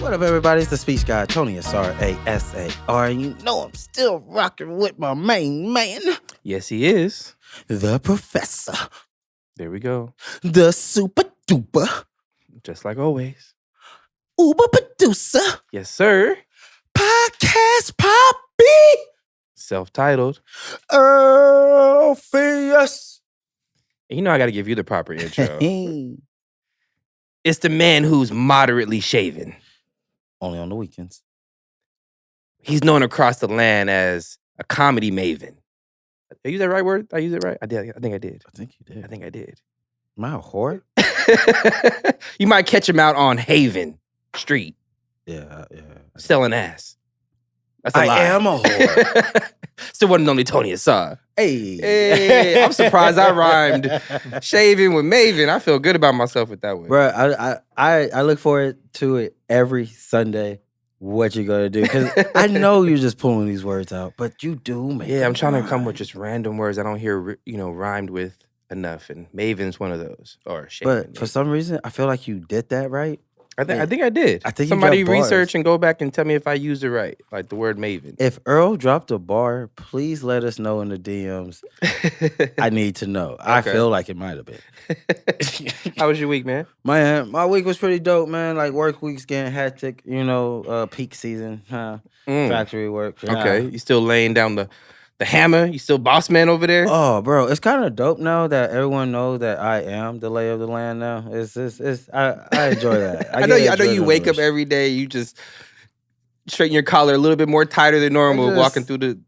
What up, everybody? It's the speech guy, Tony Asar, A-S-A-R. You know I'm still rocking with my main man. Yes, he is. The professor. There we go. The super duper. Just like always. Uber producer. Yes, sir. Podcast poppy. Self-titled. ALRLPHEUS. You know I got to give you the proper intro. It's the man who's moderately shaven. Only on the weekends. He's known across the land as a comedy maven. Did I use that right word? Did I use it right? I did. I think I did. I think you did. I think I did. Am I a whore? You might catch him out on Haven Street. Yeah. Selling ass. That's a lie. I am a whore. Still wasn't only Tony Asar. Hey. I'm surprised I rhymed shaving with maven. I feel good about myself with that one. Bro, I look forward to it every Sunday. What you gonna do? Because I know you're just pulling these words out, but you do, man. Yeah, I'm trying to come with just random words I don't hear, rhymed with enough, and maven's one of those. Or shaving. But for some reason, I feel like you did that right. I think I did. I think somebody you dropped bars. research and go back and tell me if I used it right, like the word maven. If Earl dropped a bar, please let us know in the DMs. I need to know. Okay. I feel like it might have been. How was your week, man? Man, my week was pretty dope, man. Like work week's getting hectic, peak season, factory work. Okay, you still laying down the hammer? You still boss man over there? Oh, bro, it's kind of dope now that everyone knows that I am the lay of the land now. I enjoy that. I know you wake up every day, you just straighten your collar a little bit more tighter than normal, walking through the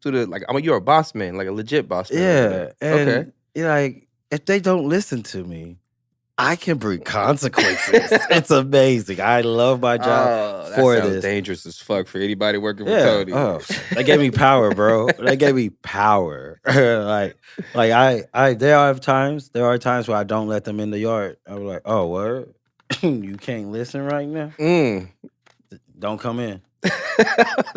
you're a boss man, like a legit boss man. Yeah, and like if they don't listen to me, I can bring consequences. It's amazing. I love my job for this. That sounds dangerous as fuck for anybody working for Tony. Oh, they gave me power, bro. They gave me power. There are times where I don't let them in the yard. I'm like, oh, what? You can't listen right now? Don't come in.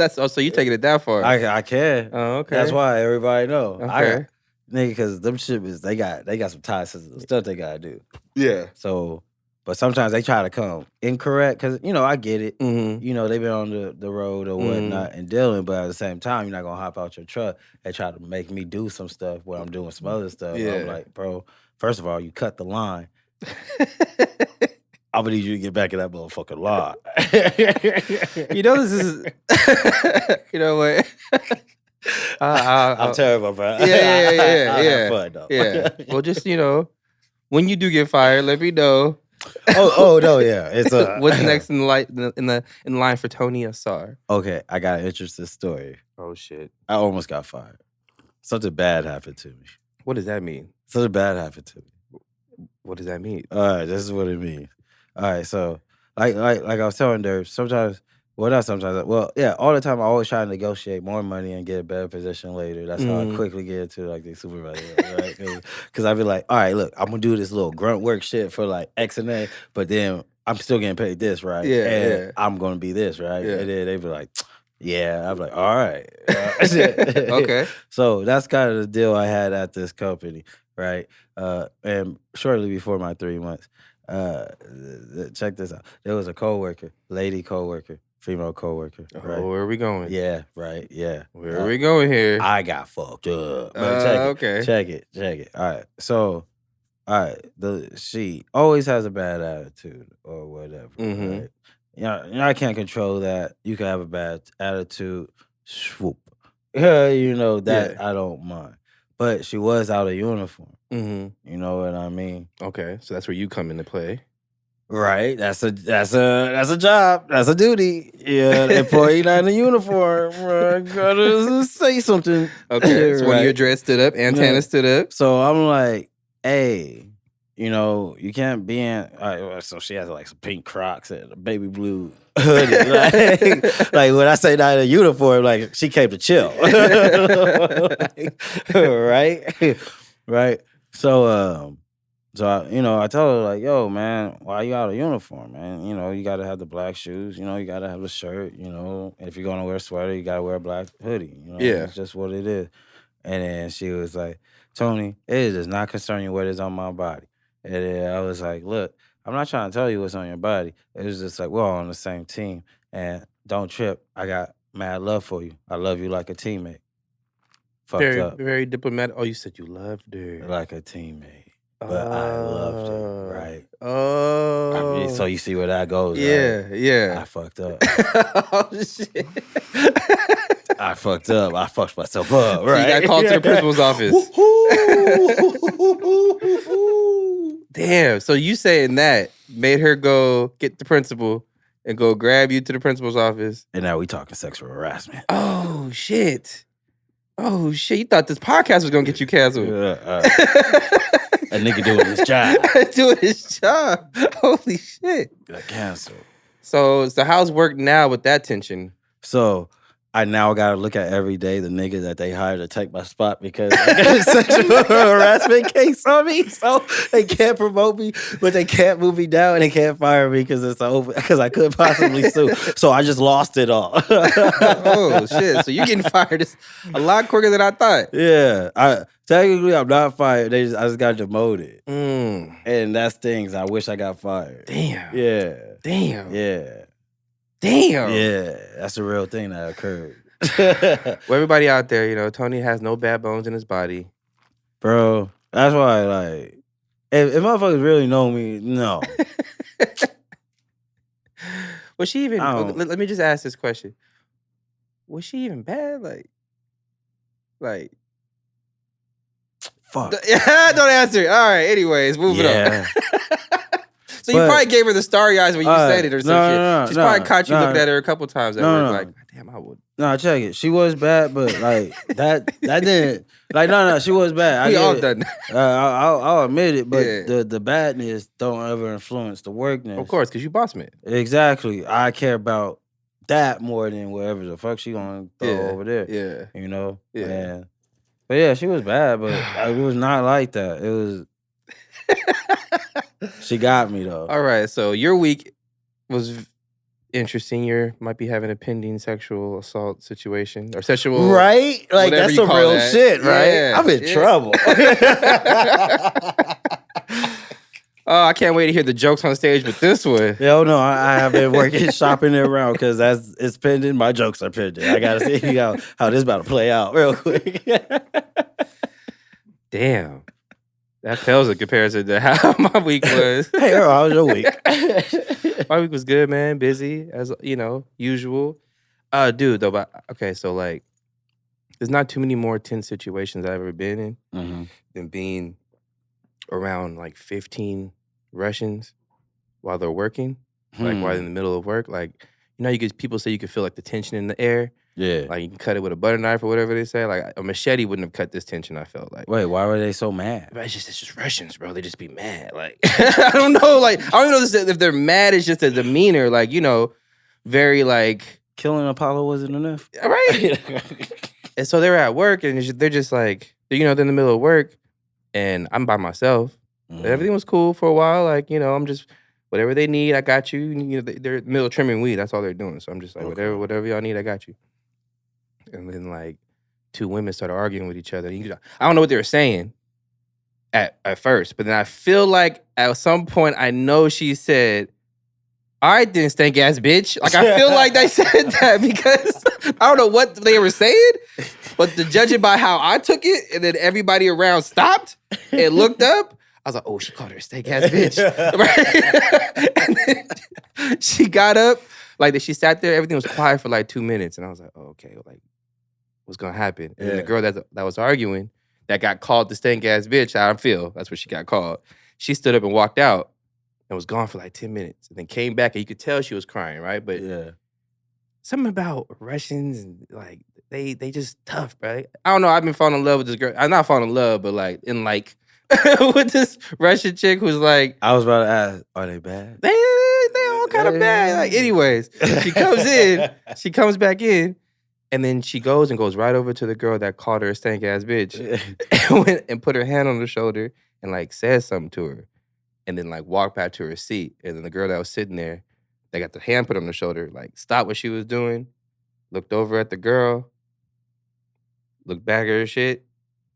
So you taking it that far? I can. Oh, okay. That's why everybody know. Okay. Nigga, because them shipments, they got some time sensitive stuff they gotta do. Yeah. So, but sometimes they try to come incorrect because I get it. Mm-hmm. They've been on the road or whatnot and dealing, but at the same time, you're not gonna hop out your truck and try to make me do some stuff where I'm doing some other stuff. Yeah. I'm like, bro, first of all, you cut the line. I'm gonna need you to get back in that motherfucking line. This is. You know what? I'm terrible, bro. Yeah. I have fun, though. Yeah. Well, just when you do get fired, let me know. Oh no, yeah. It's what's next in line for Tony Asar? Okay, I got an interesting story. Oh shit! I almost got fired. Something bad happened to me. What does that mean? Something bad happened to me. What does that mean? All right, this is what it means. All right, so like I was telling Derb, sometimes. Well, not sometimes. Well, yeah, all the time I always try to negotiate more money and get a better position later. That's how I quickly get into the supervisor, right? Because I be like, all right, look, I'm gonna do this little grunt work shit for like X and A, but then I'm still getting paid this, right? Yeah. I'm gonna be this, right? Yeah. And then they be like, yeah. I'm like, all right. Okay. So that's kind of the deal I had at this company, right? And shortly before my 3 months, check this out. There was a lady coworker. Female coworker. Right? Oh, where are we going? Yeah, right. Yeah. Where are we going here? I got fucked up. But check it. All right. So, she always has a bad attitude or whatever. Mm-hmm. Right? I can't control that. You can have a bad attitude. Swoop. That I don't mind. But she was out of uniform. Mm-hmm. You know what I mean? Okay, so that's where you come into play. Right, that's a job, that's a duty. Yeah, the employee not in a uniform. Gotta say something. Okay, so when your dress stood up, antenna stood up. So I'm like, hey, you can't be in. So she has like some pink Crocs and a baby blue hoodie. Like when I say not in a uniform, like she came to chill. Right. So I tell her like, yo, man, why you out of uniform, man? You gotta have the black shoes. You gotta have the shirt. If you're gonna wear a sweater, you gotta wear a black hoodie. Yeah, it's just what it is. And then she was like, Tony, it does not concern you what is on my body. And then I was like, look, I'm not trying to tell you what's on your body. It was just like, we're all on the same team. And don't trip. I got mad love for you. I love you like a teammate. Fucked Very, up. very diplomatic. Oh, you said you loved her. Like a teammate. But I loved her, right? I mean, so Oh. you see where that goes, Yeah, right? yeah. I fucked up. Oh, shit. I fucked up. I fucked myself up, right? So you got called to the principal's office. Damn. So you saying that made her go get the principal and go grab you to the principal's office. And now we talking sexual harassment. Oh, shit. Oh, shit. You thought this podcast was going to get you canceled. A nigga doing his job. Doing his job. Holy shit. Got canceled. So how's work now with that tension? So I now got to look at every day the nigga that they hired to take my spot because I got a sexual harassment case on me. So they can't promote me, but they can't move me down and they can't fire me because I could possibly sue. So I just lost it all. Oh shit! So you're getting fired a lot quicker than I thought. Yeah, technically I'm not fired. I just got demoted, and that's things. I wish I got fired. Damn. Yeah. Damn. Yeah. Damn. Yeah, that's a real thing that occurred. Well, everybody out there, you know, Tony has no bad bones in his body. Bro, that's why, like, if motherfuckers really know me, no. Was she even, let me just ask this question. Was she even bad? Like. Fuck. Don't answer. All right, anyways, moving on. So you probably gave her the starry eyes when you said it or some shit. She's probably caught you looking at her a couple times at work like, damn, I would. No, check it. She was bad, but like that didn't she was bad. We all done that. I'll admit it, but the badness don't ever influence the workness. Of course, because you boss man. Exactly. I care about that more than whatever the fuck she gonna throw over there. Yeah. You know? Yeah. But yeah, she was bad, but it was not like that. It was she got me though. All right, so your week was interesting. You might be having a pending sexual assault situation or sexual, right? Like that's some real shit, right? Yeah, I'm in trouble. Oh, I can't wait to hear the jokes on stage with this one. Yo, no, I have been shopping it around because it's pending. My jokes are pending. I gotta see how this is about to play out real quick. Damn. That pales in comparison to how my week was. Hey, Earl, how was your week? My week was good, man. Busy, as you know, usual. Dude, though, okay, so like, there's not too many more tense situations I've ever been in than being around like 15 Russians while they're working, like while in the middle of work. Like, you know, people say you can feel like the tension in the air. Yeah. Like you can cut it with a butter knife or whatever they say. Like a machete wouldn't have cut this tension, I felt like. Wait, why were they so mad? But it's just Russians, bro. They just be mad. Like, I don't know. Like, I don't even know if they're mad. It's just a demeanor. Like, you know, very like. Killing Apollo wasn't enough. Right. And so they're at work and they're just like, you know, they're in the middle of work and I'm by myself. Everything was cool for a while. Like, you know, I'm just, whatever they need, I got you. You know, they're in the middle of trimming weed. That's all they're doing. So I'm just like, whatever y'all need, I got you. And then like 2 women started arguing with each other. I don't know what they were saying at first, but then I feel like at some point I know she said, "All right, then, stank ass bitch." Like I feel like they said that because I don't know what they were saying, but to judge it by how I took it, and then everybody around stopped and looked up, I was like, "Oh, she called her a stank ass bitch." Right? And then she got up, like she sat there. Everything was quiet for like 2 minutes, and I was like, "Oh, okay, like." What's gonna happen?" And then the girl that was arguing, that got called the stank ass bitch, I feel that's what she got called. She stood up and walked out and was gone for like 10 minutes, and then came back, and you could tell she was crying, right? But something about Russians and like they just tough, right? I don't know. I've been falling in love with this girl. I'm not falling in love, but like in like with this Russian chick who's like. I was about to ask, are they bad? They all kind of bad. Like, anyways, she comes in, she comes back in. And then she goes right over to the girl that called her a stank ass bitch and went and put her hand on her shoulder and like said something to her. And then like walked back to her seat. And then the girl that was sitting there, that got the hand put on her shoulder, like stopped what she was doing, looked over at the girl, looked back at her shit,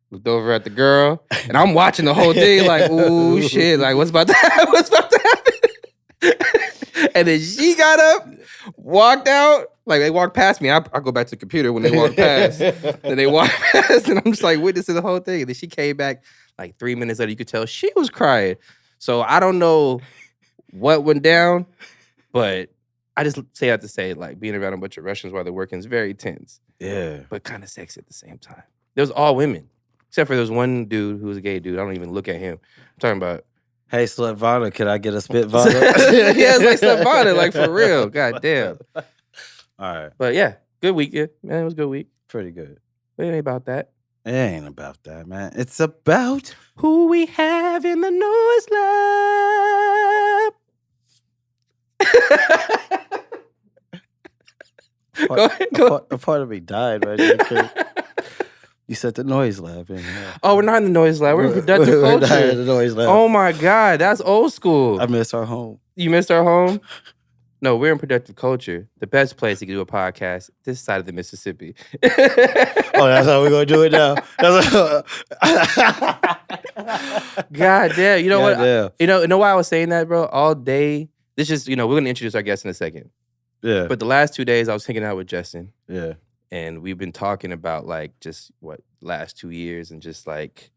looked over at the girl. And I'm watching the whole thing like, ooh, shit, like what's about to happen? What's about to happen? And then she got up, walked out. Like, they walked past me. I go back to the computer when they walk past. Then they walk past, and I'm just like witnessing the whole thing. And then she came back like 3 minutes later. You could tell she was crying. So I don't know what went down, but I just have to say, like, being around a bunch of Russians while they're working is very tense. Yeah. But kind of sexy at the same time. It was all women. Except for there was one dude who was a gay dude. I don't even look at him. I'm talking about... Hey, Slut Vada, could I get a spit Vada? Yeah, it's like Slut Vada, like, for real. God damn. All right. But yeah, good week. Yeah, man, it was a good week. Pretty good. But it ain't about that. It ain't about that, man. It's about who we have in the noise lab. Go ahead. A part of me died right there. You said the noise lab. Oh, we're not in the noise lab. We're in productive culture. We're not in the noise lab. Oh my God, that's old school. I miss our home. You missed our home? No, we're in productive culture. The best place to do a podcast this side of the Mississippi. Oh, that's how we're gonna do it now. God damn. You know God what? Damn. You know why I was saying that, bro? All day. This is, we're gonna introduce our guest in a second. Yeah. But the last 2 days I was hanging out with Justin. Yeah. And we've been talking about like just last 2 years and just like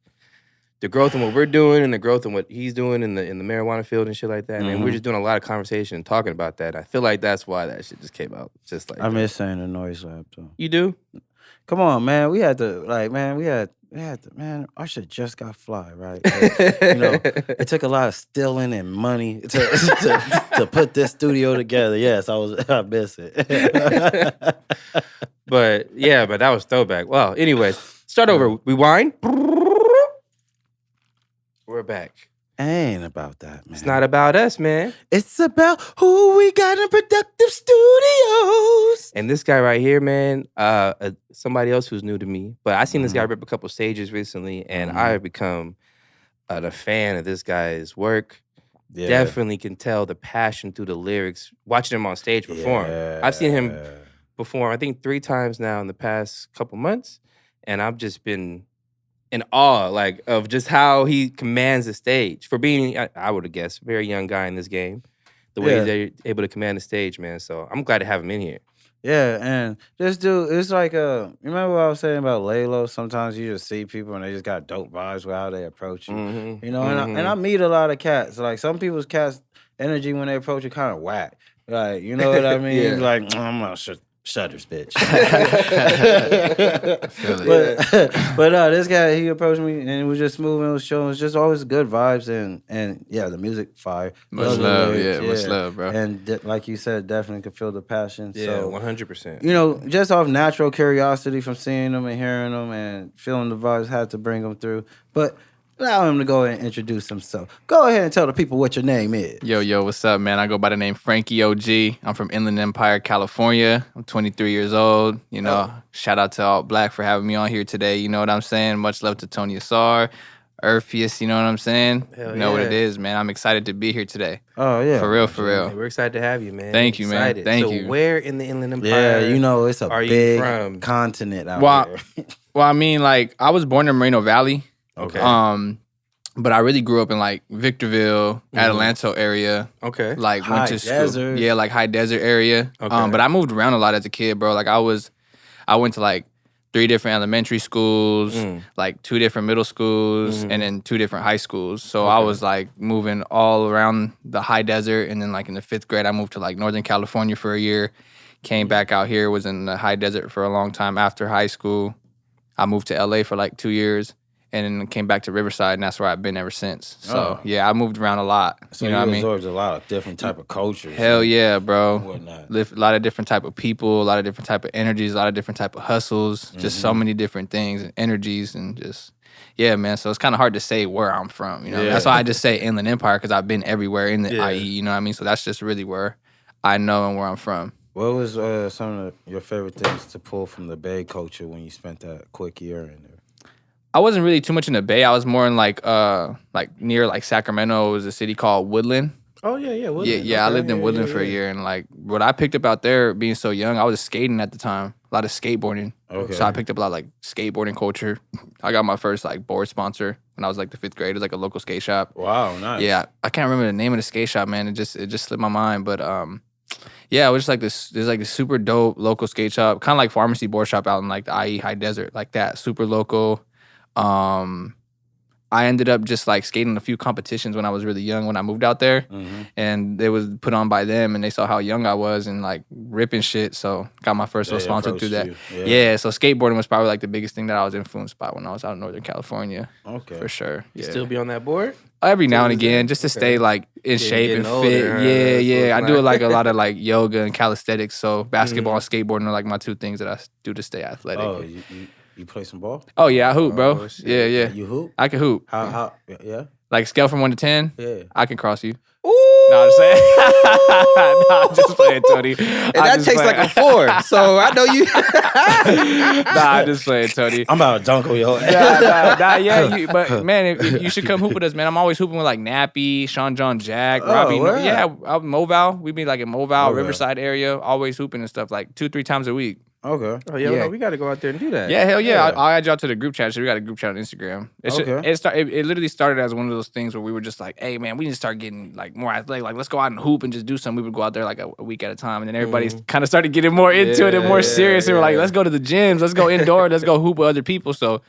the growth in what we're doing and the growth in what he's doing in the marijuana field and shit like that. And we're just doing a lot of conversation and talking about that. I feel like that's why that shit just came out. Just like I miss saying the noise lab though. You do? Come on, man. We had to man, our shit just got fly, right? Like, it took a lot of stealing and money to put this studio together. Yes, I miss it. But that was throwback. Well, anyways, start over. Rewind. We're back. Ain't about that, man. It's not about us, man. It's about who we got in Productive Studios. And this guy right here, man, somebody else who's new to me, but I seen this guy rip a couple stages recently, and I have become a fan of this guy's work. Yeah. Definitely can tell the passion through the lyrics. Watching him on stage perform. Yeah. I've seen him perform, I think 3 times now in the past couple months, and I've just been in awe, like, of just how he commands the stage. For being, I would have guessed, very young guy in this game. The way he's able to command the stage, man. So I'm glad to have him in here. Yeah, and this dude, it's like, remember what I was saying about Lalo? Sometimes you just see people and they just got dope vibes with how they approach you. And I meet a lot of cats. Like, some people's cats' energy when they approach you kind of whack. Like, you know what I mean? Like, I'm not sure. Shutters, bitch. But this guy, he approached me and it was just smooth and it was showing. It was just always good vibes and yeah, the music fire. Much love, much love, bro. And like you said, definitely could feel the passion. Yeah, so, 100%. Just off natural curiosity from seeing them and hearing them and feeling the vibes, had to bring them through. But allow him to go ahead and introduce himself. Go ahead and tell the people what your name is. Yo, what's up, man? I go by the name Frankie OG. I'm from Inland Empire, California. I'm 23 years old. Shout out to ALT BLK for having me on here today. You know what I'm saying? Much love to Tony Asar, EAAAAAARLPHEUS, you know what I'm saying? Hell you know what it is, man. I'm excited to be here today. Oh, yeah. For real. We're excited to have you, man. Thank you, man. Thank you. So where in the Inland Empire it's a big continent out there. Well, I mean, like, I was born in Moreno Valley. Okay. But I really grew up in like Victorville, Adelanto area. Okay. Like went to school. Desert. Yeah, like high desert area. Okay. But I moved around a lot as a kid, bro. Like I went to like 3 different elementary schools, like 2 different middle schools, and then 2 different high schools. So I was like moving all around the high desert, and then like in the 5th grade, I moved to like Northern California for a year. Came back out here, was in the high desert for a long time after high school. I moved to LA for like 2 years. And then came back to Riverside, and that's where I've been ever since. So, yeah, I moved around a lot. So you know what I mean? absorbed a lot of different type of cultures. Hell yeah, bro. Whatnot. A lot of different type of people, a lot of different type of energies, a lot of different type of hustles, just so many different things and energies and just, yeah, man. So it's kind of hard to say where I'm from, Yeah. That's why I just say Inland Empire, because I've been everywhere in the IE, you know what I mean? So that's just really where I know and where I'm from. What was some of your favorite things to pull from the Bay culture when you spent that quick year in there? I wasn't really too much in the Bay. I was more in like near like Sacramento. It was a city called Woodland. Oh yeah. Woodland. Yeah. I lived in Woodland for a year, and like what I picked up out there, being so young, I was skating at the time, a lot of skateboarding. Okay. So I picked up a lot of like skateboarding culture. I got my first like board sponsor when I was like the 5th grade. It was like a local skate shop. Wow, nice. Yeah, I can't remember the name of the skate shop, man. It just slipped my mind, but yeah, it was just like this. There's like a super dope local skate shop, kind of like Pharmacy Board Shop out in like the IE High Desert, like that. Super local. I ended up just like skating a few competitions when I was really young when I moved out there, and it was put on by them, and they saw how young I was and like ripping shit. So got my first little sponsor through that. Yeah, so skateboarding was probably like the biggest thing that I was influenced by when I was out in Northern California. Okay, for sure. You still be on that board? Every now and again, just to stay like in shape and fit. Yeah. I do like a lot of like yoga and calisthenics. So basketball and skateboarding are like my 2 things that I do to stay athletic. Oh, you play some ball? Oh yeah, I hoop, bro. Oh, shit. Yeah. You hoop? I can hoop. How? Yeah. Like scale from 1 to 10. Yeah. I can cross you. Ooh. No, I'm just saying. No, I'm just playing, Tony. And that takes like a 4. So I know you. I'm just playing, Tony. I'm about to dunk on your Yeah. But man, if you should come hoop with us, man. I'm always hooping with like Nappy, Sean John Jack, Robbie. word? Yeah, out in Moval. We be like in Moval, Okay. Riverside area, always hooping and stuff like 2-3 times a week. Okay. Oh yeah, no, we got to go out there and do that. Yeah, hell yeah. Yeah. I'll add y'all to the group chat. So we got a group chat on Instagram. It literally started as one of those things where we were just like, hey, man, we need to start getting like more athletic. Like, let's go out and hoop and just do something. We would go out there like a week at a time. And then everybody kind of started getting more into it and more serious. And we're like, let's go to the gyms. Let's go indoor. Let's go hoop with other people. So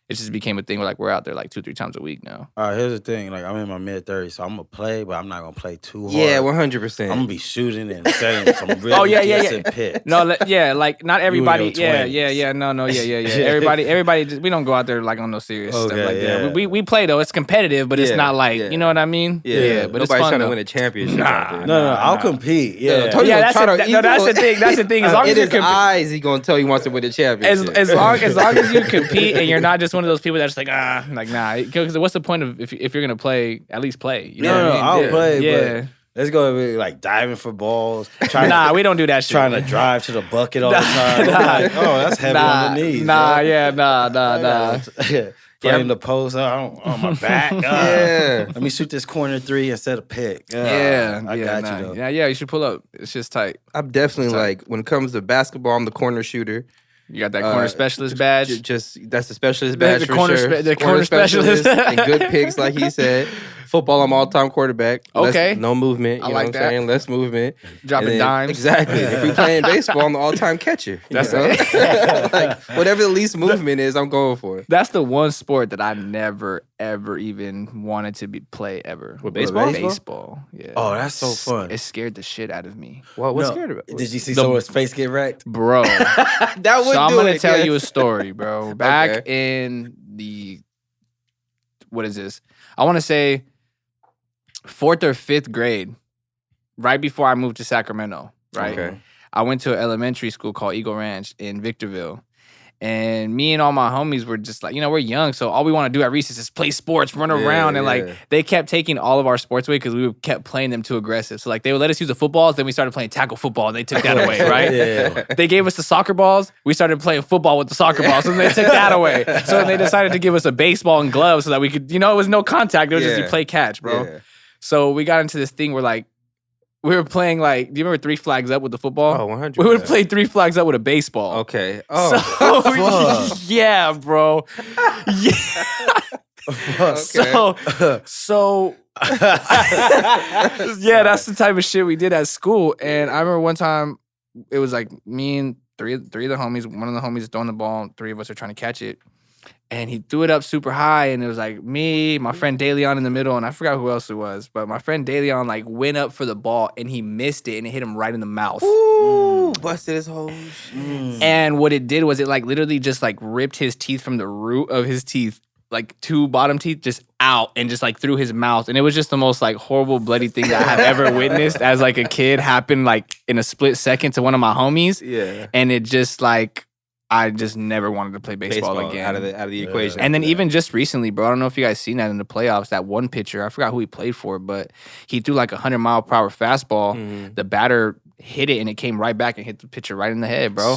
it just became a thing where like we're out there like 2-3 times a week now. All right, here's the thing. Like, I'm in my mid-30s, so I'm going to play, but I'm not going to play too hard. Yeah, 100%. I'm going to be shooting and setting some really decent picks. No, like not everybody. You in your Yeah. 20s. No, yeah. Everybody, just, we don't go out there like on no serious stuff like that. yeah. We play though. It's competitive, but it's not like you know what I mean. Yeah, but nobody's it's fun trying though. to win a championship. out there. No, I'll compete. Yeah. Tony Yeah, gonna try to that's the thing. That's the thing. As long as in you his eyes, he gonna tell you he wants to win a championship. as long as you compete and you're not just one of those people that's just like nah. Because what's the point of if you're gonna play, at least play. You know what I mean? I'll play. Yeah. But let's go like diving for balls. We don't do that shit. Trying to drive to the bucket all the time. Like, oh, that's heavy on the knees. Nah. Playing the post on my back. Let me shoot this corner 3 instead of pick. I got you though. Yeah, you should pull up. It's just tight. I'm definitely like, when it comes to basketball, I'm the corner shooter. You got that corner specialist badge. Just that's the specialist badge the for corner sure. the corner specialist and good picks, like he said. Football, I'm all-time quarterback. Okay. No movement. You know like what I'm that. saying? Less movement. Dropping dimes. Exactly. If we playing baseball, I'm the all-time catcher. That's it. Like, whatever the least movement is, I'm going for it. That's the one sport that I never ever even wanted to play ever. With baseball? Baseball. Yeah. Oh, that's so fun. It scared the shit out of me. Well, what's scared about? Did you see someone's face get wrecked? Bro. That would So I'm do gonna it, tell yes. you a story, bro. Back in the what is this? I want to say 4th or 5th grade, right before I moved to Sacramento. Right, Okay. I went to an elementary school called Eagle Ranch in Victorville. And me and all my homies were just like, we're young, so all we want to do at recess is play sports, run around, and like they kept taking all of our sports away because we kept playing them too aggressive. So like they would let us use the footballs, then we started playing tackle football, and they took that away, right? They gave us the soccer balls, we started playing football with the soccer balls, so then they took that away. So then they decided to give us a baseball and gloves so that we could, it was no contact, it was just you play catch, bro. Yeah. So we got into this thing where like we were playing like, do you remember 3 flags up with the football? Oh, 100%. We would play 3 flags up with a baseball. Okay. Oh. So, yeah, bro. Yeah. Okay. So yeah, that's the type of shit we did at school. And I remember one time it was like me and three of the homies. One of the homies is throwing the ball. 3 of us are trying to catch it. And he threw it up super high, and it was like me, my friend DeLeon in the middle, and I forgot who else it was. But my friend DeLeon like went up for the ball, and he missed it, and it hit him right in the mouth. Ooh, busted his whole shit. And what it did was it like literally just like ripped his teeth from the root of his teeth, like 2 bottom teeth just out and just like through his mouth. And it was just the most like horrible bloody thing that I have ever witnessed as like a kid happen like in a split second to one of my homies. Yeah. And it just like, I just never wanted to play baseball again. Out of the equation. And then even just recently, bro, I don't know if you guys seen that in the playoffs, that one pitcher, I forgot who he played for, but he threw like 100-mile-per-hour fastball. The batter hit it and it came right back and hit the pitcher right in the head, bro.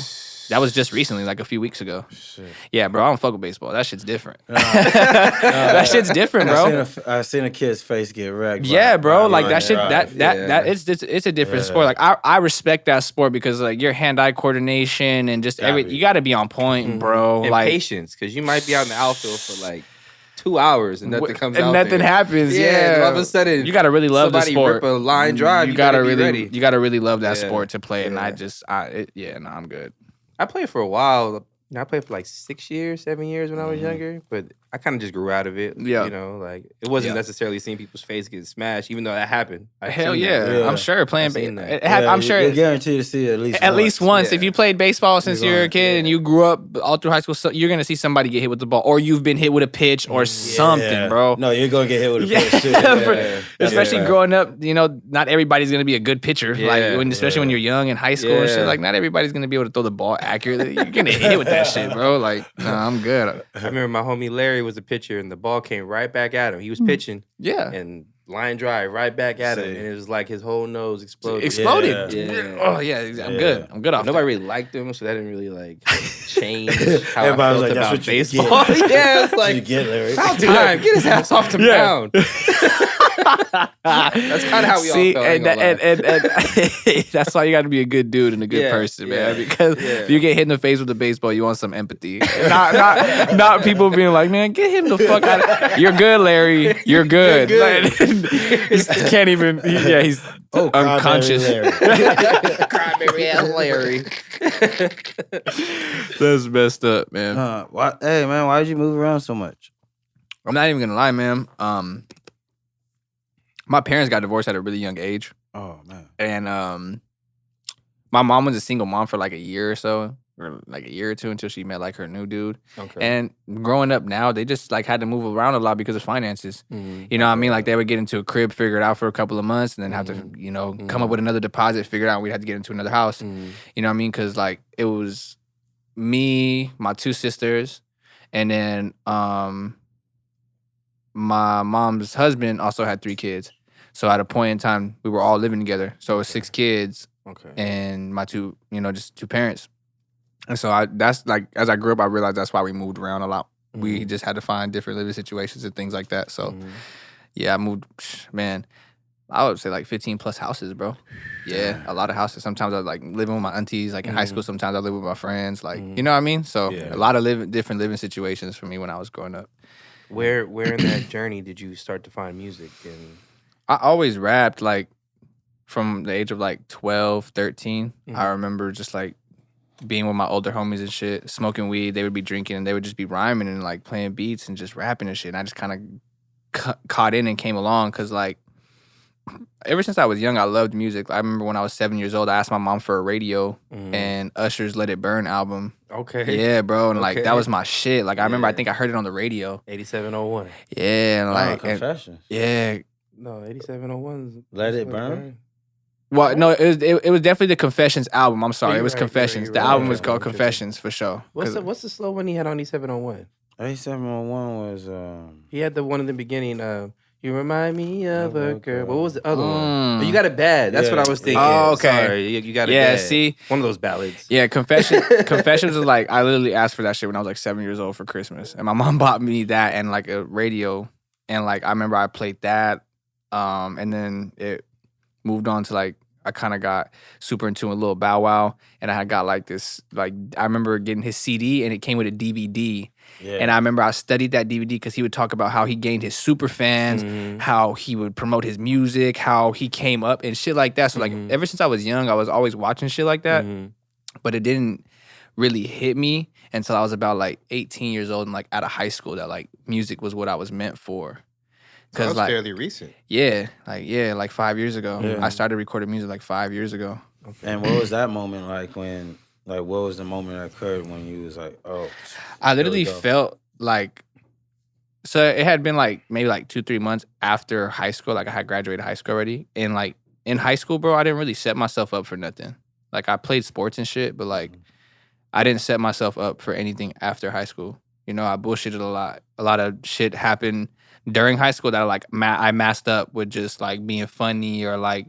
That was just recently, like a few weeks ago. Shit. Yeah, bro, I don't fuck with baseball. That shit's different. That shit's different, bro. I seen a kid's face get wrecked. Yeah, bro. by Like that shit. drive. That it's a different sport. Like I respect that sport because like your hand-eye coordination and just you got to be on point, bro. And like patience, because you might be out in the outfield for like 2 hours and nothing comes out and nothing there. happens. Yeah, Yeah, all of a sudden you got to really love the somebody sport. rip a line drive. You You gotta gotta be really, ready. you gotta really love that Yeah. sport to play. And Yeah. I'm good. I played for a while. I played for like 6 years, 7 years when I was younger, but I kind of just grew out of it. Yeah. You know, like it wasn't necessarily seeing people's face get smashed, even though that happened. Hell seen yeah. that. Yeah. I'm sure playing. I've seen that. I'm sure. You're guaranteed to see it at least once. Yeah. If you played baseball since you were a kid and you grew up all through high school, so you're gonna see somebody get hit with the ball, or you've been hit with a pitch or something, bro. No, you're gonna get hit with a Yeah. pitch too. Especially Yeah. growing up, you know, not everybody's gonna be a good pitcher. Yeah. Like especially when you're young in high school and shit. Yeah. Like not everybody's gonna be able to throw the ball accurately. You're gonna hit with that shit, bro. Like, nah, I'm good. I remember my homie Larry was a pitcher, and the ball came right back at him. He was pitching, Yeah. and line drive right back at him, and it was like his whole nose exploded. Exploded. Yeah. Oh yeah, I'm good. I'm good off. Nobody really liked him, so that didn't really like change how Everybody I was felt like, "That's about what you baseball. get." Yeah, it's You like get Larry. about time. Get his ass off the Yeah. mound. That's kind of how we all felt. I ain't gonna lie. and that's why you got to be a good dude and a good Yeah, person, yeah, man. Because yeah. if you get hit in the face with a baseball, you want some empathy, not people being like, "Man, get him the fuck out." You're good, Larry. You're good. You're good. Like, can't even. He's unconscious. Crybaby ass Larry. That's messed up, man. Hey man, why did you move around so much? I'm not even gonna lie, man. My parents got divorced at a really young age. Oh man. And my mom was a single mom for like a year or so, or like a year or two until she met like her new dude. Okay. And growing up now, they just like had to move around a lot because of finances. You know what I mean? Like they would get into a crib, figure it out for a couple of months, and then have to, you know, come up with another deposit, figure it out. We'd have to get into another house. You know what I mean? Because like it was me, my two sisters, and then my mom's husband also had 3 kids. So at a point in time, we were all living together. So it was 6 kids and my two, you know, just 2 parents. And so that's like, as I grew up, I realized that's why we moved around a lot. We just had to find different living situations and things like that. So yeah, I moved, man, I would say like 15 plus houses, bro. Yeah, a lot of houses. Sometimes I was like living with my aunties, like in high school. Sometimes I lived with my friends, like, you know what I mean? So a lot of different living situations for me when I was growing up. Where in that journey did you start to find music? And I always rapped, like, from the age of, like, 12, 13. I remember just, like, being with my older homies and shit, smoking weed. They would be drinking, and they would just be rhyming and, like, playing beats and just rapping and shit. And I just kind of caught in and came along because, like, ever since I was young, I loved music. I remember when I was 7 years old, I asked my mom for a radio and Usher's Let It Burn album. Okay. Yeah, bro. And, like, Okay. that was my shit. Like, I remember, I think I heard it on the radio. 8701. Yeah, and, like, Confessions. yeah. No, 8701. Let It Burn? Well, no, it was definitely the Confessions album. I'm sorry, You're it was right, Confessions. you're The right. album was Okay. called Confessions for sure. What's the slow one he had on 8701? 8701 was He had the one in the beginning. You remind me of a girl. What was the other one? Mm. Oh, You Got It Bad. That's what I was thinking. Oh, okay. Sorry, you got it. Yeah, bad. see? One of those ballads. Yeah, Confessions was like, I literally asked for that shit when I was like 7 years old for Christmas. And my mom bought me that and like a radio. And like, I remember I played that. And then it moved on to like, I kind of got super into a little Bow Wow. And I had got like this, like, I remember getting his CD and it came with a DVD. Yeah. And I remember I studied that DVD because he would talk about how he gained his super fans, how he would promote his music, how he came up and shit like that. So like ever since I was young, I was always watching shit like that. But it didn't really hit me until I was about like 18 years old and like out of high school that like music was what I was meant for. That was like fairly recent. like 5 years ago. Yeah. I started recording music like 5 years ago. And what was that moment like when, like, what was the moment that occurred when you was like, oh, I literally there we go. felt like, so it had been like maybe like 2-3 months after high school. Like I had graduated high school already. And like in high school, bro, I didn't really set myself up for nothing. Like I played sports and shit, but like I didn't set myself up for anything after high school. You know, I bullshitted a lot. A lot of shit happened during high school that I masked up with just like being funny or like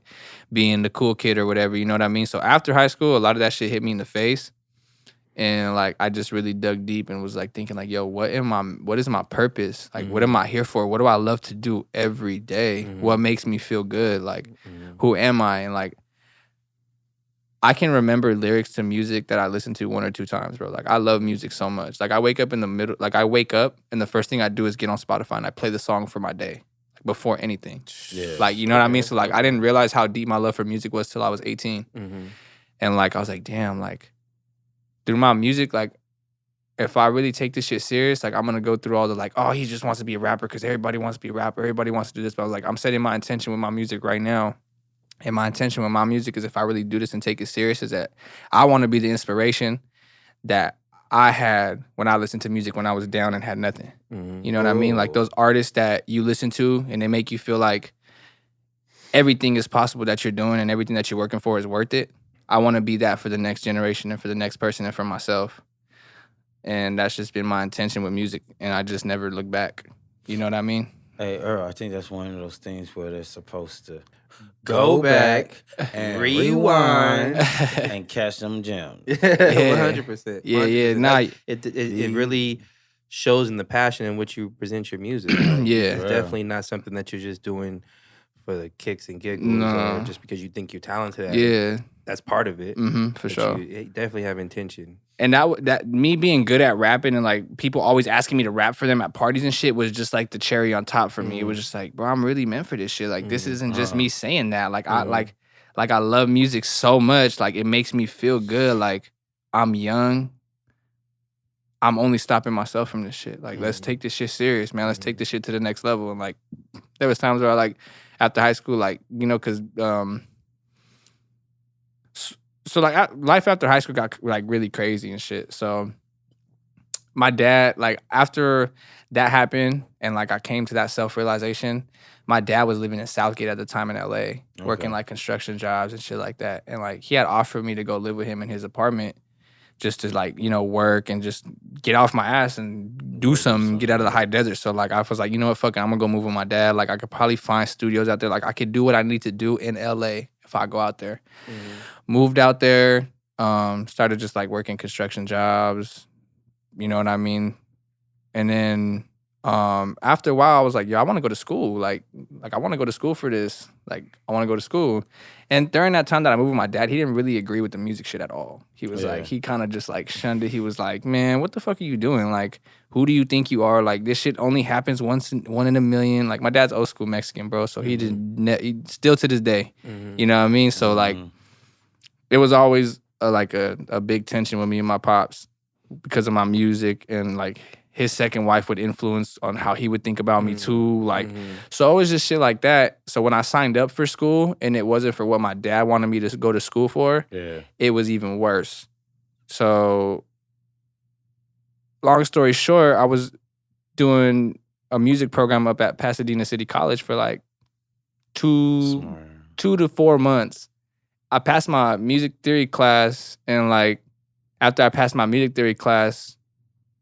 being the cool kid or whatever. You know what I mean? So after high school, a lot of that shit hit me in the face. And like I just really dug deep and was like thinking like, yo, what is my purpose? Like what am I here for? What do I love to do every day? What makes me feel good? Like who am I? And like I can remember lyrics to music that I listened to 1 or 2 times, bro. Like I love music so much. Like I wake up and the first thing I do is get on Spotify and I play the song for my day, like before anything. Yeah. Like, you know what I mean? So like I didn't realize how deep my love for music was till I was 18. And like I was like, damn, like through my music, like if I really take this shit serious, like I'm gonna go through all the like, oh, he just wants to be a rapper because everybody wants to be a rapper, everybody wants to do this. But I was like, I'm setting my intention with my music right now. And my intention with my music is if I really do this and take it serious, is that I want to be the inspiration that I had when I listened to music when I was down and had nothing. You know what I mean? Like those artists that you listen to and they make you feel like everything is possible that you're doing and everything that you're working for is worth it. I want to be that for the next generation and for the next person and for myself. And that's just been my intention with music. And I just never look back. You know what I mean? Hey, Earl, I think that's one of those things where they're supposed to Go back and rewind. and catch them gems. 100%. Yeah. Nah, It really shows in the passion in which you present your music. Like, Yeah. It's definitely not something that you're just doing for the kicks and giggles No. or just because you think you're talented at it. yeah. That's part of it. For But sure. You definitely have intention. And that me being good at rapping and like people always asking me to rap for them at parties and shit was just like the cherry on top for me. It was just like, bro, I'm really meant for this shit. Like this isn't just me saying that. Like I I love music so much. Like it makes me feel good. Like I'm young. I'm only stopping myself from this shit. Like let's take this shit serious, man. Let's take this shit to the next level. And like there was times where I like after high school, like, you know, cause so like life after high school got like really crazy and shit. So my dad, like after that happened and like I came to that self-realization, my dad was living in Southgate at the time in LA, working like construction jobs and shit like that. And like he had offered me to go live with him in his apartment just to like, you know, work and just get off my ass and do something, get out of the high desert. So like I was like, you know what, fuck it, I'm gonna go move with my dad. Like I could probably find studios out there. Like I could do what I need to do in LA if I go out there. Moved out there, started just like working construction jobs, you know what I mean? And then after a while, I was like, yo, I want to go to school. Like I want to go to school for this. Like I want to go to school. And during that time that I moved with my dad, he didn't really agree with the music shit at all. He was like, he kind of just like shunned it. He was like, man, what the fuck are you doing? Like, who do you think you are? Like this shit only happens one in a million. Like my dad's old school Mexican, bro. So he just he, still to this day, you know what I mean? So like, it was always a big tension with me and my pops because of my music and like his second wife would influence on how he would think about me too. Like, so it was just shit like that. So when I signed up for school and it wasn't for what my dad wanted me to go to school for, it was even worse. So long story short, I was doing a music program up at Pasadena City College for like 2 to 4 months. I passed my music theory class, and like after I passed my music theory class,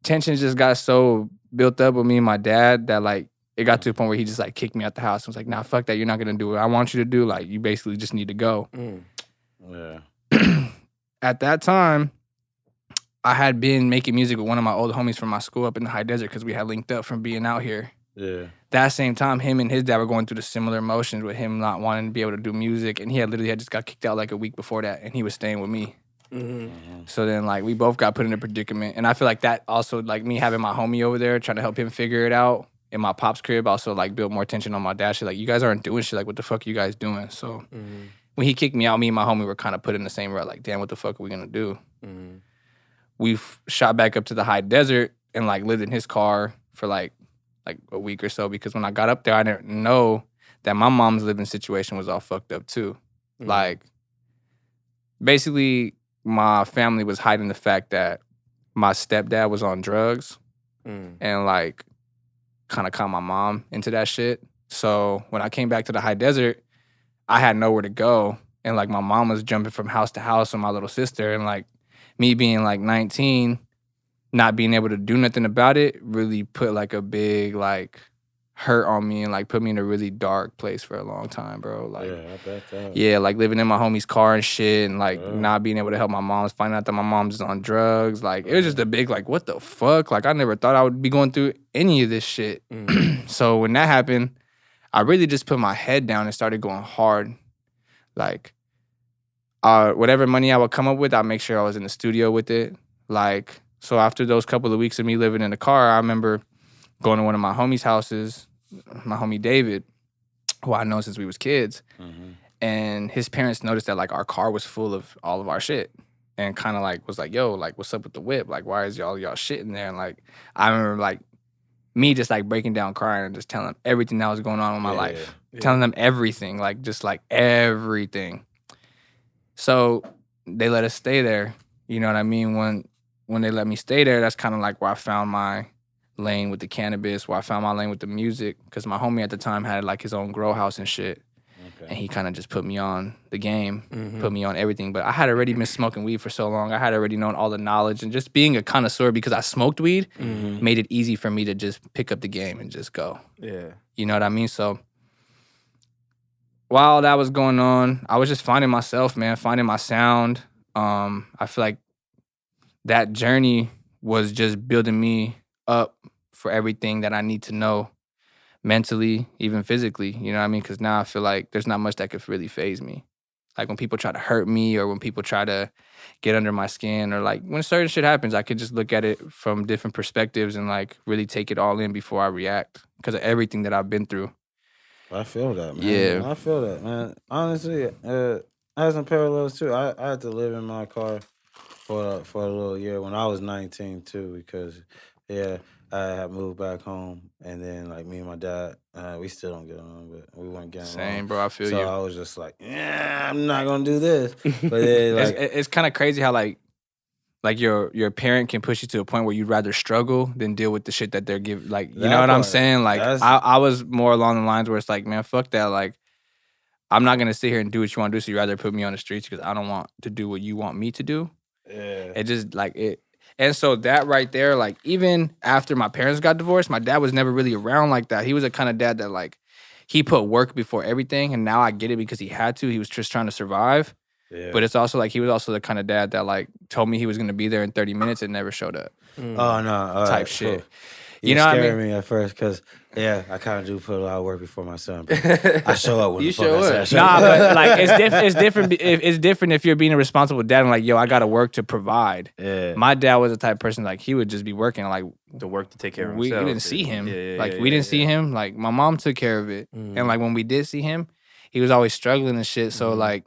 tensions just got so built up with me and my dad that like it got to the point where he just like kicked me out the house. I was like, nah, fuck that. You're not gonna do what I want you to do. Like you basically just need to go. At that time, I had been making music with one of my old homies from my school up in the high desert because we had linked up from being out here. That same time, him and his dad were going through the similar emotions with him not wanting to be able to do music. And he had literally just got kicked out like a week before that. And he was staying with me. So then like we both got put in a predicament. And I feel like that also like me having my homie over there trying to help him figure it out in my pop's crib also like built more tension on my dad. Shit, like you guys aren't doing shit. Like what the fuck are you guys doing? So when he kicked me out, me and my homie were kind of put in the same rut. Like damn, what the fuck are we gonna do? We shot back up to the high desert and like lived in his car for like a week or so because when I got up there, I didn't know that my mom's living situation was all fucked up too. Like, basically, my family was hiding the fact that my stepdad was on drugs and like kind of caught my mom into that shit. So when I came back to the high desert, I had nowhere to go. And like my mom was jumping from house to house with my little sister. And like me being like 19, not being able to do nothing about it really put like a big like hurt on me and like put me in a really dark place for a long time, bro. Like, I bet that. yeah, like living in my homie's car and shit, and like not being able to help my mom, finding out that my mom's on drugs. Like, it was just a big like, what the fuck? Like, I never thought I would be going through any of this shit. So when that happened, I really just put my head down and started going hard. Like, whatever money I would come up with, I'd make sure I was in the studio with it. Like, so after those couple of weeks of me living in the car, I remember going to one of my homies' houses, my homie David, who I know since we was kids. And his parents noticed that like our car was full of all of our shit, and kind of like was like, yo, like what's up with the whip? Like, why is y'all shit in there? And like, I remember like me just like breaking down crying and just telling them everything that was going on in my life. Telling them everything, like just like everything. So they let us stay there. You know what I mean? When they let me stay there, that's kind of like where I found my lane with the cannabis, where I found my lane with the music, because my homie at the time had like his own grow house and shit. And he kind of just put me on the game, put me on everything. But I had already been smoking weed for so long. I had already known all the knowledge, and just being a connoisseur because I smoked weed made it easy for me to just pick up the game and just go. Yeah. You know what I mean? So while that was going on, I was just finding myself, man, finding my sound. I feel like that journey was just building me up for everything that I need to know mentally, even physically, you know what I mean? Because now I feel like there's not much that could really faze me. Like when people try to hurt me or when people try to get under my skin or like when certain shit happens, I could just look at it from different perspectives and like really take it all in before I react because of everything that I've been through. I feel that, man. Yeah. I feel that, man. Honestly, I have some parallels too. I had to live in my car for a little year when I was 19 too, because I had moved back home, and then like me and my dad, we still don't get along, but we weren't getting along. Same, bro. I feel you. So I was just like, I'm not gonna do this. But then like it's kind of crazy how like your parent can push you to a point where you'd rather struggle than deal with the shit that they're giving. Like, you know what I'm saying? Like, I was more along the lines where it's like, man, fuck that. Like, I'm not gonna sit here and do what you want to do. So you rather put me on the streets because I don't want to do what you want me to do. Yeah. It just like it. And so that right there, like even after my parents got divorced, my dad was never really around like that. He was a kind of dad that like he put work before everything, and now I get it because he had to. He was just trying to survive. Yeah. But it's also like he was also the kind of dad that like told me he was gonna be there in 30 minutes and never showed up. Oh no, type shit. Cool. You know what I mean? Me at first because I kind of do put a lot of work before my son. But I show up when You the fuck show I say I up. show Nah, up. but like it's different. It's different if you're being a responsible dad and like, yo, I gotta work to provide. Yeah. My dad was the type of person like he would just be working like The work to take care of we himself. didn't see him. Yeah, We didn't see him. Like my mom took care of it, and like when we did see him, he was always struggling and shit. So like.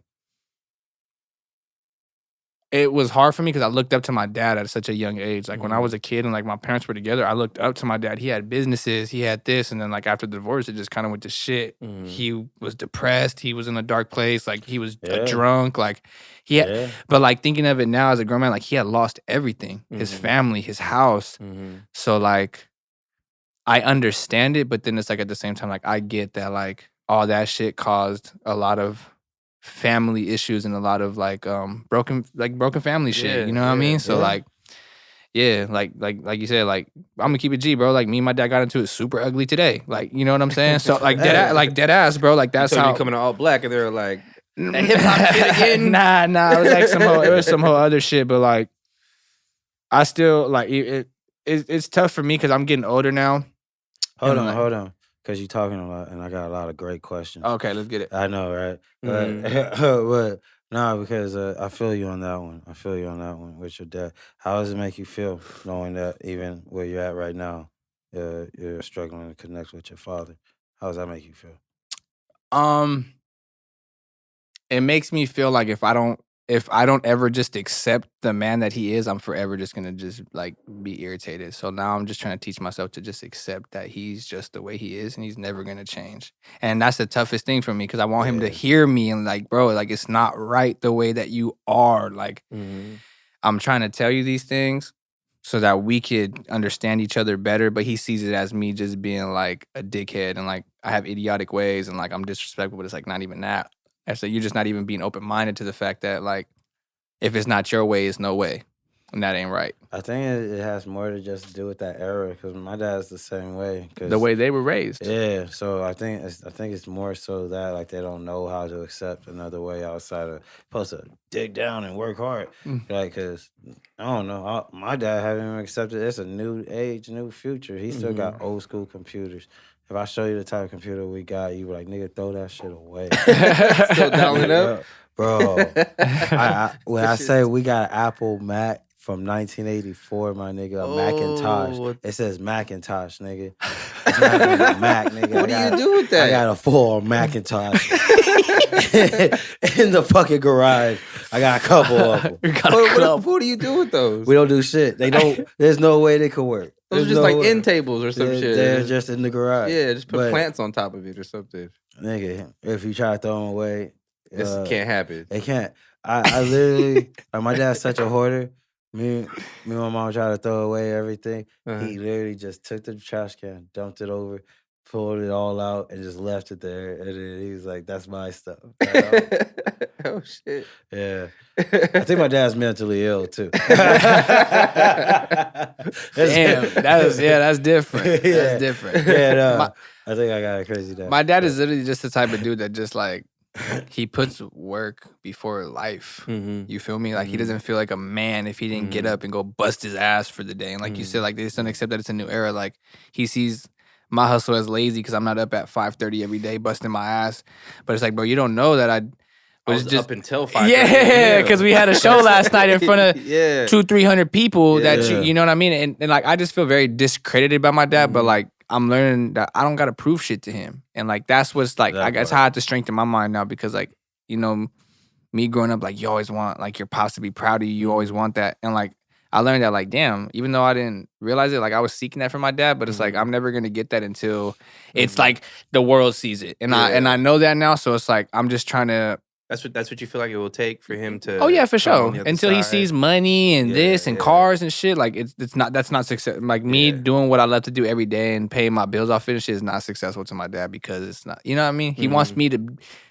It was hard for me because I looked up to my dad at such a young age. Like when I was a kid and like my parents were together, I looked up to my dad. He had businesses, he had this, and then like after the divorce, it just kind of went to shit. He was depressed. He was in a dark place. Like he was a drunk. Like he had, but like thinking of it now as a grown man, like he had lost everything: his family, his house. So like I understand it, but then it's like at the same time, like I get that like all that shit caused a lot of family issues and a lot of like broken family shit. You know what I mean? So like like you said, like I'm gonna keep it G, bro. Like me and my dad got into it super ugly today. Like, you know what I'm saying? So like dead ass, bro. Like that's how you coming to all black and they're like that hip hop shit again. Nah, it was like some whole other shit, but like I still like it's tough for me because I'm getting older now. Hold on. Because you're talking a lot, and I got a lot of great questions. Okay, let's get it. I know, right? But no, because I feel you on that one. I feel you on that one with your dad. How does it make you feel knowing that even where you're at right now, you're struggling to connect with your father? How does that make you feel? It makes me feel like if I don't ever just accept the man that he is, I'm forever just gonna just like be irritated. So now I'm just trying to teach myself to just accept that he's just the way he is and he's never gonna change. And that's the toughest thing for me because I want him to hear me and like, bro, like it's not right the way that you are. Like I'm trying to tell you these things so that we could understand each other better, but he sees it as me just being like a dickhead and like I have idiotic ways and like I'm disrespectful, but it's like not even that. And so you're just not even being open-minded to the fact that, like, if it's not your way, it's no way. And that ain't right. I think it has more to just do with that era because my dad's the same way. The way they were raised. Yeah, so I think it's more so that like they don't know how to accept another way outside of supposed to dig down and work hard. Like, cause I don't know, my dad haven't even accepted it's a new age, new future. He still got old school computers. If I show you the type of computer we got, you be like, nigga, throw that shit away. Still dialing up, bro. When I say we got an Apple Mac. From 1984, my nigga, a Macintosh. It says Macintosh, nigga. It's not even a Mac, nigga. What do you do with that? I got a full Macintosh in the fucking garage. I got a couple of them. What do you do with those? We don't do shit. They don't. There's no way they could work. Those are just like end tables or some shit. They're just in the garage. Yeah, just put plants on top of it or something. Nigga, if you try to throw them away, this can't happen. It can't. I literally, like, my dad's such a hoarder. Me and my mom tried to throw away everything. He literally just took the trash can, dumped it over, pulled it all out, and just left it there. And then he was like, "That's my stuff." Oh shit! Yeah, I think my dad's mentally ill too. Damn, that's different. Yeah. That's different. Yeah, no, I think I got a crazy dad. My dad is literally just the type of dude that just like he puts work before life. You feel me? Like he doesn't feel like a man if he didn't get up and go bust his ass for the day. And like you said, like they just don't accept that it's a new era. Like he sees my hustle as lazy because I'm not up at 5:30 every day busting my ass. But it's like, bro, you don't know that I was just up until 5:30. Yeah, because we had a show last night in front of 200-300 people that you know what I mean? And like I just feel very discredited by my dad, but like I'm learning that I don't gotta prove shit to him. And like that's what's like that's how I have to strengthen my mind now because like, you know, me growing up, like you always want like your pops to be proud of you. You always want that. And like I learned that like, damn, even though I didn't realize it, like I was seeking that from my dad, but it's like I'm never gonna get that until it's like the world sees it. And I know that now. So it's like I'm just trying to That's what you feel like it will take for him to. Oh yeah, for sure. Until he sees money and this and cars and shit, like that's not success. Like me doing what I love to do every day and paying my bills off and shit is not successful to my dad because it's not. You know what I mean? He wants me to.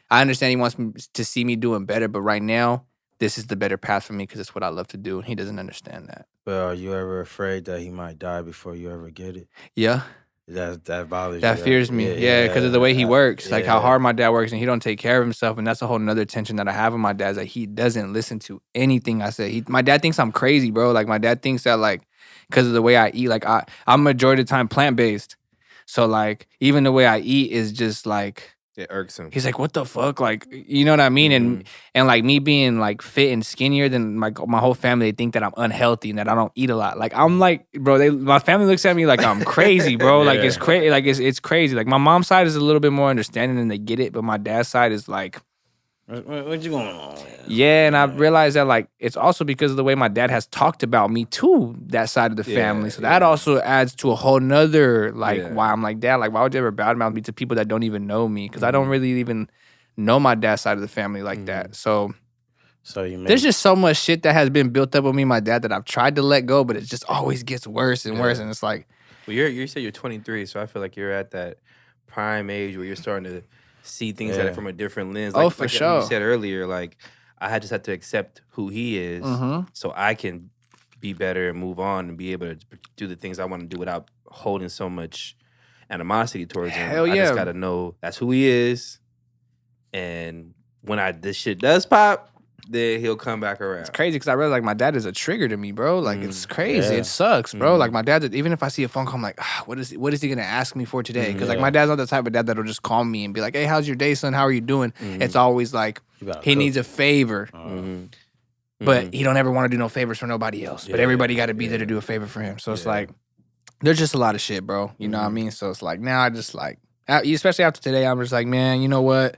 I understand he wants me to see me doing better, but right now this is the better path for me because it's what I love to do, and he doesn't understand that. But are you ever afraid that he might die before you ever get it? Yeah. That bothers you. That fears me. Yeah, because of the way he works. Like how hard my dad works and he don't take care of himself. And that's a whole nother tension that I have with my dad is like he doesn't listen to anything I say. My dad thinks I'm crazy, bro. Like my dad thinks that like because of the way I eat, like I'm majority of the time plant-based. So like even the way I eat is just like it irks him. He's like, what the fuck? Like, you know what I mean? And like me being like fit and skinnier than my whole family, they think that I'm unhealthy and that I don't eat a lot. Like I'm like, bro, my family looks at me like I'm crazy, bro. Like it's crazy. Like it's crazy. Like my mom's side is a little bit more understanding and they get it, but my dad's side is like, what you going on? Yeah, and I realized that like it's also because of the way my dad has talked about me to that side of the family. So that also adds to a whole nother like why I'm like, Dad, like why would you ever badmouth me to people that don't even know me? Because I don't really even know my dad's side of the family like that. So there's just so much shit that has been built up with me, and my dad, that I've tried to let go, but it just always gets worse and worse. And it's like, well, you said you're 23, so I feel like you're at that prime age where you're starting to see things at it from a different lens. Like, for sure. You said earlier, like I just have to accept who he is, so I can be better and move on and be able to do the things I want to do without holding so much animosity towards him. Hell yeah. I just gotta know that's who he is, and when this shit does pop, then he'll come back around. It's crazy because I realize like my dad is a trigger to me, bro. Like it's crazy. It sucks, bro. Like my dad, even if I see a phone call, I'm like, what is he gonna ask me for today? Because like my dad's not the type of dad that'll just call me and be like, hey, how's your day, son? How are you doing? It's always like he needs a favor. But he don't ever want to do no favors for nobody else. But everybody got to be there to do a favor for him. So it's like, there's just a lot of shit, bro. You know what I mean? So it's like, now I just like, especially after today, I'm just like, man, you know what?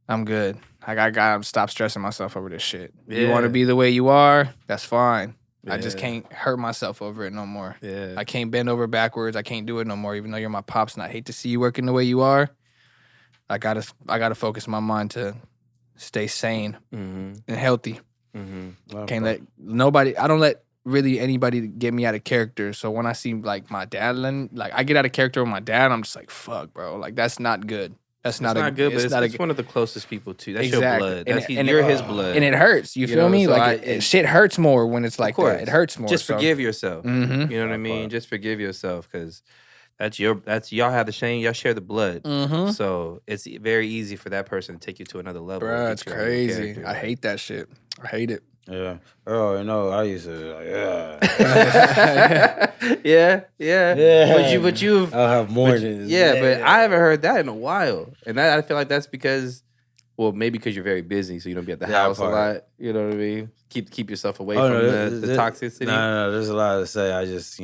I'm good. Like, I gotta stop stressing myself over this shit. You want to be the way you are? That's fine. I just can't hurt myself over it no more. I can't bend over backwards. I can't do it no more, even though you're my pops and I hate to see you working the way you are. I gotta focus my mind to stay sane and healthy. Can't let nobody, I don't let really anybody get me out of character. So when I see like my dad, like I get out of character with my dad, I'm just like, fuck, bro. Like that's not good. That's It's not good, but it's one of the closest people to. That's your blood. You're his blood. And it hurts. You feel me? So like, shit hurts more when it's like that. It hurts more. Just forgive yourself. Mm-hmm. You know what I mean? Just forgive yourself because that's y'all have the same, y'all share the blood. Mm-hmm. So it's very easy for that person to take you to another level. Bruh, it's crazy. I hate that shit. I hate it. Yeah. Oh, I used to like, yeah. But you've I'll have more than but I haven't heard that in a while. And I feel like that's because, well, maybe because you're very busy, so you don't be at the house a lot. You know what I mean? Keep yourself away from the toxicity. No, there's a lot to say. I just,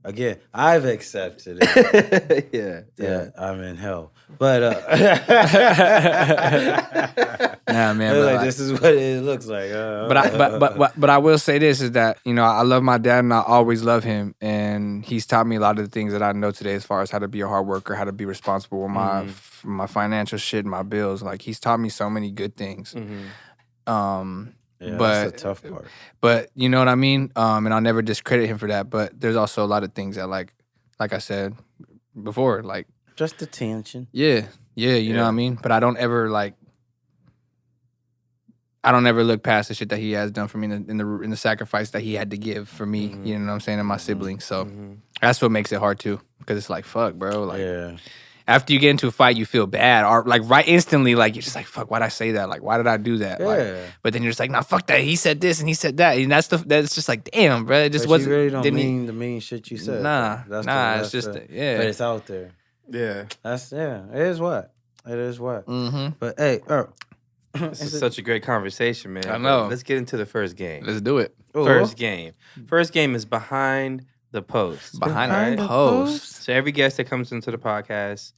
again, I've accepted it. yeah. I'm in hell. But nah, man. like, this is what it looks like. But I will say this is that I love my dad and I always love him, and he's taught me a lot of the things that I know today as far as how to be a hard worker, how to be responsible with my financial shit, my bills. Like he's taught me so many good things. Yeah, but that's the tough part. But you know what I mean? And I'll never discredit him for that. But there's also a lot of things that like I said before, like just attention. Yeah, you know what I mean? But I don't ever look past the shit that he has done for me in the sacrifice that he had to give for me, you know what I'm saying, and my siblings. So that's what makes it hard too. Because it's like, fuck, bro. Like after you get into a fight, you feel bad. Or like right instantly, like you're just like, fuck, why'd I say that? Like, why did I do that? Yeah. Like, but then you're just like, nah, fuck that. He said this and he said that. And that's just like, damn, bro. It just wasn't. You really don't mean the mean shit you said. It's just but it's out there. Yeah. It is what. Mm-hmm. But hey, this is such a great conversation, man. I know. Let's get into the first game. Let's do it. First game. First game is Behind the Post. Behind the Post. So every guest that comes into the podcast,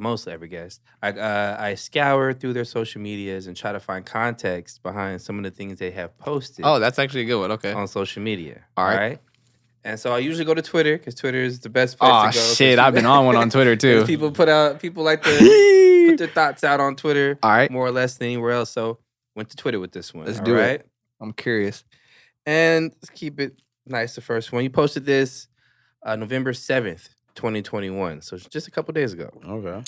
mostly every guest, I scour through their social medias and try to find context behind some of the things they have posted. Oh, that's actually a good one. Okay. On social media. All right. And so I usually go to Twitter because Twitter is the best place to go. Oh shit, I've been on one on Twitter too. People like to put their thoughts out on Twitter, all right, more or less than anywhere else. So went to Twitter with this one. Let's do it. I'm curious. And let's keep it nice. The first one you posted this November 7th, 2021. So just a couple days ago. Okay.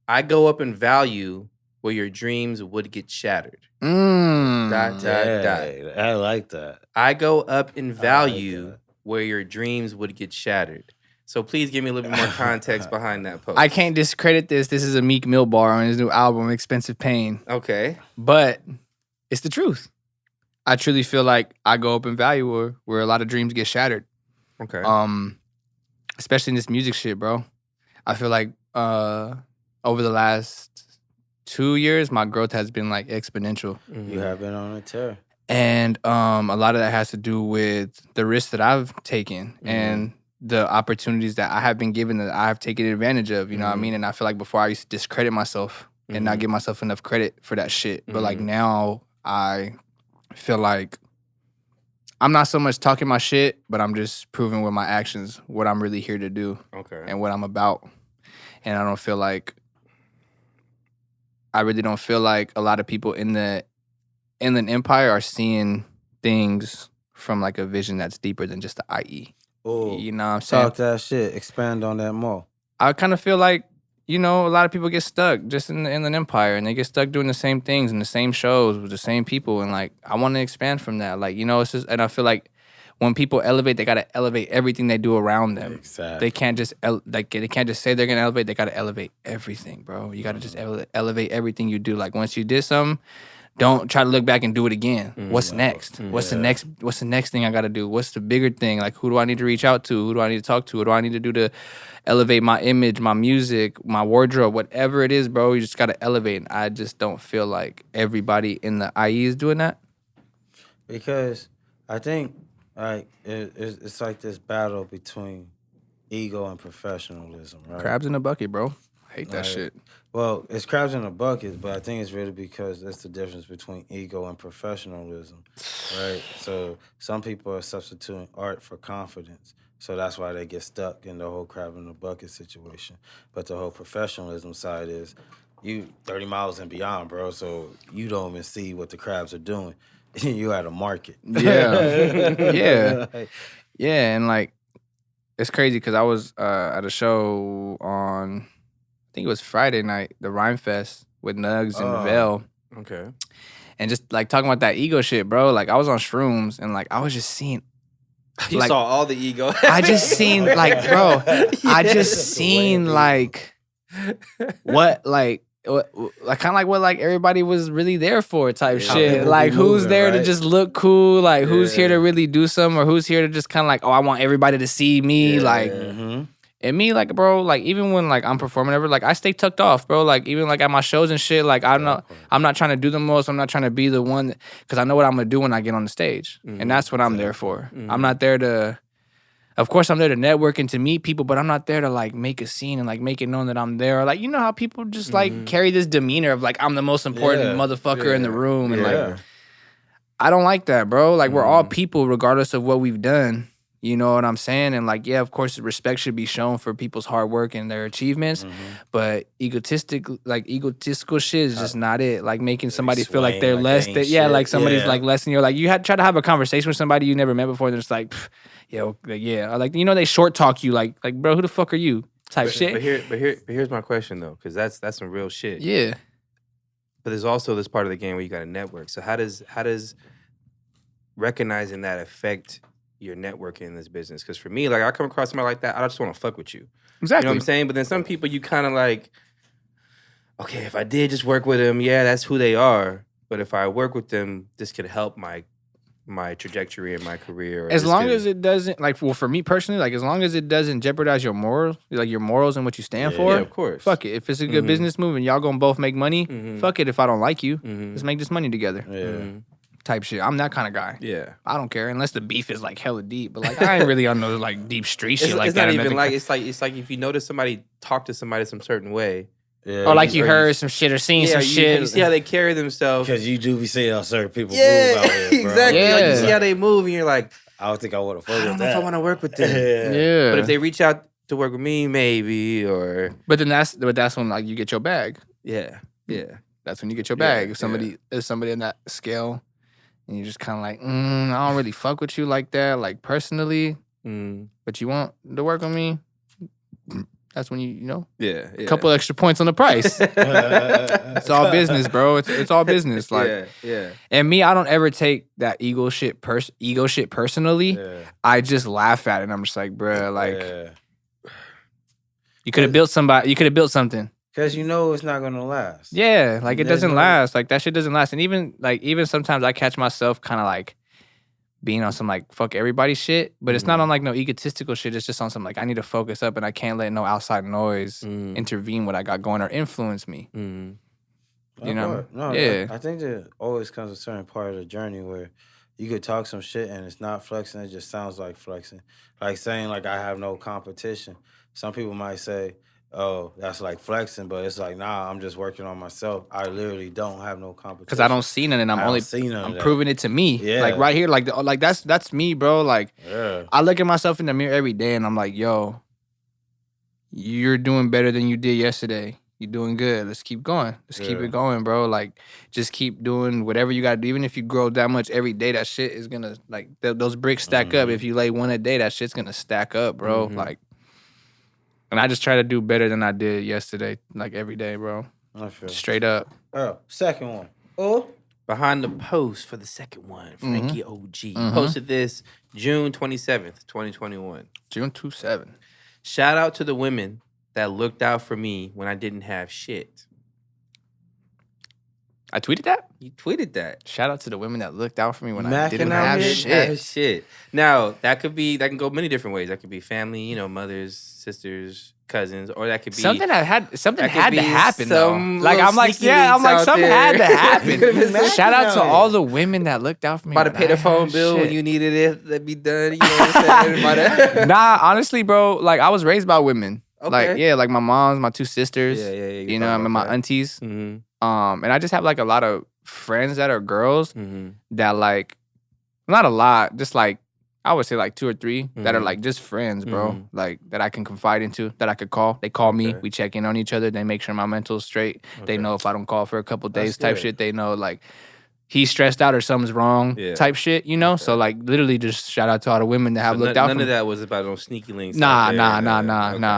I go up in value where your dreams would get shattered. Dot. I like that. I go up in value where your dreams would get shattered. So please give me a little bit more context behind that post. I can't discredit this. This is a Meek Mill bar on his new album, Expensive Pain. Okay. But it's the truth. I truly feel like I go up in value where a lot of dreams get shattered. Okay. Especially in this music shit, bro. I feel like over the last 2 years, my growth has been like exponential. You have been on a tear. And a lot of that has to do with the risks that I've taken and the opportunities that I have been given that I have taken advantage of, you know what I mean? And I feel like before I used to discredit myself and not give myself enough credit for that shit. But like now I feel like I'm not so much talking my shit, but I'm just proving with my actions what I'm really here to do and what I'm about. And I really don't feel like a lot of people in the empire are seeing things from like a vision that's deeper than just the IE. Oh, you know what I'm saying? Talk that shit. Expand on that more. I kind of feel like, a lot of people get stuck just in an empire, and they get stuck doing the same things and the same shows with the same people. And like, I want to expand from that. Like, it's just, and I feel like when people elevate, they gotta elevate everything they do around them. Exactly. They can't just they can't just say they're gonna elevate. They gotta elevate everything, bro. You gotta just elevate everything you do. Like once you did something, don't try to look back and do it again. What's next? What's the next? What's the next thing I gotta do? What's the bigger thing? Like who do I need to reach out to? Who do I need to talk to? What do I need to do to elevate my image, my music, my wardrobe, whatever it is, bro? You just gotta elevate. And I just don't feel like everybody in the IE is doing that. Because I think like it's like this battle between ego and professionalism, right? Crabs in a bucket, bro. I hate that shit. Well, it's crabs in a bucket, but I think it's really because that's the difference between ego and professionalism, right? So some people are substituting art for confidence. So that's why they get stuck in the whole crab in the bucket situation. But the whole professionalism side is you 30 miles and beyond, bro. So you don't even see what the crabs are doing. You at a market. Yeah. Yeah. Yeah, and like, it's crazy because I was at a show on, I think it was Friday night, the Rhyme Fest with Nugs and Vale. Okay. And just like talking about that ego shit, bro. Like I was on shrooms and like I was just seeing. You like, saw all the ego. I just seen like, bro. I just seen like what like kind of like what like everybody was really there for type shit. Like who's there to just look cool? Like who's here to really do something, or who's here to just kind of like, oh, I want everybody to see me. Like. And me, like, bro, like, even when, like, I'm performing ever, like, I stay tucked off, bro. Like, even, like, at my shows and shit, like, I'm not trying to do the most. I'm not trying to be the one, because I know what I'm going to do when I get on the stage. And that's what I'm there for. I'm not there to, of course, I'm there to network and to meet people, but I'm not there to, like, make a scene and, like, make it known that I'm there. Or, like, you know how people just, like, carry this demeanor of, like, I'm the most important motherfucker in the room. And, like, I don't like that, bro. Like, we're all people regardless of what we've done. You know what I'm saying? And like, yeah, of course, respect should be shown for people's hard work and their achievements. But egotistical shit is just not it. Like making somebody feel like they're less than, like somebody's like less than you. Like you try to have a conversation with somebody you never met before. They're just like, or like, you know, they short talk you like, bro, who the fuck are you? Type shit. But here's my question though, because that's some real shit. Yeah. But there's also this part of the game where you got to network. So how does recognizing that affect your networking in this business? Because for me, like I come across somebody like that, I just want to fuck with you. Exactly. You know what I'm saying? But then some people you kind of like, okay, if I did just work with them, yeah, that's who they are. But if I work with them, this could help my trajectory in my career. As long as it doesn't, like, well, for me personally, like as long as it doesn't jeopardize your morals, like your morals and what you stand for, yeah, of course. Fuck it. If it's a good business move and y'all gonna both make money, fuck it. If I don't like you, let's make this money together. Yeah. Type shit. I'm that kind of guy. Yeah. I don't care unless the beef is like hella deep. But like I ain't really on those like deep street shit like it's that. Not even like it's like if you notice somebody talk to somebody some certain way. Yeah. Or like you heard some shit or seen some shit. You see how they carry themselves. Because you do be seeing how certain people move out here, bro. Exactly. Yeah. Like you see how they move and you're like, I don't think I want to fuck I with don't know that. if I want to work with them. Yeah. But if they reach out to work with me, maybe, or But then that's when like you get your bag. yeah. That's when you get your bag. Yeah, If somebody in that scale and you're just kind of like, I don't really fuck with you like that, like personally, but you want to work with me, that's when you know, a couple extra points on the price. It's all business, bro. It's all business. Like, And me, I don't ever take that ego shit personally. Yeah. I just laugh at it. And I'm just like, bro, like, you could have built somebody. You could have built something. Because you know it's not going to last. Yeah, like it doesn't last. Like that shit doesn't last. And even sometimes I catch myself kind of like being on some like fuck everybody shit, but it's not on like no egotistical shit. It's just on some like I need to focus up and I can't let no outside noise intervene what I got going or influence me. You know? No, I think there always comes a certain part of the journey where you could talk some shit and it's not flexing. It just sounds like flexing. Like saying like I have no competition. Some people might say, oh, that's like flexing, but it's like, nah, I'm just working on myself. I literally don't have no competition. Because I don't see none and I'm proving it to me. Yeah. Like right here, like that's me, bro. Like I look at myself in the mirror every day and I'm like, yo, you're doing better than you did yesterday. You're doing good. Let's keep going. Let's keep it going, bro. Like, just keep doing whatever you got to do. Even if you grow that much every day, that shit is going to, like, those bricks stack up. If you lay one a day, that shit's going to stack up, bro. Like, and I just try to do better than I did yesterday, like, every day, bro. I feel Straight up. Oh, second one. Oh. Behind the post for the second one, Frankie OG posted this June 27th, 2021. June 27. Shout out to the women that looked out for me when I didn't have shit. I tweeted that? You tweeted that. Shout out to the women that looked out for me when I didn't have shit. Now, that can go many different ways. That could be family, you know, mothers, sisters, cousins, or that could be something had to happen though. Like I'm like, yeah, I'm like something had to happen. Shout out to all the women that looked out for me. About to pay the phone bill when you needed it to be done. You know what I'm saying? Nah, honestly, bro, like I was raised by women. Okay. Like, yeah, like my mom's, my two sisters, you know, and my aunties. And I just have like a lot of friends that are girls that like, not a lot, just like, I would say like 2 or 3 that are like just friends, bro. Like that I can confide into, that I could call. They call me, we check in on each other, they make sure my mental's straight. They know if I don't call for a couple days type shit, they know like, he's stressed out or something's wrong type shit, you know? So, like, literally just shout out to all the women that have looked out for me. None of that was about no sneaky links. Nah.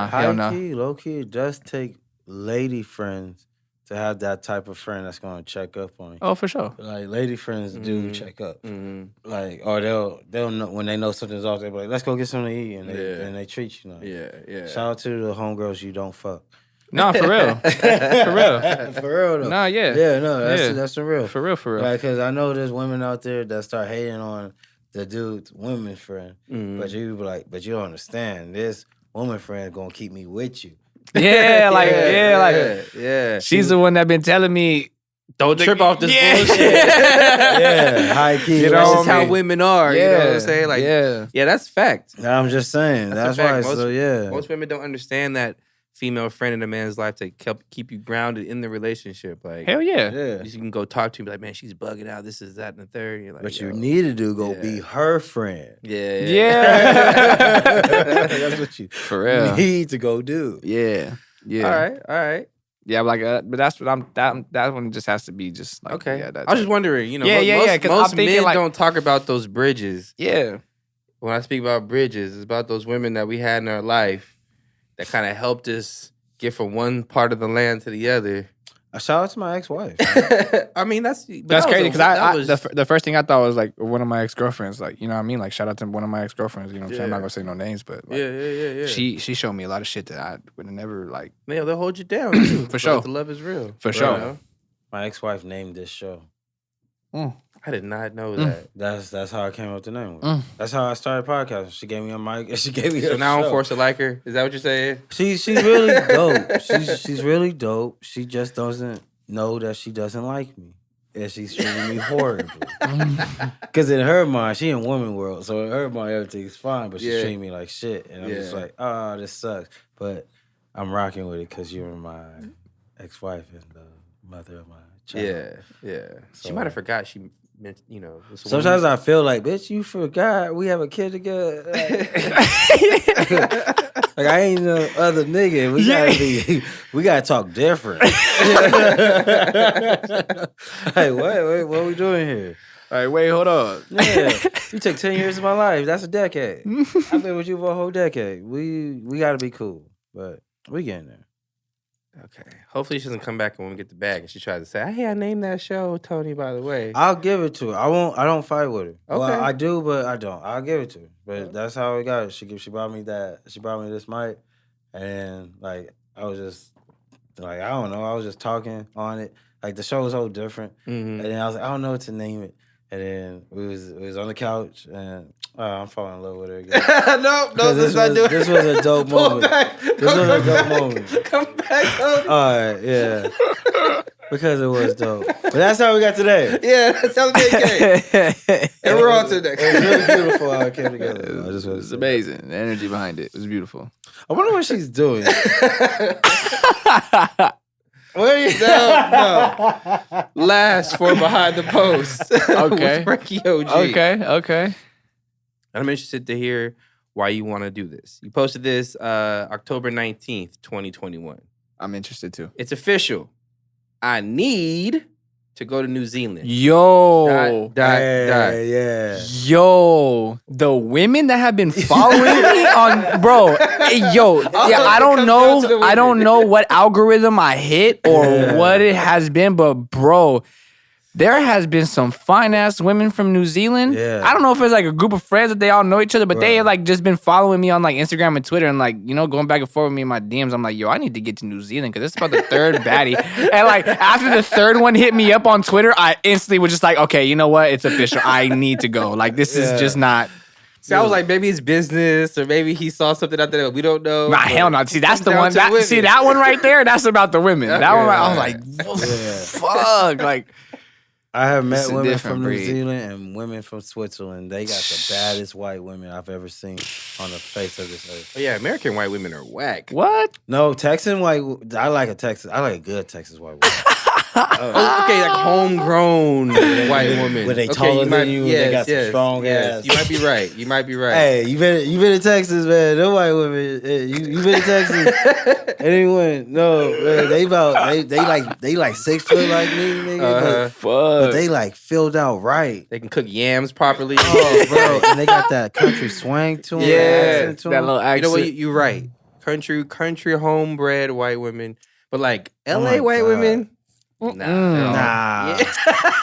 Hell no. Low-key, it does take lady friends to have that type of friend that's gonna check up on you. Oh, for sure. Like lady friends do check up. Mm-hmm. Like, or they'll know when they know something's off. They'll be like, "Let's go get something to eat," and they treat you. Yeah. Shout out to the homegirls you don't fuck. No, for real. For real. For real though. Nah, yeah. Yeah, no, that's the real. For real. Like, cause I know there's women out there that start hating on the dude's woman friend, but you be like, but you don't understand. This woman friend gonna keep me with you. Yeah, like, yeah. She's the one that been telling me, don't trip off this bullshit. Yeah, high key. You know, that's just how women are. You know what I'm saying? Like, yeah, that's fact. I'm just saying. That's why. Most women don't understand that female friend in a man's life to keep you grounded in the relationship. Like, hell yeah. You can go talk to him, like, man, she's bugging out. This is that and the third. You're like, what you need to do, be her friend. Yeah. That's what you for real need to go do. Yeah. All right. Yeah, but that's what that one just has to be just like, okay. Yeah, I was just wondering, you know, because most men don't talk about those bridges. Yeah. When I speak about bridges, it's about those women that we had in our life that kind of helped us get from one part of the land to the other. A shout out to my ex-wife. I mean, that's crazy because the first thing I thought was like one of my ex-girlfriends, like, you know what I mean? Like, shout out to one of my ex-girlfriends, you know what I'm saying? I'm not gonna say no names, but like, yeah. She showed me a lot of shit that I would have never like. Yeah, they'll hold you down too. For sure. The love is real. For sure. You know? My ex-wife named this show. I did not know that. That's how I came up with the name. That's how I started podcasting. She gave me a mic and she gave me so a now show. I'm forced to like her? Is that what you're saying? She's really dope. She's really dope. She just doesn't know that she doesn't like me. And she's treating me horribly. Because in her mind, she in woman world. So in her mind, everything's fine. But she's treating me like shit. And I'm just like, oh, this sucks. But I'm rocking with it because you're my ex-wife and the mother of my child. Yeah. So, she might have forgot she meant, you know. Sometimes I feel like, bitch, you forgot we have a kid together. Like I ain't no other nigga. We gotta talk different. Hey, what are we doing here? All right, wait, hold on. Yeah, you took 10 years of my life. That's a decade. I've been with you for a whole decade. We gotta be cool, but we getting there. Okay. Hopefully she doesn't come back when we get the bag and she tries to say, hey, I named that show Tony, by the way. I'll give it to her. I don't fight with her. Okay. Well, I do, but I don't. I'll give it to her. But that's how it got. She brought me this mic, and like I was just like, I don't know. I was just talking on it. Like the show was so different, and then I was like, I don't know what to name it. And then we was on the couch, and I'm falling in love with her again. No, this was a dope moment. This was a dope moment. Come back, Tony. All right, yeah. Because it was dope. But that's how we got today. Yeah, that's how we came. And we're on to the next. It was really beautiful how it came together. It was amazing. The energy behind it was beautiful. I wonder what she's doing. No. Last for Behind the Post. Okay. With Frankie OG. Okay. I'm interested to hear why you want to do this. You posted this October 19th, 2021. I'm interested too. It's official. I need to go to New Zealand. Yo. Yeah. Yo. The women that have been following me on, bro. Yo. Yeah, I don't know what algorithm I hit or what it has been, but bro, there has been some fine-ass women from New Zealand. Yeah. I don't know if it's like a group of friends that they all know each other, but they have like just been following me on like Instagram and Twitter and like, you know, going back and forth with me in my DMs. I'm like, yo, I need to get to New Zealand because it's about the third baddie. And like after the third one hit me up on Twitter, I instantly was just like, okay, you know what? It's official. I need to go. Like this is just not... See, I was like, maybe it's business, or maybe he saw something out there that we don't know. Nah, hell no. See, that's the one. That one right there, that's about the women. That one, I was like, fuck. Like... I have met women from New Zealand and women from Switzerland. They got the baddest white women I've ever seen on the face of this earth. Oh, yeah, American white women are whack. What? No, Texan white. I like a good Texas white woman. Okay, like homegrown white woman. When they taller than you, they got some strong ass. You might be right. Hey, you been in Texas, man. No white women. You been in Texas? Anyone? No, man. They like 6 foot like me, nigga. But they like filled out right. They can cook yams properly. Oh, bro, and they got that country swang to them. Yeah, that little accent. You know what? You're right. Country homebred white women. But like Oh LA my white God. women, Nah.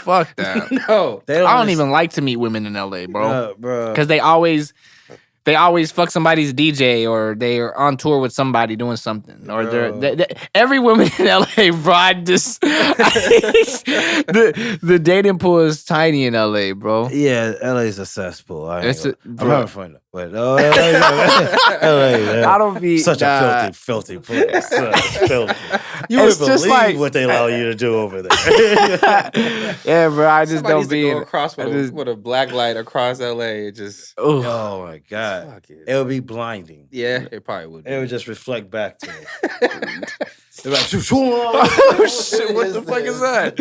Fuck that. no. They I don't even like to meet women in LA, bro. bro. Because they always fuck somebody's DJ or they are on tour with somebody doing something. Or every woman in LA, bro, the dating pool is tiny in LA, bro. Yeah, LA's a cesspool. I'm having fun though. But LA, man. I don't be such a filthy place. Filthy. You It's wouldn't just believe like- what they allow you to do over there. Yeah, bro, I just Somebody don't used to be go in across with a black light across LA. Just Oh my God. fuck it. It would be blinding. Yeah, it probably would. It would just reflect back to it. They're like, Oh shit, what the fuck is that?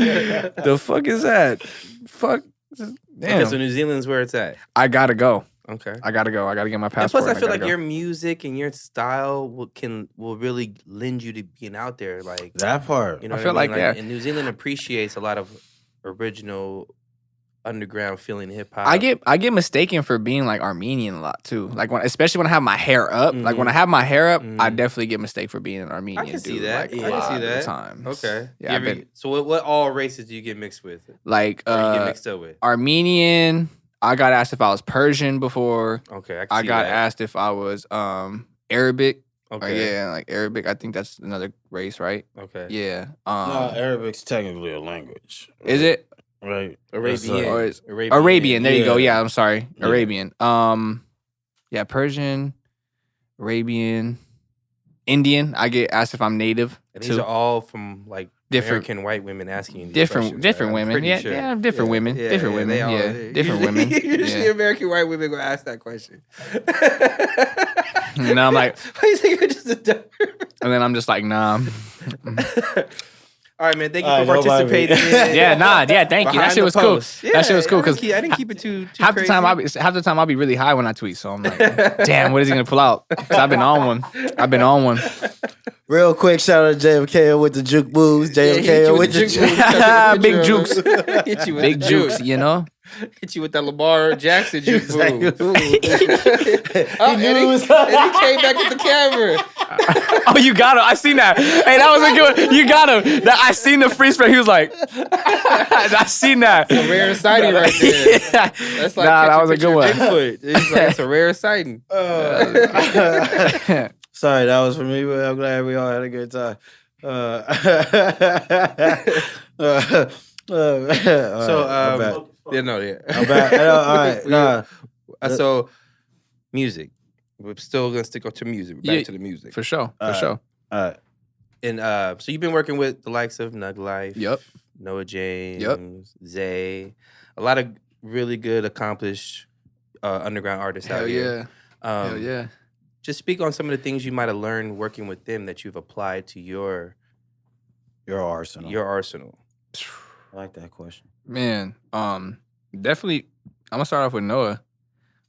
The fuck is that? Fuck. Damn. Okay, so New Zealand's where it's at. I gotta go. Okay. I gotta go. I gotta get my And passport. plus, I feel gotta like go. your music and your style will really lend you to being out there. Like that part. you know, I what feel I mean? like, yeah. And New Zealand appreciates a lot of original underground feeling hip hop. I get mistaken for being like Armenian a lot too. Like especially when I have my hair up. Like when I have my hair up, I definitely get mistaken for being an Armenian. I can see dude, that. Like, I a can lot see of the that. times. Okay. Yeah, I've been So what all races do you get mixed with? like Or you get mixed up with? Armenian. I got asked if I was Persian before. Okay, I can I see got that. asked if I was Arabic. Okay. Yeah, like Arabic. I think that's another race, right? Okay. Yeah. No, Arabic's technically a language. Is it Right. Arabian. or is Arabian. Arabian? There you go. Yeah. Yeah, I'm sorry, Yeah. Arabian. Yeah, Persian, Arabian, Indian. I get asked if I'm native And these too. are all from like Different- American white women asking you these Different questions, different right? I'm women. pretty Yeah, sure. yeah, different women. Different women. they all- Yeah, different women. Usually Yeah. American white women gonna ask that question. And I'm like, why you think you're just a dumb? and then I'm just like, nah. All right, man. Thank you All for right, don't mind me. participating. Yeah, nah, yeah, thank you. That Behind shit the was cool. post. That shit was cool because I didn't keep it too half crazy. the time I'll be really high when I tweet. So I'm like, damn, what is he gonna pull out? Because I've been on one. Real quick, shout out to JMK with the juke moves. JMK with the juke. Big jukes. Hit you with Big the jukes, juke. you know? Hit you with that Lamar Jackson juke was like, move. ooh. And he came back with the camera. Oh, you got him. I seen that. Hey, that was a good one. You got him. I seen the freeze frame. He was like, I seen that. A rare sighting right there. That's like Nah, that catching was a good one. Bigfoot. It's like it's a rare sighting. Sorry, that was for me, but I'm glad we all had a good time. Yeah, no, yeah. I'm back. All right, nah. So, music. We're still gonna stick to music. We're back to the music. For sure. For All right. sure. All right. And so you've been working with the likes of Nug Life, Yep. Noah James, Zay, a lot of really good, accomplished underground artists Hell out here. yeah. Hell yeah. Just speak on some of the things you might have learned working with them that you've applied to your Arsenal. arsenal. I like that question. Man, definitely. I'm gonna start off with Noah.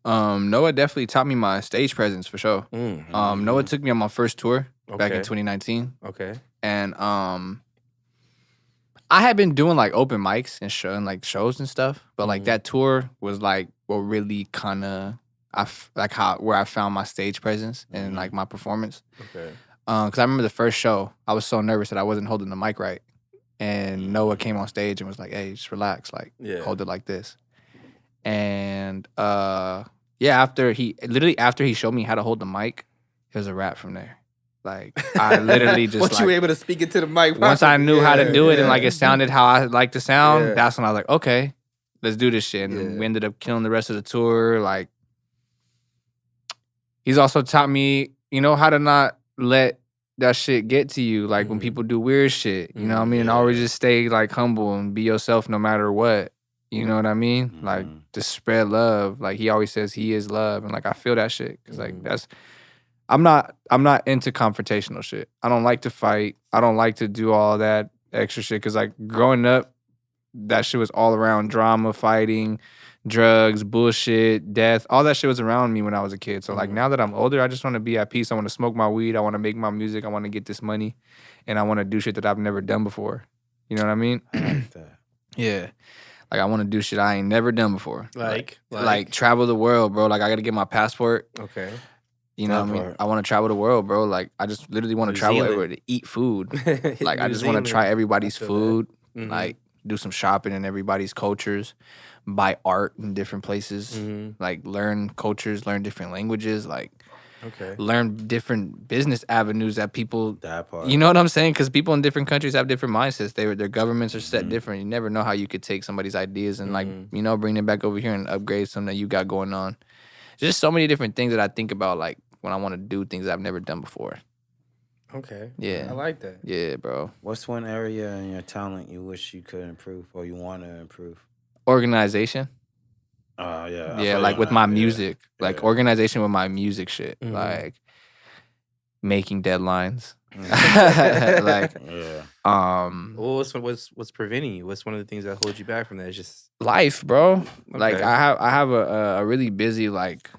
Noah definitely taught me my stage presence for sure. Noah took me on my first tour back in 2019, Okay. and I had been doing like open mics and shows and stuff, but like that tour was like what really kind of where I found my stage presence and like my performance. Okay. Because I remember the first show, I was so nervous that I wasn't holding the mic right. And Noah came on stage and was like, hey, just relax. Like, hold it like this. And after he showed me how to hold the mic, it was a wrap from there. Like, I literally just Once you were able to speak into the mic. once I knew how to do it and like yeah. it sounded how I like to sound, Yeah. that's when I was like, okay, let's do this shit. And we ended up killing the rest of the tour. Like, he's also taught me, how to not let that shit get to you. Like when people do weird shit, you know what I mean? And always just stay like humble and be yourself no matter what. You know what I mean? Like just spread love. Like he always says he is love. And like I feel that shit. Cause like I'm not into confrontational shit. I don't like to fight. I don't like to do all that extra shit. Cause like growing up, that shit was all around drama, fighting, drugs, bullshit, death. All that shit was around me when I was a kid. So like now that I'm older, I just want to be at peace. I want to smoke my weed. I want to make my music. I want to get this money. And I want to do shit that I've never done before. You know what I mean? I like that. Yeah. Like I want to do shit I ain't never done before. Like travel the world, bro. Like I got to get my passport. Okay. You know That what I mean? part. I want to travel the world, bro. Like, I just literally want to New travel Zealand. everywhere to eat food. Like, I New just want to Zealand. try everybody's I feel food. that. Mhm. Like, do some shopping in everybody's cultures, buy art in different places, like learn cultures, learn different languages, like Okay. learn different business avenues that people. That part. You know what I'm saying? Because people in different countries have different mindsets. Their governments are set different. You never know how you could take somebody's ideas and like bring them back over here and upgrade something that you got going on. There's just so many different things that I think about, like when I want to do things that I've never done before. Okay. Yeah. I like that. Yeah, bro. What's one area in your talent you wish you could improve or you want to improve? Organization. Yeah. Yeah, like with my music. Like organization with my music shit. Like making deadlines. Like what's preventing you? What's one of the things that holds you back from that? It's just life, bro. Like Okay. I have a really busy like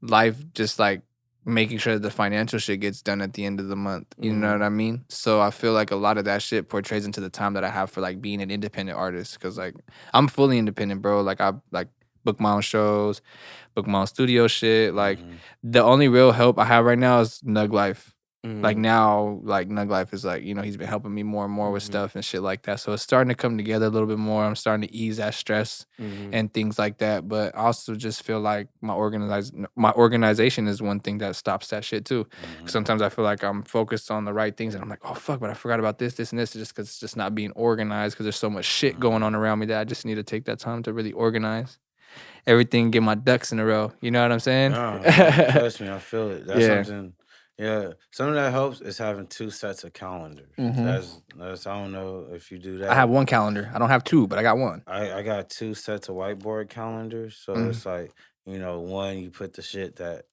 life, just like making sure that the financial shit gets done at the end of the month. You know what I mean? So I feel like a lot of that shit portrays into the time that I have for like being an independent artist. Cause like I'm fully independent, bro. Like I like book my own shows, book my own studio shit. Like the only real help I have right now is Nug Life. Like now, like Nug Life is like, he's been helping me more and more with stuff and shit like that. So it's starting to come together a little bit more. I'm starting to ease that stress and things like that. But I also just feel like my organization is one thing that stops that shit too. Sometimes I feel like I'm focused on the right things and I'm like, oh fuck, but I forgot about this, and this, just because it's just not being organized because there's so much shit going on around me that I just need to take that time to really organize everything, get my ducks in a row. You know what I'm saying? No, trust me, I feel it. That's something. Yeah, something that helps is having 2 sets of calendars. That's I don't know if you do that. I have one calendar. I don't have 2, but I got one. I got 2 sets of whiteboard calendars. So it's like, one you put the shit that,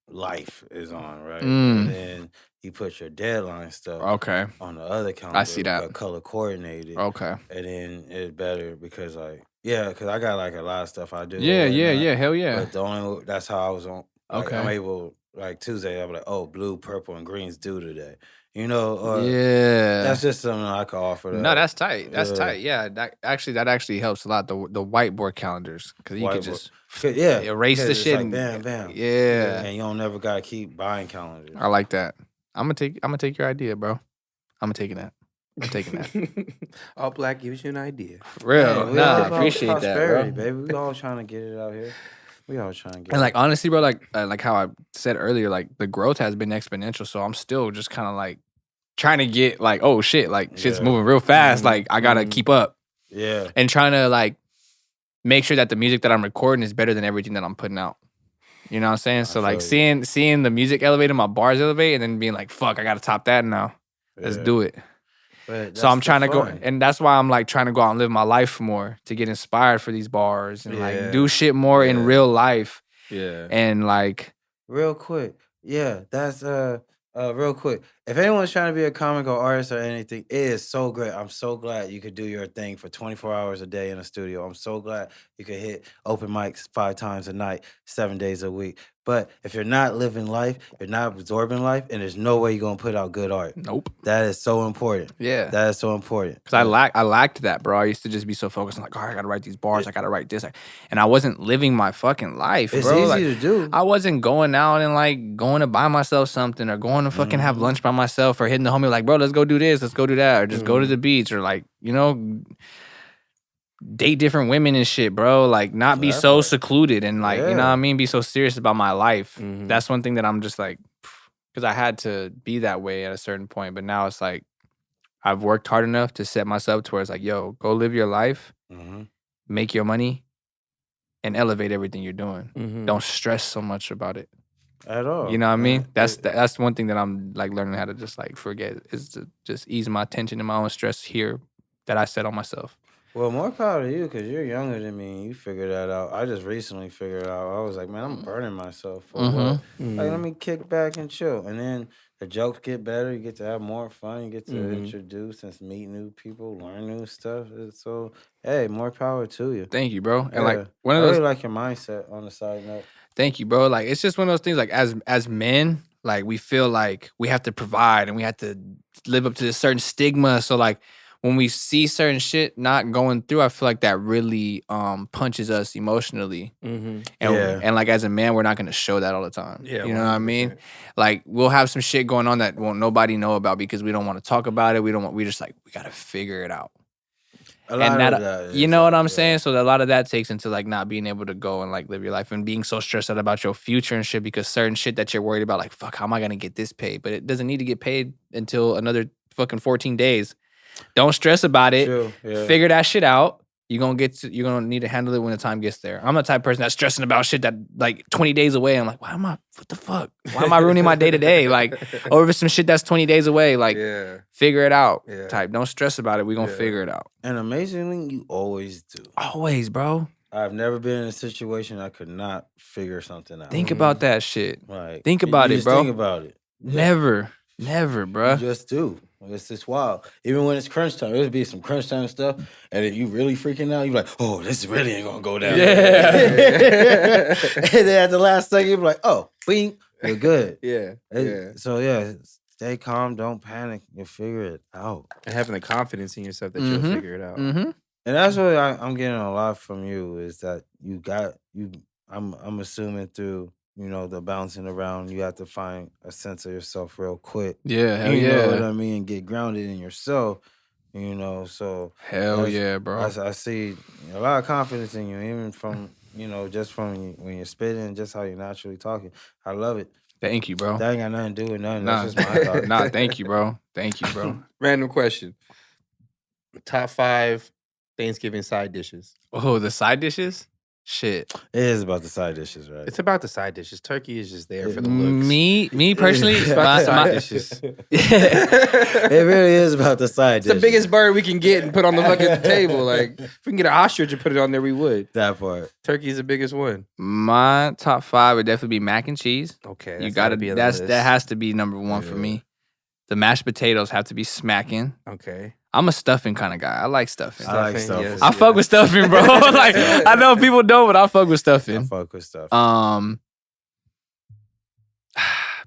life is on, right? And then you put your deadline stuff on the other calendar. I see that. But color coordinated. Okay. And then it's better because because I got like a lot of stuff I do. Yeah, hell yeah. But that's how I was on. Like, Okay. I'm able, like Tuesday, I'm like, oh, blue, purple, and green's due today. That's just something I can offer. No, that's tight. That's tight. Yeah, that actually helps a lot. The whiteboard calendars, because you can just erase the shit. Like, bam, bam. Yeah, and you don't never gotta keep buying calendars. I like that. I'm gonna take your idea, bro. I'm taking that. I'm taking that. All Black gives you an idea. For real. We Nah, all I about appreciate that, bro. prosperity, baby. We all trying to get it out here. We all trying to get And like it. honestly, bro, like how I said earlier, like the growth has been exponential. So I'm still just kind of like trying to get like, oh shit, like shit's moving real fast. Like I gotta keep up. Yeah. And trying to like make sure that the music that I'm recording is better than everything that I'm putting out. You know what I'm saying? So like seeing the music elevate and my bars elevate, and then being like, fuck, I gotta top that now. Let's do it. But So I'm trying to go, fun. and that's why I'm like trying to go out and live my life more to get inspired for these bars and like do shit more in real life. Yeah. And like Real quick. Yeah, that's real quick. If anyone's trying to be a comic or artist or anything, it is so great. I'm so glad you could do your thing for 24 hours a day in a studio. I'm so glad you could hit open mics 5 times a night, 7 days a week. But if you're not living life, you're not absorbing life, and there's no way you're gonna put out good art. Nope. That is so important. Yeah. That is so important. Because I lacked that, bro. I used to just be so focused on like, oh, I gotta write these bars, I gotta write this, and I wasn't living my fucking life, It's bro. easy Like, to do. I wasn't going out and like going to buy myself something or going to fucking have lunch by myself or hitting the homie like, bro, let's go do this, let's go do that, or just go to the beach or like, date different women and shit, bro. Like not be so secluded and like, you know what I mean? Be so serious about my life. That's one thing that I'm just like, because I had to be that way at a certain point, but now it's like, I've worked hard enough to set myself to where it's like, yo, go live your life, make your money, and elevate everything you're doing. Don't stress so much about it. At all. You know what I mean? That's one thing that I'm like learning how to just like forget, is to just ease my attention and my own stress here that I set on myself. Well, more power to you because you're younger than me and you figured that out. I just recently figured it out. I was like, man, I'm burning myself for what? Like, let me kick back and chill. And then the jokes get better. You get to have more fun. You get to introduce and meet new people, learn new stuff. So, hey, more power to you. Thank you, bro. And Yeah. like one of I those. really like your mindset on the side note. Thank you, bro. Like it's just one of those things. Like as men, like we feel like we have to provide and we have to live up to this certain stigma. So like when we see certain shit not going through, I feel like that really punches us emotionally. And like as a man, we're not gonna show that all the time. Yeah, you know what I 100%. mean? Like we'll have some shit going on that won't nobody know about because we don't want to talk about it. We just like we gotta figure it out. A lot And of that you is know what like, I'm saying? So a lot of that takes into like not being able to go and like live your life and being so stressed out about your future and shit because certain shit that you're worried about, like, fuck, how am I gonna get this paid? But it doesn't need to get paid until another fucking 14 days. Don't stress about it. True, yeah. Figure that shit out. You're gonna need to handle it when the time gets there. I'm the type of person that's stressing about shit that like 20 days away. I'm like, what the fuck? Why am I ruining my day to day? Like over some shit that's 20 days away. Like figure it out. Type. Don't stress about it. We're gonna figure it out. And amazingly, you always do. Always, bro. I've never been in a situation I could not figure something out. Think about that shit. Like, think about you it, just bro. Think about it. Never, bro. You just do. It's just wild. Even when it's crunch time, it'll be some crunch time stuff, and then you really freaking out. You're like, oh, this really ain't gonna go down. Yeah. And then at the last second, you're like, oh, bing, you're good. So yeah, stay calm, don't panic, you figure it out. And having the confidence in yourself that you'll figure it out. And that's what I'm getting a lot from you is that you got you. I'm assuming through. You know, the bouncing around, you have to find a sense of yourself real quick. Yeah, hell you yeah. know what I mean? Get grounded in yourself, you know, so. Hell yeah, bro. I see a lot of confidence in you, even from, you know, just from when you're spitting and just how you're naturally talking. I love it. Thank you, bro. That ain't got nothing to do with nothing. Nah. That's just my thought. Nah, thank you, bro. Thank you, bro. Random question. Top 5 Thanksgiving side dishes. Oh, the side dishes? Shit. It is about the side dishes, right? It's about the side dishes. Turkey is just there for the looks. Me personally, it's about the side dishes. It really is about the side It's dishes. the biggest bird we can get and put on the fucking table. Like, if we can get an ostrich and put it on there, we would. That part. Turkey is the biggest one. My top 5 would definitely be mac and cheese. Okay, You gotta be that has to be number 1 for me. The mashed potatoes have to be smacking. Okay. I'm a stuffing kind of guy. I like stuffing. I like stuffing. Yes, I fuck with stuffing, bro. Like I know people don't, but I fuck with stuffing. I fuck with stuffing.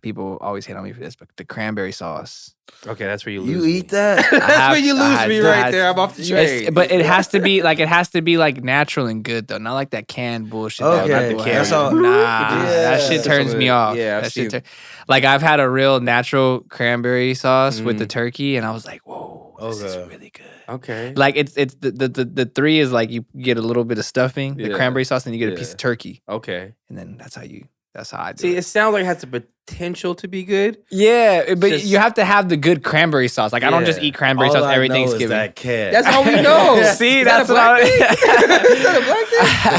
People always hate on me for this, but the cranberry sauce. Okay, that's where you lose You eat that? That's where you lose me right there. I'm off the train. But it has to be like natural and good though, not like that canned bullshit. Okay, That's all. Nah, that shit turns me off. Yeah, that shit. Like I've had a real natural cranberry sauce with the turkey, and I was like, whoa, this is really good. Okay. Like it's the 3 is like you get a little bit of stuffing, the cranberry sauce, and you get a piece of turkey. Okay. And then that's how I do See, it. it sounds like it has the potential to be good. Yeah, but Just- you have to have the good cranberry sauce. Like I don't just eat cranberry sauce every Thanksgiving. That kid. That's all we know. See, Is that's that a what black thing? Is that a black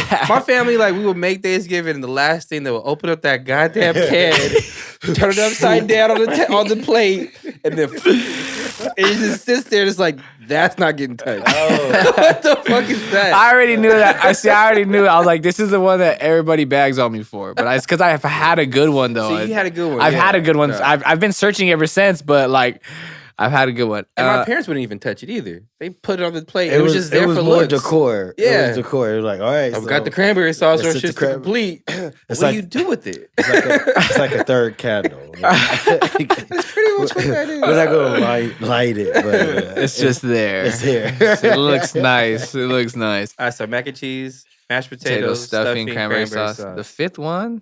thing? My family, like, we would make Thanksgiving, and the last thing they would open up that goddamn can, turn it upside down on the plate, and then it just sits there. It's like that's not getting touched. What the fuck is that? I already knew that. I already knew it. I was like, this is the one that everybody bags on me for. But it's because I've had a good one though. See, you had a good one. I've yeah. had a good one. Yeah. I've been searching ever since, but like I've had a good one. And my parents wouldn't even touch it either. They put it on the plate. It was just there it was for more looks. decor. Yeah. It was decor. It was like, all right. I've got the cranberry sauce. Or it's shit's the complete. It's What like- do you do with it? It's like a third candle. That's pretty much what that is. We're not gonna light it, but it's just there. it's here. It looks nice. It looks nice. All right, so mac and cheese, mashed Potato potatoes, stuffing, cranberry sauce. The 5th one.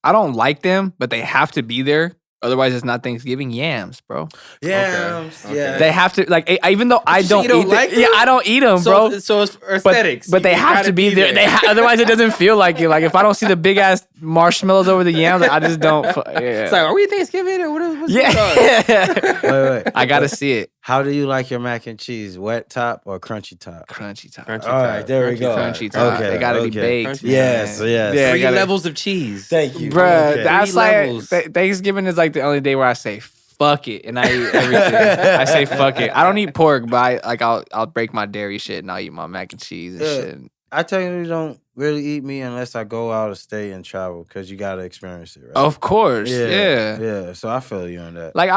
I don't like them, but they have to be there. Otherwise, it's not Thanksgiving. Yams, bro. Yams. Okay. Yeah. They have to like. Even though I So don't you don't eat like them, yeah, them? I don't eat them, bro. So it's aesthetics. But they You have gotta to be there. there. Otherwise, it doesn't feel like it. Like if I don't see the big ass marshmallows over the yams, I just don't. Yeah. It's like, are we Thanksgiving or what's Yeah. Wait. I gotta see it. How do you like your mac and cheese? Wet top or crunchy top? Crunchy top. Crunchy All right, there we go. Crunchy top. Okay, They gotta be okay. baked. Yes, man. yes. Yeah, Three gotta- levels of cheese. Thank you. Bruh, Okay. that's 3 like levels. Thanksgiving is like the only day where I say fuck it and I eat everything. I say fuck it. I don't eat pork, but I'll break my dairy shit and I'll eat my mac and cheese and Yeah. shit. I technically don't really eat meat unless I go out of state and travel because you gotta experience it, right? Of course, yeah. Yeah. So I feel you on that. Like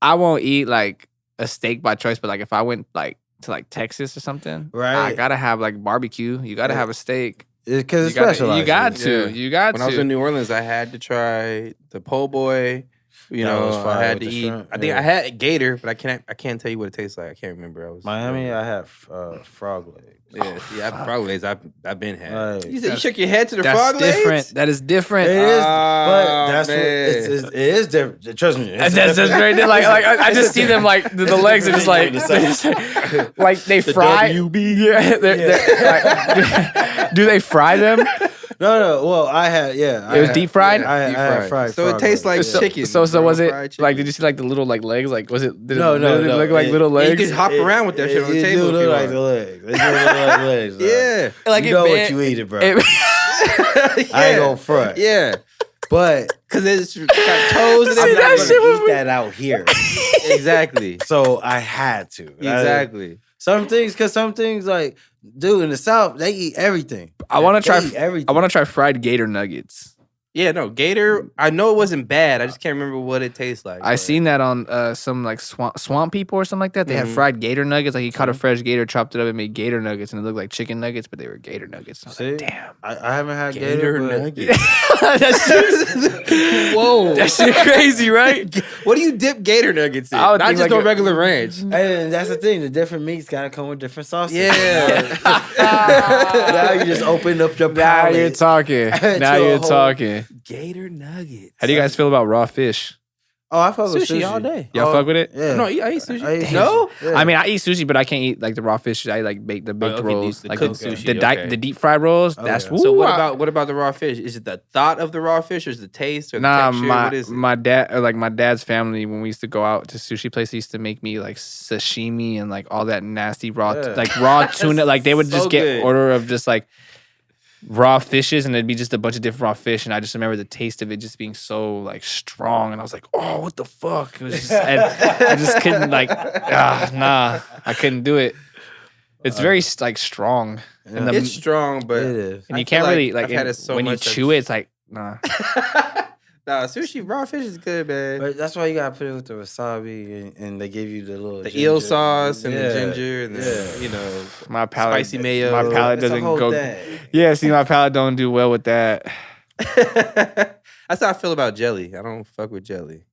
I won't eat like a steak by choice, but like if I went like to like Texas or something, Right. I gotta have like barbecue. You gotta have a steak. because it's You got special. you got to. Yeah. You got When to. I was in New Orleans, I had to try the po' boy. You That was know, fire I had with to the eat. shrimp, I think yeah. I had gator, but I can't tell you what it tastes like. I can't remember. I was Miami, I had frog legs. yeah, frog legs. I've been had. Right. You said you shook your head to the That's frog legs. different. That is different. It is, Oh, but that's man. it is different. Trust me. That's very like I just see them like the legs are just like like they fry. Yeah, like, do they fry them? No. Well, I had It was deep fried. Yeah. I Deep had fried. fried. So it frog tastes like legs, yeah. chicken. So was it Fried chicken. like? Did you see like the little like legs? Like was it? Did No, it no, literally no. look like little Yeah, you legs? can hop around with that shit on the It table. do if you look like want. the legs. It do look like legs. Bro. Yeah. Like you it know bent- what you eating, bro. It- I ain't gonna front. Yeah. But Because it's got toes and See, I'm that not everything. shit gonna was- eat that out here. Exactly. So I had to. Exactly. Some things like, dude, in the South, they eat everything. I want to They try. eat everything. I want to try fried gator nuggets. Yeah, no, gator. I know it wasn't bad. I just can't remember what it tastes like. I but- seen that on some like swamp people or something like that. They had Mhm. fried gator nuggets. Like he caught a fresh gator, chopped it up, and made gator nuggets, and it looked like chicken nuggets, but they were gator nuggets. And I was like, See? damn. I haven't had gator gator, but nuggets. that shit, Whoa. that shit crazy, right? What do you dip gator nuggets in? I would Not think just like no a- regular ranch. And that's the thing. The different meats gotta come with different sauces. Yeah. Now you just open up your Now palate. you're talking. To Now a you're whole- talking. Gator nuggets. How do you guys feel about raw fish? Oh, I fuck with Sushi sushi all day. Y'all Oh, fuck with it? Yeah. No, I eat sushi. I eat No? sushi. Yeah. I mean, I eat sushi, but I can't eat like the raw fish. I like baked okay, rolls, the like cooked the, sushi, the, okay. the deep fried rolls. Oh, That's yeah. So woo, what about the raw fish? Is it the thought of the raw fish, or is it the taste, or the Nah, texture? What is it? my dad or like my dad's family when we used to go out to sushi place, they used to make me like sashimi and like all that nasty raw Yeah. like raw tuna. Like they would So just get good. order of just like raw fishes, and it'd be just a bunch of different raw fish. And I just remember the taste of it just being so like strong, and I was like, oh, what the fuck? It was just, I just couldn't like nah, I couldn't do it. It's very like strong, and It's strong, but It is. and I you feel can't like really like I've had it so when you much I've chew it, it's like nah. nah, sushi raw fish is good, man. But that's why you gotta put it with the wasabi, and they give you the little The ginger. eel sauce and the Yeah. ginger and the Yeah. you know My palate, spicy mayo. My palate It's a doesn't whole go. thing. Yeah, see, my palate don't do well with that. That's how I feel about jelly. I don't fuck with jelly.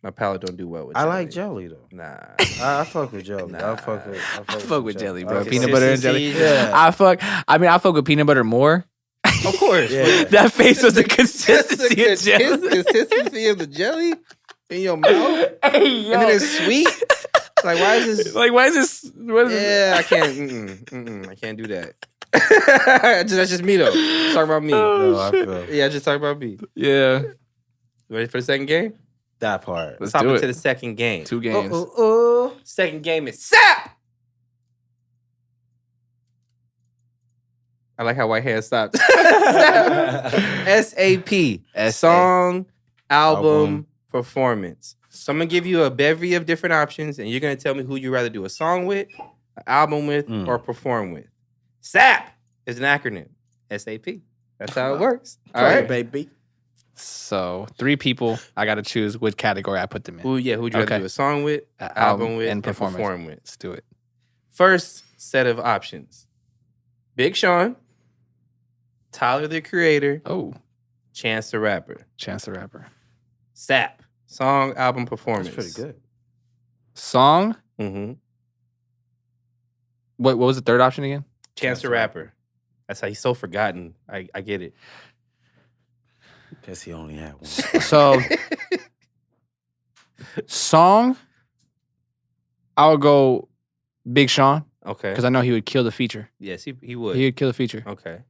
My palate don't do well with I jelly. like jelly though. Nah. I fuck with jelly. Nah. I fuck with jelly, I bro. fuck Peanut with butter and jelly. Yeah. I fuck with peanut butter more. Of course. Yeah. That face was the That's consistency the of jelly. consistency of the jelly in your mouth. Hey, yo. And then it's sweet. Like, why is this? Like, why is this? What is Yeah, I can't. I can't do that. That's just me though. Talk about me. No, I feel Yeah, just talk about me. Yeah, Ready for the second game? that part. let's Hop do into it. the second game. 2 games. Second game is SAP. I like how white hand stopped. SAP. Song, album, Album. performance. So I'm gonna give you a bevy of different options, and you're gonna tell me who you'd rather do a song with, an album with, or perform with. SAP is an acronym. SAP. That's how it works. All right, baby. So 3 people. I got to choose which category I put them in. who'd you rather Okay. do a song with, A album with, and performance. perform with? Let's do it. First set of options: Big Sean, Tyler the Creator, Oh, Chance the Rapper. Chance the Rapper. SAP. Song, album, performance. That's pretty good. Song. Mm-hmm. What was the third option again? Chance the Rapper. That's how he's so forgotten. I get it. Guess he only had one. So, song. I'll go Big Sean Okay. because I know he would kill the feature. Yes, he would. He would kill the feature. Okay.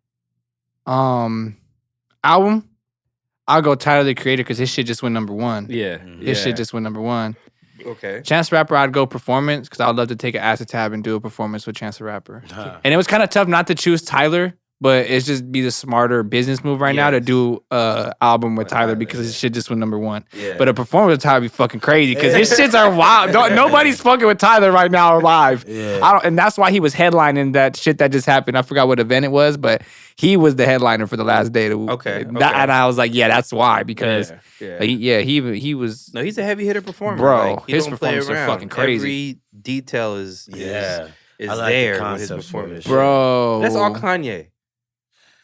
Album. I'll go Tyler the Creator because his shit just went #1. Yeah. His shit just went #1. Okay. Chance the Rapper, I'd go performance because I would love to take an acid tab and do a performance with Chance the Rapper. And it was kind of tough not to choose Tyler, but it's just be the smarter business move right now to Yes. do a album with Tyler Tyler, because his shit just went #1. Yeah. But a performance with Tyler would be fucking crazy because his shits are wild. Nobody's fucking with Tyler right now live. Yeah. And that's why he was headlining that shit that just happened. I forgot what event it was, but he was the headliner for the last day. Okay, And okay. I was like, yeah, that's why because he was. No, he's a heavy hitter performer. Bro, Like, he his don't play performances are around. fucking crazy. Every detail is Yeah. is I like the there with his concept for performance. this. Bro, That's all Kanye.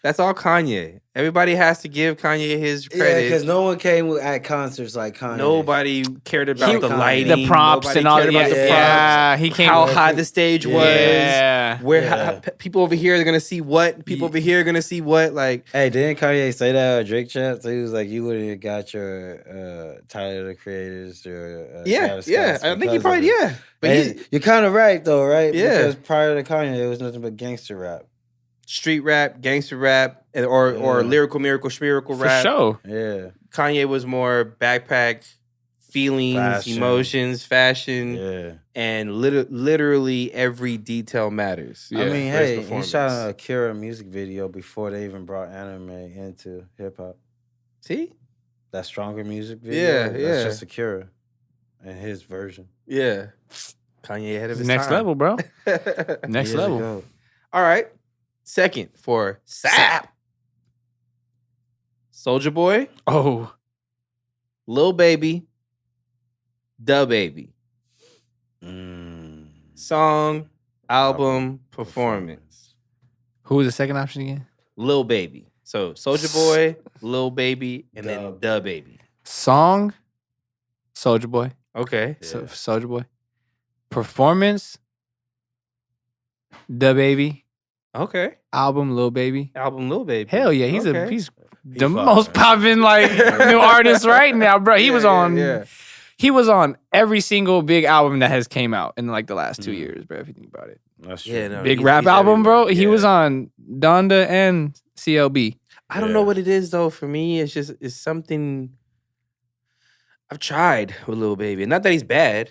That's all Kanye. Everybody has to give Kanye his Yeah, credit. because no one came at concerts like Kanye. Nobody cared about the lighting, the props Nobody and all cared that. about the props. Yeah, he came. How high the stage was. Yeah. Where Yeah. people over here are gonna see what. People over here are gonna see what. Like, Hey, didn't Kanye say that at Drake chat? So he was like, you wouldn't have got your Tyler the Creators or Travis Scott's I think he because probably of it. But And you're kind of right though, right? Yeah. Because prior to Kanye, it was nothing but gangster rap. street rap, gangster rap, or Yeah. lyrical miracle, schmiracle For rap. sure. Yeah, Kanye was more backpack, feelings, Fashion. emotions, fashion, yeah. and literally every detail matters. Yeah, I mean, for his hey, he performance. shot an Akira music video before they even brought anime into hip hop. See? That Stronger music video, Yeah, that's yeah. just Akira and his version. Yeah. Kanye ahead of his Next time. level, bro. Next Years level. ago. All right. Second for Sap. Soulja Boy, Oh, Lil Baby, Da Baby. Mm. Song, album, performance. who was the second option again? Lil Baby. So Soulja Boy, Lil Baby, and then Da Baby. Song, Soulja Boy. Okay. So Yeah. Soulja Boy. Performance, Da Baby. Okay. Album, Lil Baby. Album, Lil Baby. Hell yeah, he's Okay. he's He the fire. most popping like new artist right now, bro. He was on. Yeah. He was on every single big album that has came out in like the last 2 Mm. years, bro. If you think about it, That's true. Yeah, no. big he's- rap he's album, bro. everywhere. He was Yeah. on Donda and CLB. I don't know Yeah. what it is though. For me, it's something I've tried with Lil Baby. Not that he's bad.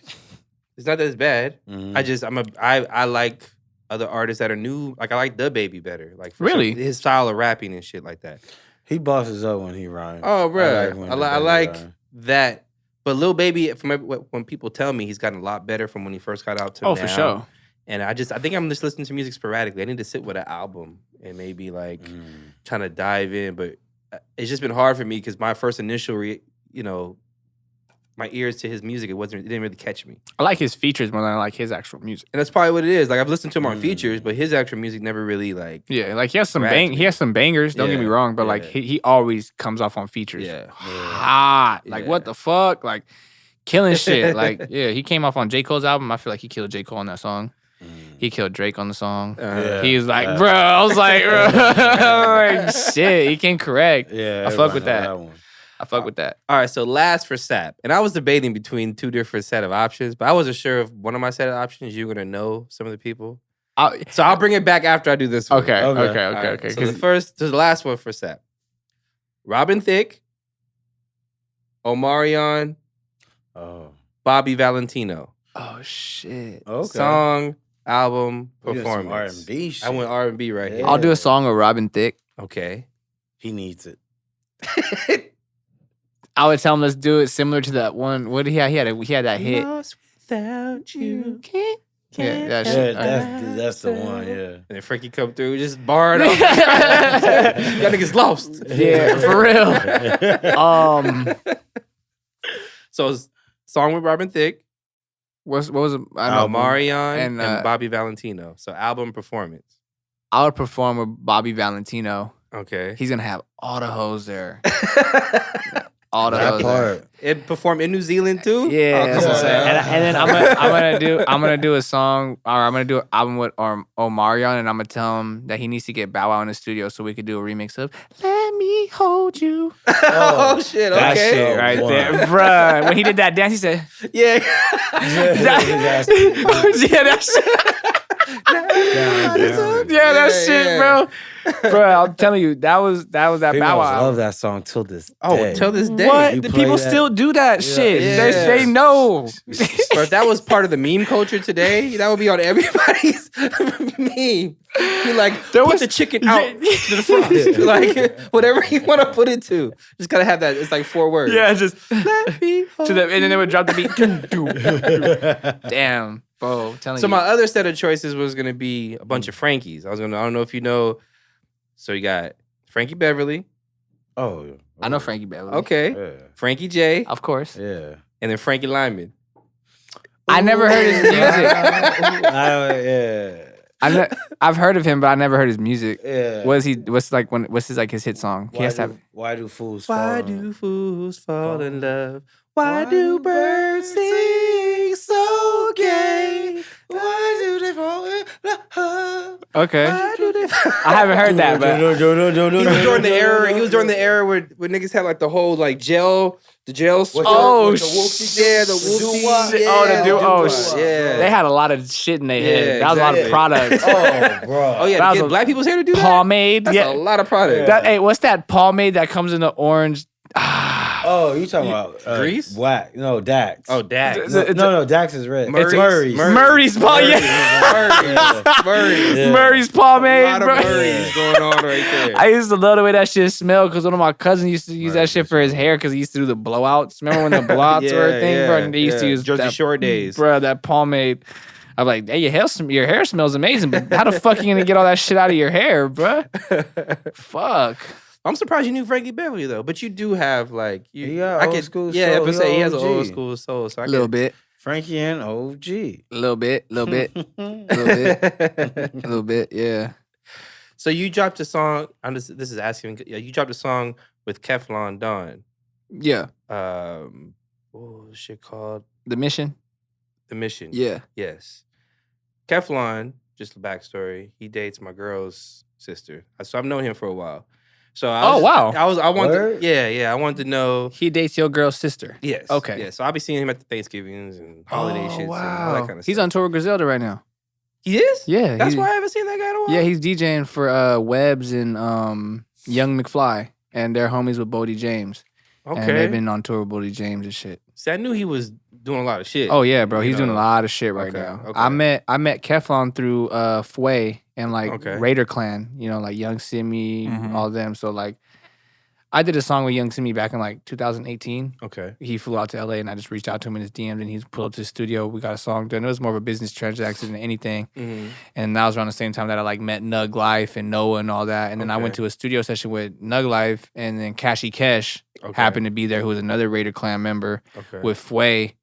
It's not that it's bad. Mhm. I like other artists that are new. Like I like Da Baby better. Like for Really? his style of rapping and shit like that. He bosses up when he rhymes. Oh, bro, when I the like baby rhyme. that. But Lil Baby, when people tell me, he's gotten a lot better from when he first got out to now. Oh, for sure. And I think I'm just listening to music sporadically. I need to sit with an album and maybe like trying to dive in. But it's just been hard for me because my first initial, my ears to his music, it didn't really catch me. I like his features more than I like his actual music. And that's probably what it is. Like I've listened to him on features, but his actual music never really like. Yeah, like he has some Grabbed he has some bangers. Don't get me Yeah, wrong, but like yeah. he always comes off on features. Yeah. Hot. Like Yeah. what the fuck? Like killing shit. Like yeah, he came off on J. Cole's album. I feel like he killed J. Cole on that song. He killed Drake on the song. Yeah. He was like, Yeah. bro. I was like, bro. Like, shit. He came correct. Yeah, I fuck everybody with know that. one. I fuck with that. All right, so last for Sap. And I was debating between two different set of options, but I wasn't sure if one of my set of options you were gonna know some of the people. So I'll bring it back after I do this one. Okay. Okay. Okay. All Okay. right, Okay. So the last one for Sap. Robin Thicke, Omarion, Oh, Bobby Valentino. Oh shit. okay. Song, album, We doing some performance. R&B shit. I went R&B right here. Yeah. I'll do a song with Robin Thicke. Okay. He needs it. I would tell him let's do it similar to that one. What did he had? He had that hit. Lost without you. Yeah, that Yeah, shit. that's the one. Yeah. And then Frankie come through, just barred up. Y'all niggas lost. Yeah, for real. So song with Robin Thicke, What was it? I know. Omarion, And, and Bobby Valentino. So album performance. I would perform with Bobby Valentino. Okay. He's gonna have all the hoes there. All the That hoes there. part. It performed in New Zealand too? Yeah, Oh, that's come what I'm saying. on. And then I'm gonna do a song, or I'm gonna do an album with Omarion, and I'm gonna tell him that he needs to get Bow Wow in the studio so we could do a remix of "Let Me Hold You." Oh shit, okay. That shit right One. there, bruh. When he did that dance, he said, Yeah. yeah, that shit. Yeah, that shit, bro. Bro, I'm telling you, that was that Females Bow Wow. love that song till this Oh, day. till this day. What? You The play people that- still do that shit. Yeah. They know. Bro, if that was part of the meme culture today, that would be on everybody's meme. You like There put was- the chicken out to the front, like whatever you want to put it to. Just gotta have that. It's like 4 words. Yeah, just Let me hold to the, and then they you. would drop the beat. Damn, bro. I'm telling So you. my other set of choices was gonna be a bunch of Frankies. I don't know if you know. So you got Frankie Beverly, Oh, I know Frankie Beverly. okay, Yeah. Frankie J, Of course. Yeah. and then Frankie Lyman. I never heard his music. Yeah. I've heard of him, but I never heard his music. Yeah. What's his hit song? He has to have. Why do fools Why fall? do fools fall in love? Why Why do birds sing so gay? Why do they fall in love? Okay. Why do they? I haven't heard that, but He was during the era. He was during the era where niggas had like the whole like gel. The gel. Oh, the Wolfie, yeah, the Wolfie. Yeah. They had a lot of shit in their Yeah, head. That was a lot of exactly. products. Oh, bro. Oh yeah, That to was get a black people's hair to do that. Pomade. That's Yeah. a lot of product. Hey, what's that pomade that comes in the orange? Oh, you talking about Grease? Whack? No, Dax. Oh, Dax. No, Dax is red. Murray's. Murray's pomade. Murray's. Murray's A pomade, lot of bro. Murray's going on right there. I used to love the way that shit smelled because one of my cousins used to use that shit for his hair because he used to do the blowouts. Remember when the blowouts were a thing, bro? And they used to use Jersey that, Shore days. bro, that pomade. I'm like, hey, your hair smells amazing, but how the fuck you gonna get all that shit out of your hair, bro? Fuck. I'm surprised you knew Frankie Beverly though, but you do have like He got old school yeah, soul. but say he has an OG. old school soul, so I A little bit, Frankie and OG. a little bit, yeah. So you dropped a song. This is asking. You dropped a song with Keflon Don. Yeah. What was shit called? The Mission. The Mission. Yeah. Yes. Keflon, just a backstory. He dates my girl's sister, so I've known him for a while. So I wanted I wanted to know. He dates your girl's sister. Yes. Okay. Yeah. So I'll be seeing him at the Thanksgivings and holiday shits and all that kind of stuff. He's on tour with Griselda right now. He is? Yeah. That's why I haven't seen that guy in a while. Yeah, he's DJing for Webbs and Young McFly, and they're homies with Bodie James. Okay. And they've been on tour with Bodie James and shit. See, I knew he was doing a lot of shit. Oh yeah, bro. You He's doing a know. lot of shit right Okay, now. okay. I met Keflon through Fway and like Okay. Raider Clan, you know, like Young Simi, Mhm. all them. So like I did a song with Young Simi back in like 2018. Okay. He flew out to LA and I just reached out to him in his DMs and he pulled up to the studio. We got a song done. It was more of a business transaction than anything. Mm-hmm. And that was around the same time that I like met Nug Life and Noah and all that. And then I Okay. went to a studio session with Nug Life and then Cashy Kesh happened to be there, who was another Raider Clan member with Fway.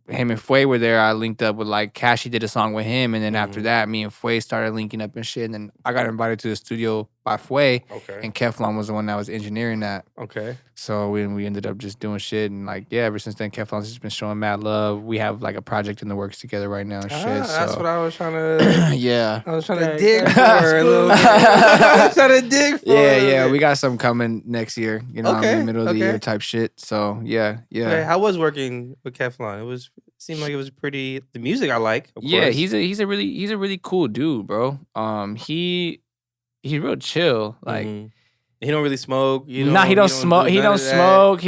Him and Fway were there. I linked up with like Cashy did a song with him. And then after that, me and Fway started linking up and shit. And then I got invited to the studio by Fway. Okay. And Keflon was the one that was engineering that. Okay. So we ended up just doing shit. And like, yeah, ever since then, Keflon's just been showing mad love. We have like a project in the works together right now and shit. That's so. what I was trying to. Yeah. I was trying to dig for a little bit. I was trying to dig for a little bit. We got something coming next year. You know, Okay, in the middle of the okay. year type shit. So yeah. Okay, how was working with Keflon? It seemed like it was pretty. The music I like. Of Yeah, course. he's a really cool dude, bro. He's real chill. Like, Mhm. He don't really smoke. He he don't don't smoke. do He none don't of that. smoke.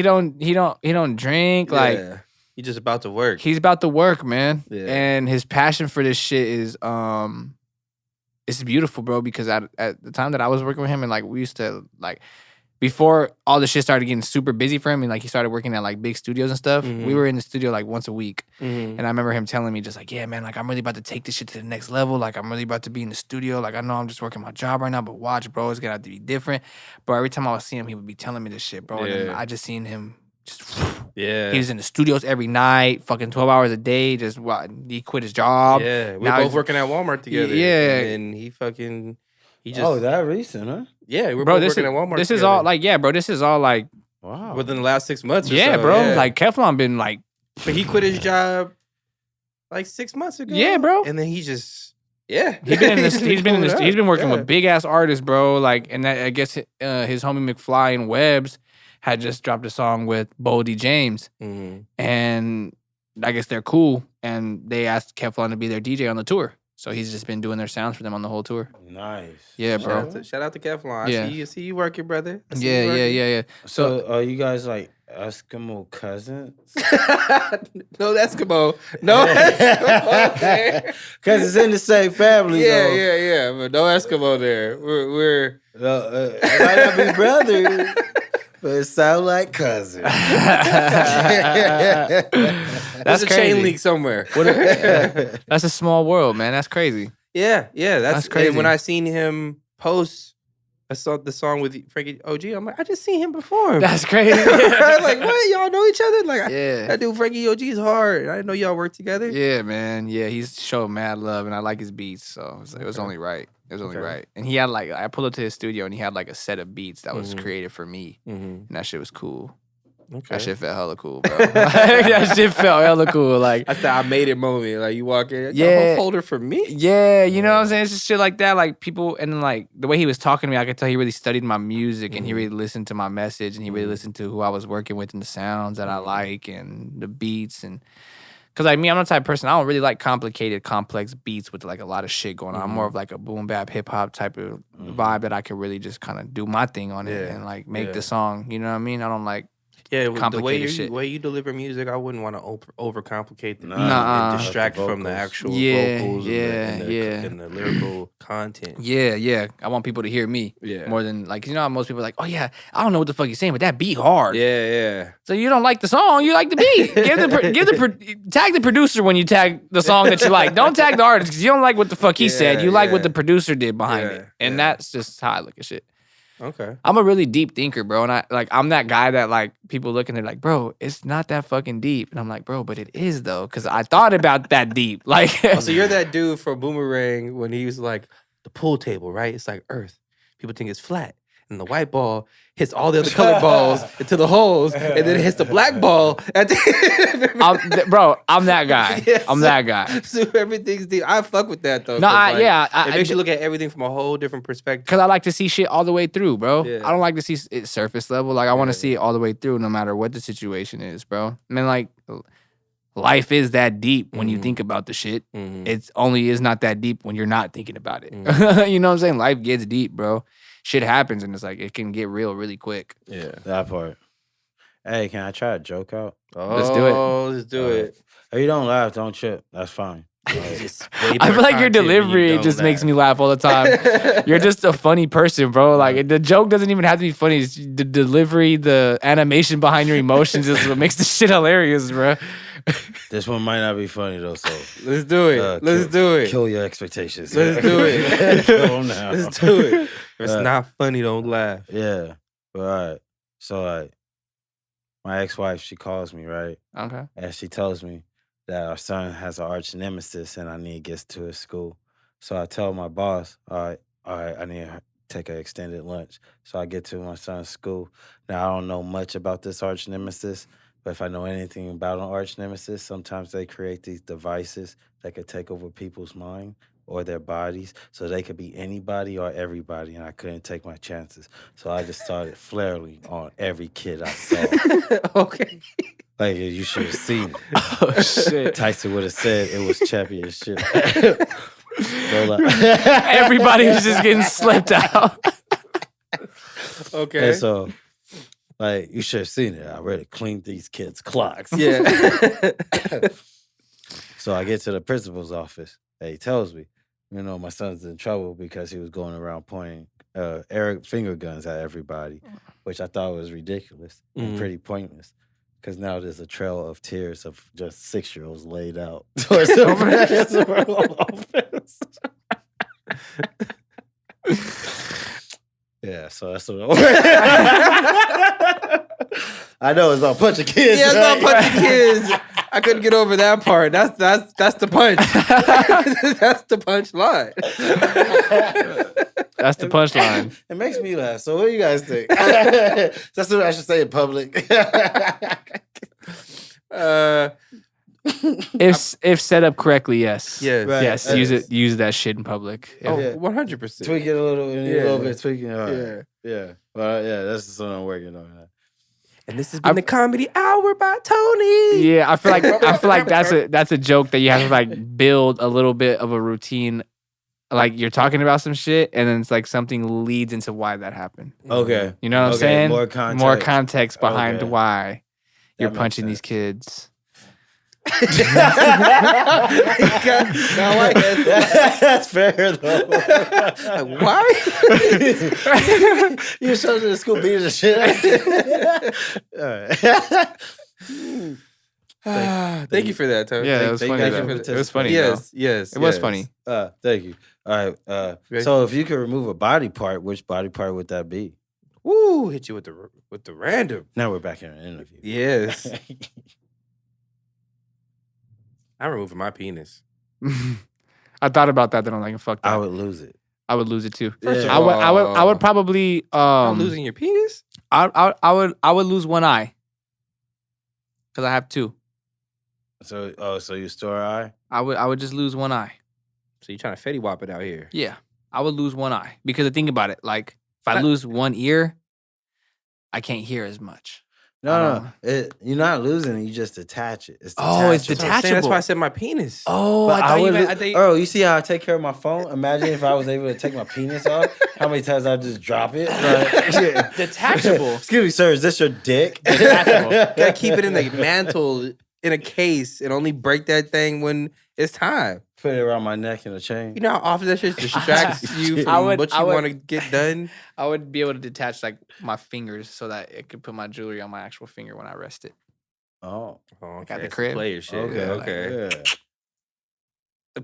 He don't drink. Like, Yeah. He just about to work. he's about to work, man. Yeah. And his passion for this shit is it's beautiful, bro. Because at the time that I was working with him, and like we used to like. Before all the shit started getting super busy for him and like he started working at like big studios and stuff, we were in the studio like once a week. Mhm. And I remember him telling me just like, yeah, man, like I'm really about to take this shit to the next level. Like I'm really about to be in the studio. Like I know I'm just working my job right now, but watch, bro, it's gonna have to be different. But every time I would see him, he would be telling me this shit, bro. And then Yeah. I just seen him just Yeah. he was in the studios every night, fucking 12 hours a day, just he quit his job. Yeah. We Now were both he's- working at Walmart together. Yeah. And he just. that recent, huh? Yeah, we were Bro, both this working is at Walmart this is together. all like, yeah, bro, this is all like, Wow. within the last 6 months or yeah, so, bro. Like Keflon been like, But he quit his job like 6 months ago. Yeah, bro. And then he just, yeah. he's been working Yeah. with big ass artists, bro. Like, and that I guess his homie McFly and Webbs had just dropped a song with Bodie James, Mhm. and I guess they're cool. And they asked Keflon to be their DJ on the tour, so he's just been doing their sounds for them on the whole tour. Nice. Yeah, bro. Shout out to Keflon. Yeah. I see you working, brother. I see you Yeah. working. So are you guys like Eskimo cousins? No Eskimo. No Eskimo there. Because it's in the same family. Yeah. But no Eskimo there. We're It might not be brothers, but it sound like cousins. there's a crazy. chain link somewhere. That's a small world, man. That's crazy. Yeah. That's That's crazy. And when I seen him post I saw the song with Frankie OG. I'm like, I just seen him perform. That's crazy. Like, what? Y'all know each other? Like, Yeah. that dude Frankie OG is hard. I didn't know y'all work together. Yeah, man. Yeah, he's showing mad love, and I like his beats, so it was only right. It was only right. And he had like, I pulled up to his studio, and he had like a set of beats that was created for me, and that shit was cool. Okay. That shit felt hella cool, bro. That shit felt hella cool. Like I said, I made it moment. Like you walk in, Yeah. a whole folder for me. Yeah, you know what I'm saying? It's just shit like that. Like people, and then like the way he was talking to me, I could tell he really studied my music and he really listened to my message and he really listened to who I was working with and the sounds that I like and the beats. And because like me, I'm the type of person, I don't really like complicated, complex beats with like a lot of shit going on. I'm more of like a boom bap hip hop type of vibe that I could really just kind of do my thing on it and like make the song. You know what I mean? I don't like complicated The way you deliver music, I wouldn't want to overcomplicate the beat Nah. and distract The from the vocals. actual Yeah, vocals and the lyrical content. Yeah. I want people to hear me Yeah. more than like, you know how most people are like, oh yeah, I don't know what the fuck you're saying, but that beat hard. Yeah. So you don't like the song, you like the beat. Tag the producer when you tag the song that you like. Don't tag the artist because you don't like what the fuck he said. You like what the producer did behind it, and that's just how I look at shit. Okay. I'm a really deep thinker, bro, and I'm that guy that like people look and they're like, bro, it's not that fucking deep, and I'm like, bro, but it is though, because I thought about that deep. Like, So you're that dude for Boomerang when he was like the pool table, right? It's like Earth. People think it's flat. And the white ball hits all the other colored balls into the holes, and then it hits the black ball. At the bro, I'm that guy. Yes. I'm that guy. So everything's deep. I fuck with that though. No, 'cause, it it makes you look at everything from a whole different perspective. Because I like to see shit all the way through, bro. Yeah. I don't like to see it surface level. Like, I want to see it all the way through, no matter what the situation is, bro. I mean, like, life is that deep when you think about the shit. It's only is not that deep when you're not thinking about it. You know what I'm saying? Life gets deep, bro. Shit happens, and it's like, it can get real really quick. Yeah. That part. Hey, can I try a joke out? Let's do it. Let's do it. If you don't laugh, don't trip. That's fine. I feel like your delivery just makes me laugh all the time. You're just a funny person, bro. Like, the joke doesn't even have to be funny. It's the delivery, the animation behind your emotions is what makes the shit hilarious, bro. This one might not be funny though, so Let's do it. Let's do it. Kill your expectations. Let's do it. Kill them now. Let's do it. If it's not funny, don't laugh. Yeah. But all right. So like my ex-wife, she calls me, right? Okay. And she tells me that our son has an arch nemesis and I need to get to his school. So I tell my boss, all right, I need to take an extended lunch. So I get to my son's school. Now I don't know much about this arch nemesis, but if I know anything about an arch nemesis, sometimes they create these devices that could take over people's mind or their bodies. So they could be anybody or everybody, and I couldn't take my chances. So I just started flaring on every kid I saw. Okay. Like, you should have seen it. Oh, shit. Tyson would have said it was championship. Everybody was just getting slept out. Okay. And so, like, you should have seen it. I already cleaned these kids' clocks. Yeah. So I get to the principal's office. And he tells me, you know, my son's in trouble because he was going around pointing finger guns at everybody, which I thought was ridiculous and pretty pointless. Because now there's a trail of tears of just 6-year-olds laid out towards the principal's office. Yeah, so that's what I know it's about punching kids. Yeah, it's right? about punching kids. I couldn't get over that part. That's the punch. That's the punchline. That's the punchline. It makes me laugh. So what do you guys think? That's what I should say in public. If set up correctly, yes. Yes. Right. Yes, use that shit in public. Yeah. Oh, Yeah. 100%. Tweak it a little bit, tweaking. All right. Yeah. Yeah. Well, yeah, that's the one I'm working on. And this has been the Comedy Hour by Tony. Yeah, I feel like that's a joke that you have to like build a little bit of a routine. Like, you're talking about some shit, and then it's like something leads into why that happened. Okay. You know what I'm Okay, saying? more context. More context behind Okay. why you're makes punching these sense. kids. That's fair though. Why? You showed to the school beating the shit. All right. Thank you for that, Tony. Yeah, it was thank funny. you though. for It was funny. Yes, yes. It was funny. Thank you. All right. So if you could remove a body part, which body part would that be? Woo! Hit you with the random. Now we're back in an interview. Yes. I'm removing my penis. I thought about that. Then I'm like, fuck that. I would lose it. I would lose it too. First of I would probably I'm losing your penis? I would lose one eye. Because I have two. So you store an eye? I would just lose one eye. So you're trying to Fetty Wap it out here? Yeah. I would lose one eye. Because think about it, like if I lose one ear, I can't hear as much. No. You're not losing it. You just detach it. It's Oh, it's detachable. That's why I said my penis. Oh, But I thought Earl, you see how I take care of my phone? Imagine if I was able to take my penis off. How many times I'd just drop it? Like, detachable. Excuse me, sir. Is this your dick? Detachable. Gotta keep it in the mantle in a case and only break that thing when it's time. Put it around my neck in a chain. You know how often that shit distracts you from what you want to get done? I would be able to detach like my fingers so that it could put my jewelry on my actual finger when I rest it. Oh, okay. At the crib. Player shit. Okay. Yeah.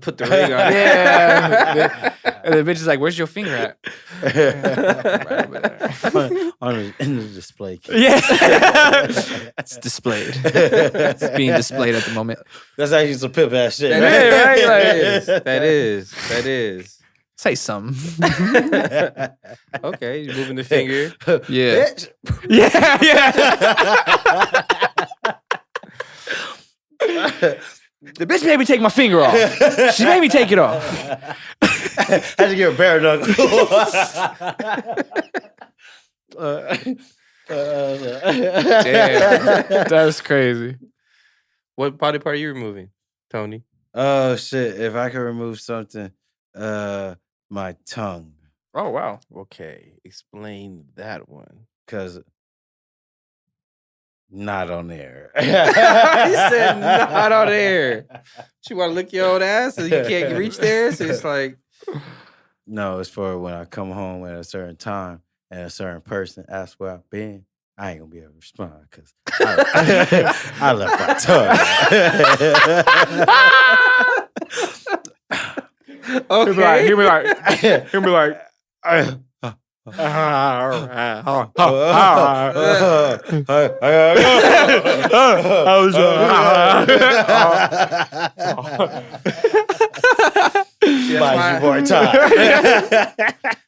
Put the ring on. Yeah. And the bitch is like, "Where's your finger at?" Right over there. In the display case. Yeah. It's displayed. It's being displayed at the moment. That's actually some pimp ass shit. That is. Say something. Okay, you're moving the finger. Yeah. Bitch. Yeah. The bitch made me take my finger off. She made me take it off. Had to give a bare knuckle. Damn. That's crazy. What body part are you removing, Tony? Oh shit! If I could remove something, my tongue. Oh, wow. Okay, explain that one. Cause not on air. He said not on air. She want to lick your old ass and you can't reach there, so it's like. No, it's for when I come home at a certain time and a certain person asks where I've been. I ain't gonna be able to respond because I left my tongue. Okay. He'll be like,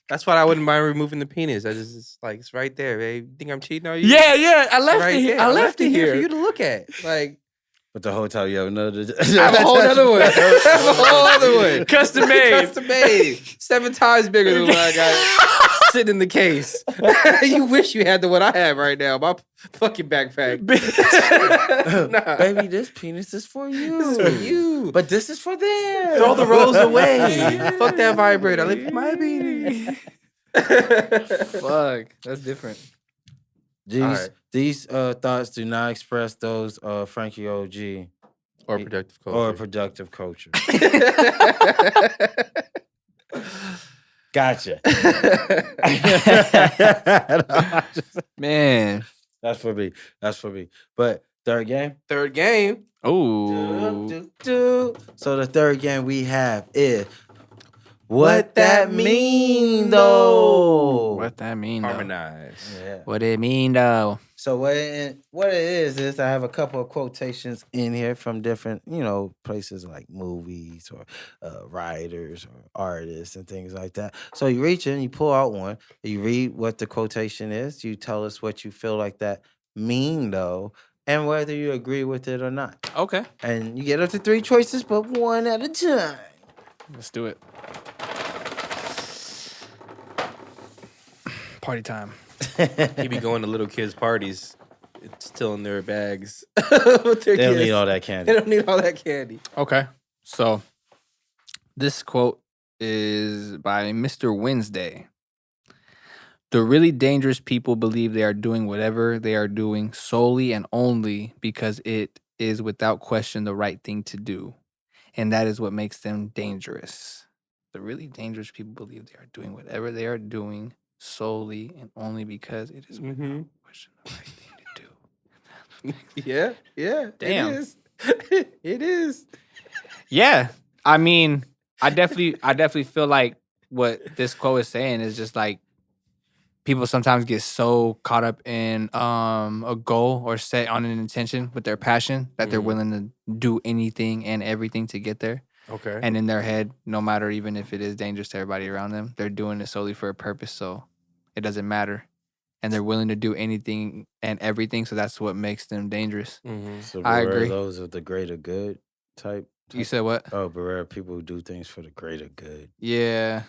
That's why I wouldn't mind removing the penis. It's like it's right there, babe. You think I'm cheating on you? Yeah. I left right it here. there. I left it here for you to look at. Like, but the whole time you have another. I have a whole other one. I have a whole other one. Custom made. Custom made. 7 times bigger than what I got sitting in the case. You wish you had the one I have right now. My fucking backpack. Nah. Baby, this penis is for you. This is for you. But this is for them. Throw the rolls away. Fuck that vibrator. I live for my penis. Fuck. That's different. These thoughts do not express those of Frankie OG or productive culture. Or productive culture. Gotcha. Man. That's for me. But third game? Third game. Oh. So the third game we have is What That Mean Though? What that mean though? Harmonize. Yeah. What it mean though? So what it is I have a couple of quotations in here from different, places like movies or writers or artists and things like that. So you reach in, you pull out one, you read what the quotation is, you tell us what you feel like that mean though, and whether you agree with it or not. Okay. And you get up to 3 choices, but one at a time. Let's do it. Party time. He be going to little kids' parties, still in their bags. They don't need all that candy. They don't need all that candy. Okay. So this quote is by Mr. Wednesday. The really dangerous people believe they are doing whatever they are doing solely and only because it is without question the right thing to do. And that is what makes them dangerous. The really dangerous people believe they are doing whatever they are doing solely and only because it is without question the right thing to do. Yeah. Damn. It is. It is. Yeah. I mean, I definitely feel like what this quote is saying is just like people sometimes get so caught up in a goal or set on an intention with their passion that they're willing to do anything and everything to get there. Okay. And in their head, no matter even if it is dangerous to everybody around them, they're doing it solely for a purpose. So it doesn't matter. And they're willing to do anything and everything. So that's what makes them dangerous. So I beware agree. those of the greater good type. You said what? Oh, beware people who do things for the greater good. Yeah.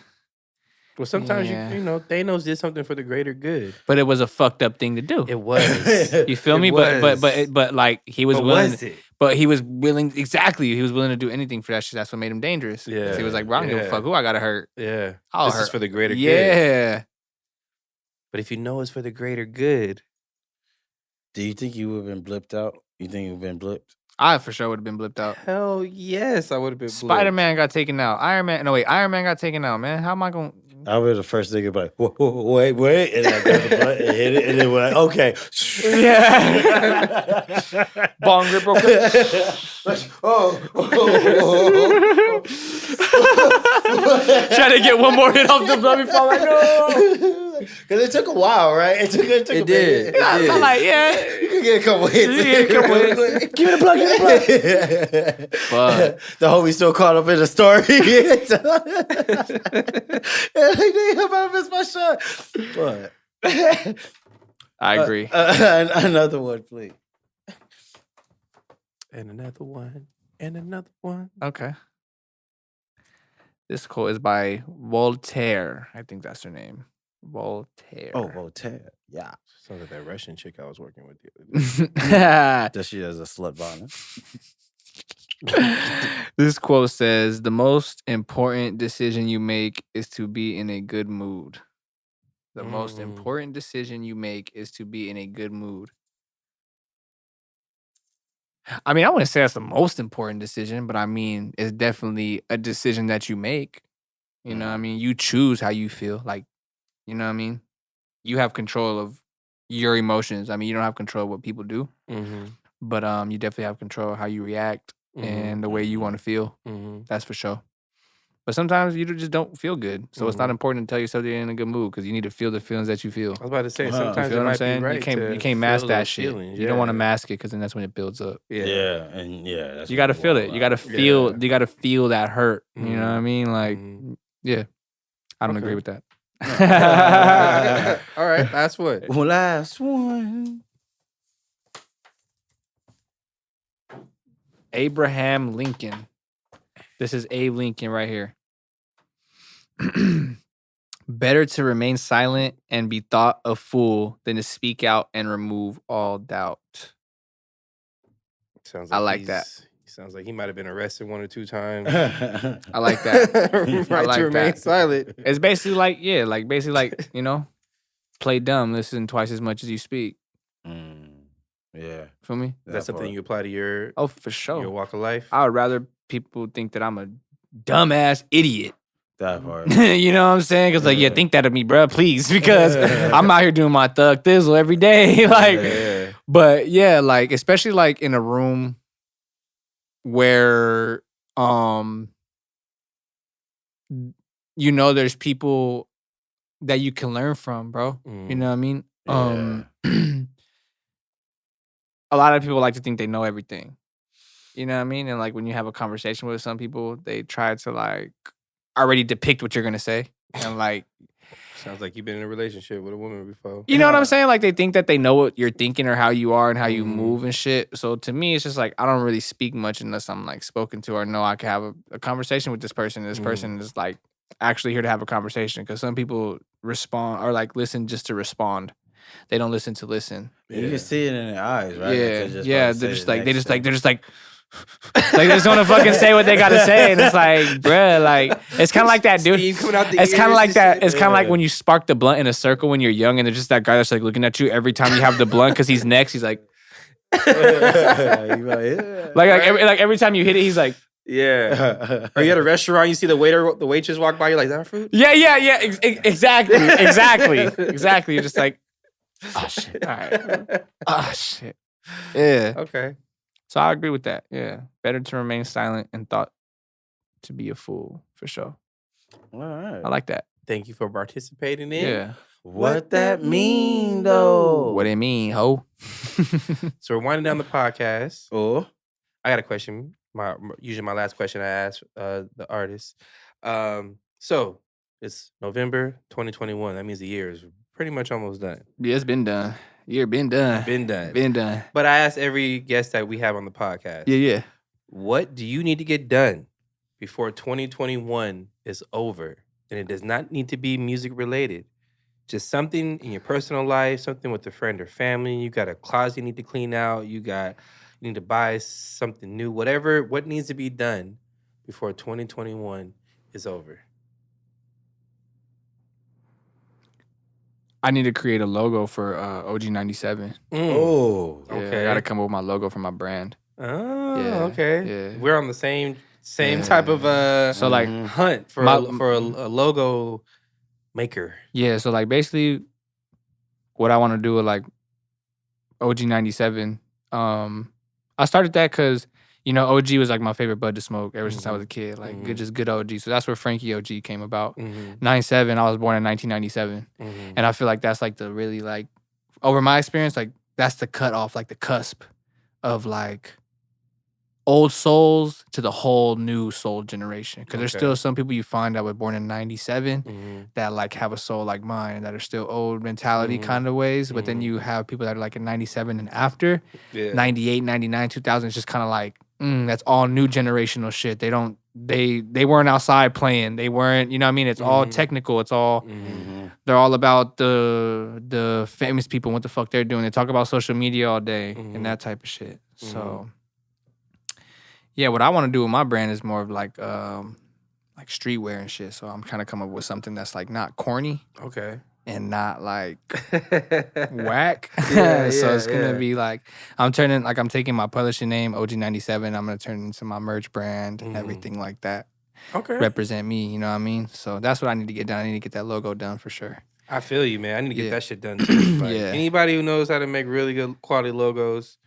Well, sometimes Yeah. you know Thanos did something for the greater good. But it was a fucked up thing to do. It was. You feel me? But like he was But willing. was it? But he was willing. Exactly. He was willing to do anything for that shit. That's what made him dangerous. 'Cause Yeah. He was like, bro, I don't give a fuck who I gotta hurt. Yeah. I'll This hurt. is for the greater good. Yeah. But if you know it's for the greater good, Do you think you would have been blipped out? You think you've been blipped? I for sure would have been blipped out. hell yes, I would have been. Spider-Man got taken out. Iron Man got taken out, man. How am I going I was the first nigga like, wait, and I got the button and hit it, and then we're like, okay. Yeah. Bong rip real quick. Trying to get one more hit off the blood before like, no. Because it took a while, right? It took a did. minute. I'm like, yeah. You can get a couple hits. You get a couple hits. Give me the plug, Fuck. The homie still caught up in the story. I'm about to miss my shot. But I agree. another one, please. and another one, and another one. Okay. This quote is by Voltaire. I think that's her name. Voltaire. Oh, Voltaire. Yeah. Sounds like that Russian chick I was working with the other day. Does she has a slut bottom? This quote says, the most important decision you make is to be in a good mood. The most important decision you make is to be in a good mood. I mean, I wouldn't say that's the most important decision, but I mean, it's definitely a decision that you make. You know what I mean? You choose how you feel. Like, you know what I mean? You have control of your emotions. I mean, you don't have control of what people do, but you definitely have control of how you react and the way you want to feel. That's for sure. But sometimes you just don't feel good. So it's not important to tell yourself you're in a good mood because you need to feel the feelings that you feel. I was about to say, Wow. sometimes You feel it what I'm might saying? be right You can't mask feel that those shit. feelings. You don't want to mask it because then that's when it builds up. Yeah, and yeah. That's You got to what feel wild it. You out. got to feel. You got to feel that hurt. You know what I mean? Like, yeah. I don't agree with that. All right, last one. Well, last one. Abraham Lincoln. This is Abe Lincoln right here. Better to remain silent and be thought a fool than to speak out and remove all doubt. Sounds I like that. Sounds like he might have been arrested 1 or 2 times. I like that. Right like to remain that. silent. It's basically like, yeah, like basically like, you know, play dumb, listen twice as much as you speak. Yeah. Feel me? That's something you apply to your Oh, for sure. your walk of life. I would rather people think that I'm a dumbass idiot. That part. You know what I'm saying? Because, like, yeah, think that of me, bro, please. Because I'm out here doing my thug thizzle every day. Like, but yeah, like, especially like in a room where, you know, there's people that you can learn from, bro. You know what I mean? A lot of people like to think they know everything. You know what I mean? And like when you have a conversation with some people, they try to like already depict what you're gonna say. And like Sounds like you've been in a relationship with a woman before. you know what I'm saying? Like they think that they know what you're thinking or how you are and how you move and shit. So to me, it's just like I don't really speak much unless I'm like spoken to or know I can have a conversation with this person. This person is like actually here to have a conversation. Because some people respond or like listen just to respond. They don't listen to listen. You can see it in their eyes, right? Yeah. They're just like they just like they just want to fucking say what they gotta say, and it's like, bruh, like it's kind of like that, dude. It's kind of like that. It's kind of like when you spark the blunt in a circle when you're young, and there's just that guy that's like looking at you every time you have the blunt because he's next. He's like, like every time you hit it, he's like, Yeah. Or you at a restaurant, you see the waitress walk by, you're like, that fruit? yeah. Exactly. You're just like, oh shit. All right. Oh shit. Yeah. Okay. So I agree with that. Yeah. Better to remain silent and thought to be a fool. for sure. All right. I like that. Thank you for participating in. Yeah. What that mean though? What it mean, ho? So we're winding down the podcast. Oh, I got a question. Usually my last question I ask the artist. So it's November 2021. That means the year is pretty much almost done. Yeah, it's been done. Year been done. Been done. Been done. But I ask every guest that we have on the podcast. Yeah. What do you need to get done before 2021 is over? And it does not need to be music related. Just something in your personal life, something with a friend or family. You got a closet you need to clean out. You need to buy something new. What needs to be done before 2021 is over? I need to create a logo for OG97. oh, Yeah, Okay. I gotta come up with my logo for my brand. Oh, Yeah, okay. yeah. We're on the same type of So like, hunt for My- a logo maker. yeah, so like basically what I want to do with like OG97, I started that because, you know, OG was like my favorite bud to smoke ever since I was a kid. Like just good OG. So that's where Frankie OG came about. 97, I was born in 1997. And I feel like that's like the really like, over my experience, like that's the cutoff, like the cusp of like old souls to the whole new soul generation. Because there's Okay. still some people you find that were born in 97 that like have a soul like mine and that are still old mentality kind of ways. But then you have people that are like in 97 and after, Yeah. 98, 99, 2000. It's just kind of like, that's all new generational shit. They weren't outside playing. They weren't, you know what I mean? It's all technical. It's all, they're all about the famous people and what the fuck they're doing. They talk about social media all day and that type of shit. So, yeah, what I want to do with my brand is more of like streetwear and shit. So I'm trying to come up with something that's like not corny Okay. and not like whack. Yeah, So it's yeah. gonna be like I'm taking my publishing name OG97. I'm gonna turn it into my merch brand, everything like that. Okay. Represent me, you know what I mean? So that's what I need to get done. I need to get that logo done for sure. I feel you, man. I need to get Yeah. that shit done too. Like, Yeah. Anybody who knows how to make really good quality logos,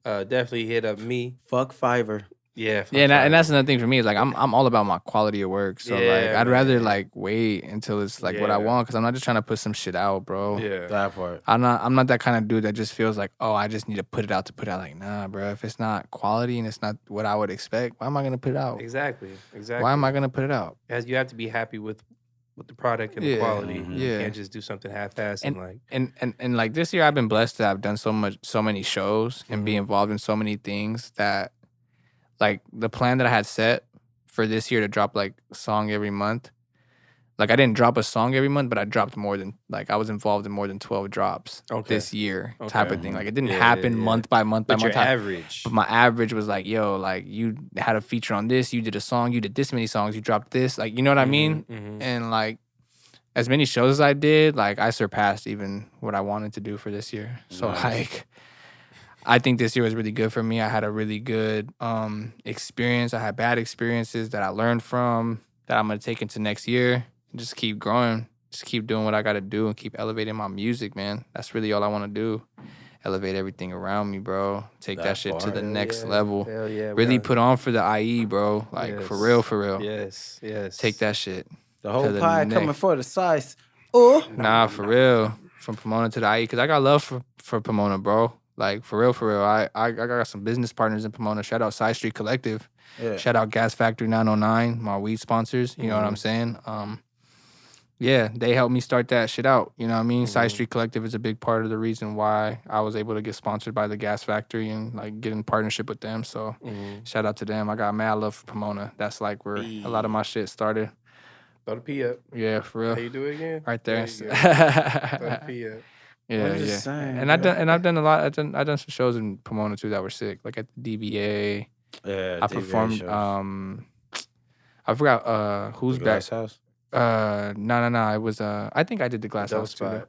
definitely hit up me. fuck Fiverr. Yeah. Yeah, and that's another thing for me is like I'm all about my quality of work. So like Yeah, I'd rather man. like wait until it's like what I Yeah. want because I'm not just trying to put some shit out, bro. Yeah. That part. I'm not that kind of dude that just feels like, oh, I just need to put it out to put it out. Like, nah, bro. If it's not quality and it's not what I would expect, why am I gonna put it out? Exactly. Why am I gonna put it out? As you have to be happy with the product and the Yeah. quality. Mhm. You Yeah. can't just do something half-assed and like. And like this year I've been blessed that I've done so many shows and be involved in so many things that like the plan that I had set for this year to drop like a song every month. Like I didn't drop a song every month, but I dropped more than like I was involved in more than 12 drops this year type Okay. of thing. Like it didn't Yeah, happen yeah, yeah. month by month by But month. your average. But my average was like, yo, like you had a feature on this, you did a song, you did this many songs, you dropped this, like you know what I mean? And like as many shows as I did, like I surpassed even what I wanted to do for this year. So Nice. like I think this year was really good for me. I had a really good experience. I had bad experiences that I learned from that I'm gonna take into next year and just keep growing. Just keep doing what I gotta do and keep elevating my music, man. That's really all I wanna do. Elevate everything around me, bro. Take that That shit to part. the Hell next level. Hell yeah. Really put on for the IE, bro. Like for real. Yes. Take that shit. The whole the pie neck. coming for the size. Oh, Nah, for real. From Pomona to the IE, because I got love for Pomona, bro. Like for real. I got some business partners in Pomona. Shout out Side Street Collective. yeah. Shout out Gas Factory 909, my weed sponsors. You know what I'm saying? Yeah, they helped me start that shit out. You know what I mean? Side Street Collective is a big part of the reason why I was able to get sponsored by the Gas Factory and like get in partnership with them. So shout out to them. I got mad love for Pomona. That's like where a lot of my shit started. Throw the P up. Yeah, for real. How you do it again? Right there. you go. Throw the P up. Yeah, I'm just yeah. saying, And bro. I've done a lot. I've done some shows in Pomona too that were sick. Like at the DBA. Yeah, I DVA performed shows. I forgot who's The back. Glass House. No. It was I think I did the Glass Dope House too. Spot.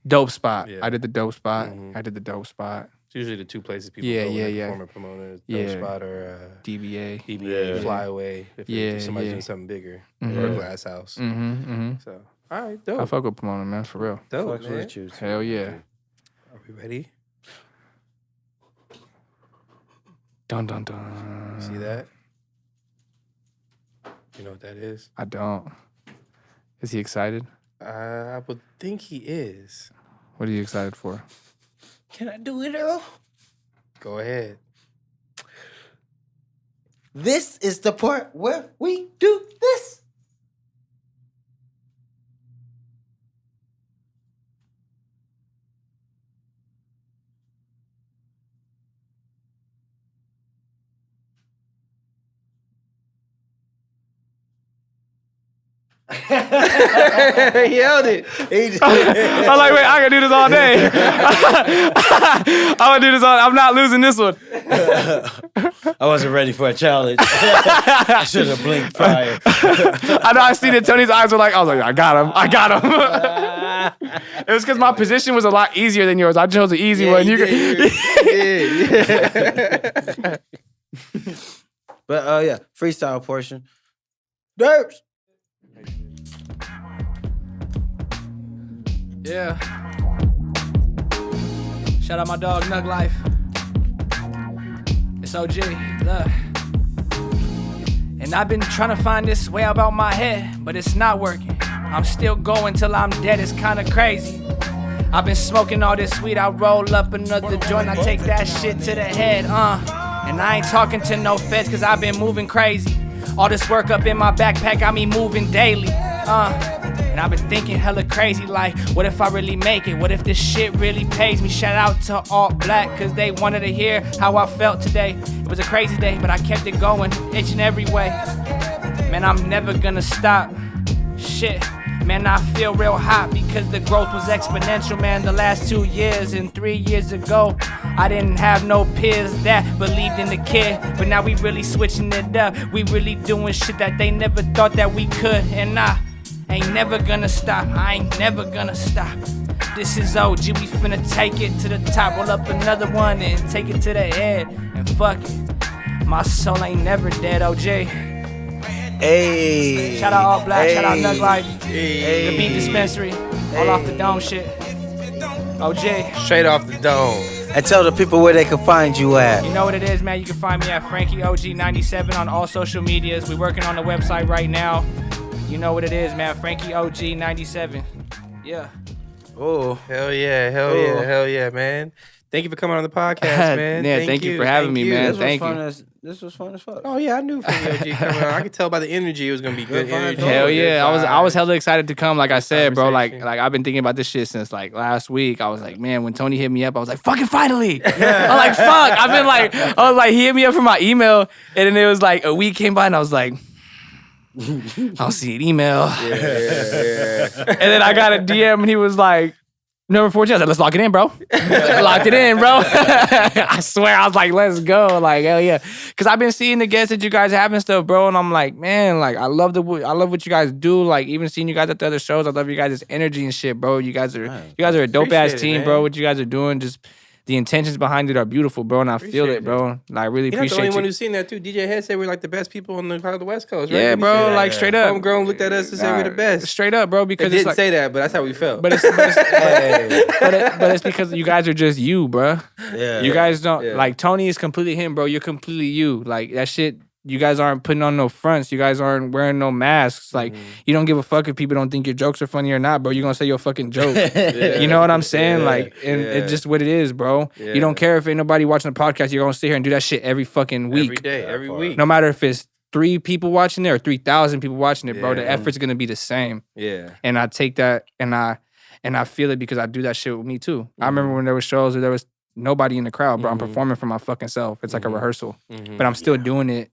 Dope Spot. Yeah. I did the Dope Spot. Mhm. I did the Dope Spot. It's usually the two places people Yeah, go when they yeah. perform at Pomona. Yeah. Dope Spot or DBA. DBA, Yeah. Flyaway. If Yeah, somebody's yeah. doing something bigger. Mhm. Or a Glass House. Mm-hmm. So, all right, I dope. fuck with Pomona, man, for real. Dope, Fucks man. with you. Hell yeah. Are we ready? Dun dun dun. See that? You know what that is? I don't. Is he excited? I would think he is. What are you excited for? Can I do it, Earl? Go ahead. This is the part where we do this. He yelled it. I'm like, wait, I can do this all day. I'm gonna do this all. I'm not losing this one. I wasn't ready for a challenge. I should have blinked prior. I know. I seen it. Tony's eyes were like, I was like, I got him. It was because my position was a lot easier than yours. I chose the easy one. You did. But yeah, freestyle portion. Derps. Yeah. Shout out my dog, Nug Life. It's OG. Look. And I've been trying to find this way about my head, but it's not working. I'm still going till I'm dead. It's kinda crazy. I've been smoking all this weed. I roll up another joint. I take that shit to the head. And I ain't talking to no feds, cause I've been moving crazy. All this work up in my backpack got me moving daily. And I've been thinking hella crazy, like, what if I really make it? What if this shit really pays me? Shout out to ALT BLK, cause they wanted to hear how I felt today. It was a crazy day, but I kept it going, each and every way. Man, I'm never gonna stop. Shit, man, I feel real hot because the growth was exponential, man, the last 2 years. And 3 years ago, I didn't have no peers that believed in the kid. But now we really switching it up. We really doing shit that they never thought that we could. And I ain't never gonna stop. I ain't never gonna stop. This is OG, we finna take it to the top. Roll up another one and take it to the head. And fuck it, my soul ain't never dead, OG. Hey. Shout out ALT BLK, Hey. shout out Nug Life, Hey. the Beat Dispensary, all off the dome shit. OG. Straight off the dome. And tell the people where they can find you at. You know what it is, man. You can find me at FrankieOG97 on all social medias. We're working on the website right now. You know what it is, man. FrankieOG97. Yeah. Oh. Hell yeah, man. Thank you for coming on the podcast, man. Yeah, thank you for having me, man. Thank you. This was fun as fuck. Oh yeah, I knew from the OG coming on. I could tell by the energy it was gonna be good energy. Hell yeah, Good I was vibes. hella excited to come. Like I said, bro, like Conversation. I've been thinking about this shit since like last week. I was like, man, when Tony hit me up, I was like, fucking finally. I'm like, fuck. I was like, he hit me up for my email, and then it was like a week came by, and I was like, I'll see an email. Yeah. And then I got a DM, and he was like, number 14. I was like, let's lock it in, bro. Locked it in, bro. I swear, I was like, let's go. Like, hell yeah. Because I've been seeing the guests that you guys have and stuff, bro. And I'm like, man, like, I love what you guys do. Like, even seeing you guys at the other shows, I love you guys' energy and shit, bro. You guys are a dope ass Appreciate it, team, man. bro. What you guys are doing, just the intentions behind it are beautiful, bro. And I feel Appreciate it, bro. And I really You're not the appreciate only one you. who's seen that too. DJ Head said we're like the best people on the West Coast, right? Yeah, Didn't he say bro. that? Like, straight up. Homegrown looked at us and said we're the best. Straight up, bro. They Because it's didn't like, say that, but that's how we felt. but it's because you guys are just you, bro. Yeah. You guys don't Yeah. like Tony is completely him, bro. You're completely you. Like that shit. You guys aren't putting on no fronts. You guys aren't wearing no masks. Like you don't give a fuck if people don't think your jokes are funny or not, bro. You're gonna say your fucking joke. You know what I'm saying? Yeah. Like, and it's just what it is, bro. Yeah. You don't care if ain't nobody watching the podcast. You're gonna sit here and do that shit every fucking week. Every day, every week. No matter if it's 3 people watching it or 3,000 people watching it, bro. The Yeah. effort's gonna be the same. Yeah. And I take that and I feel it because I do that shit with me too. I remember when there was shows where there was nobody in the crowd, bro. I'm performing for my fucking self. It's like a rehearsal, but I'm still doing it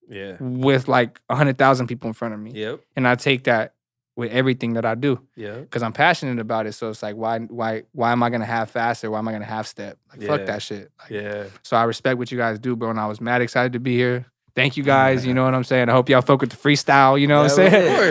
Yeah. with like 100,000 people in front of me. Yep. And I take that with everything that I do Yep. because I'm passionate about it. So it's like, why am I gonna have faster? Why am I gonna have step? Like, fuck Yeah. that shit. Like, Yeah. So I respect what you guys do, bro. And I was mad excited to be here. Thank you guys. You know what I'm saying? I hope y'all fuck with the freestyle. You know what I'm Yeah, saying? Of course.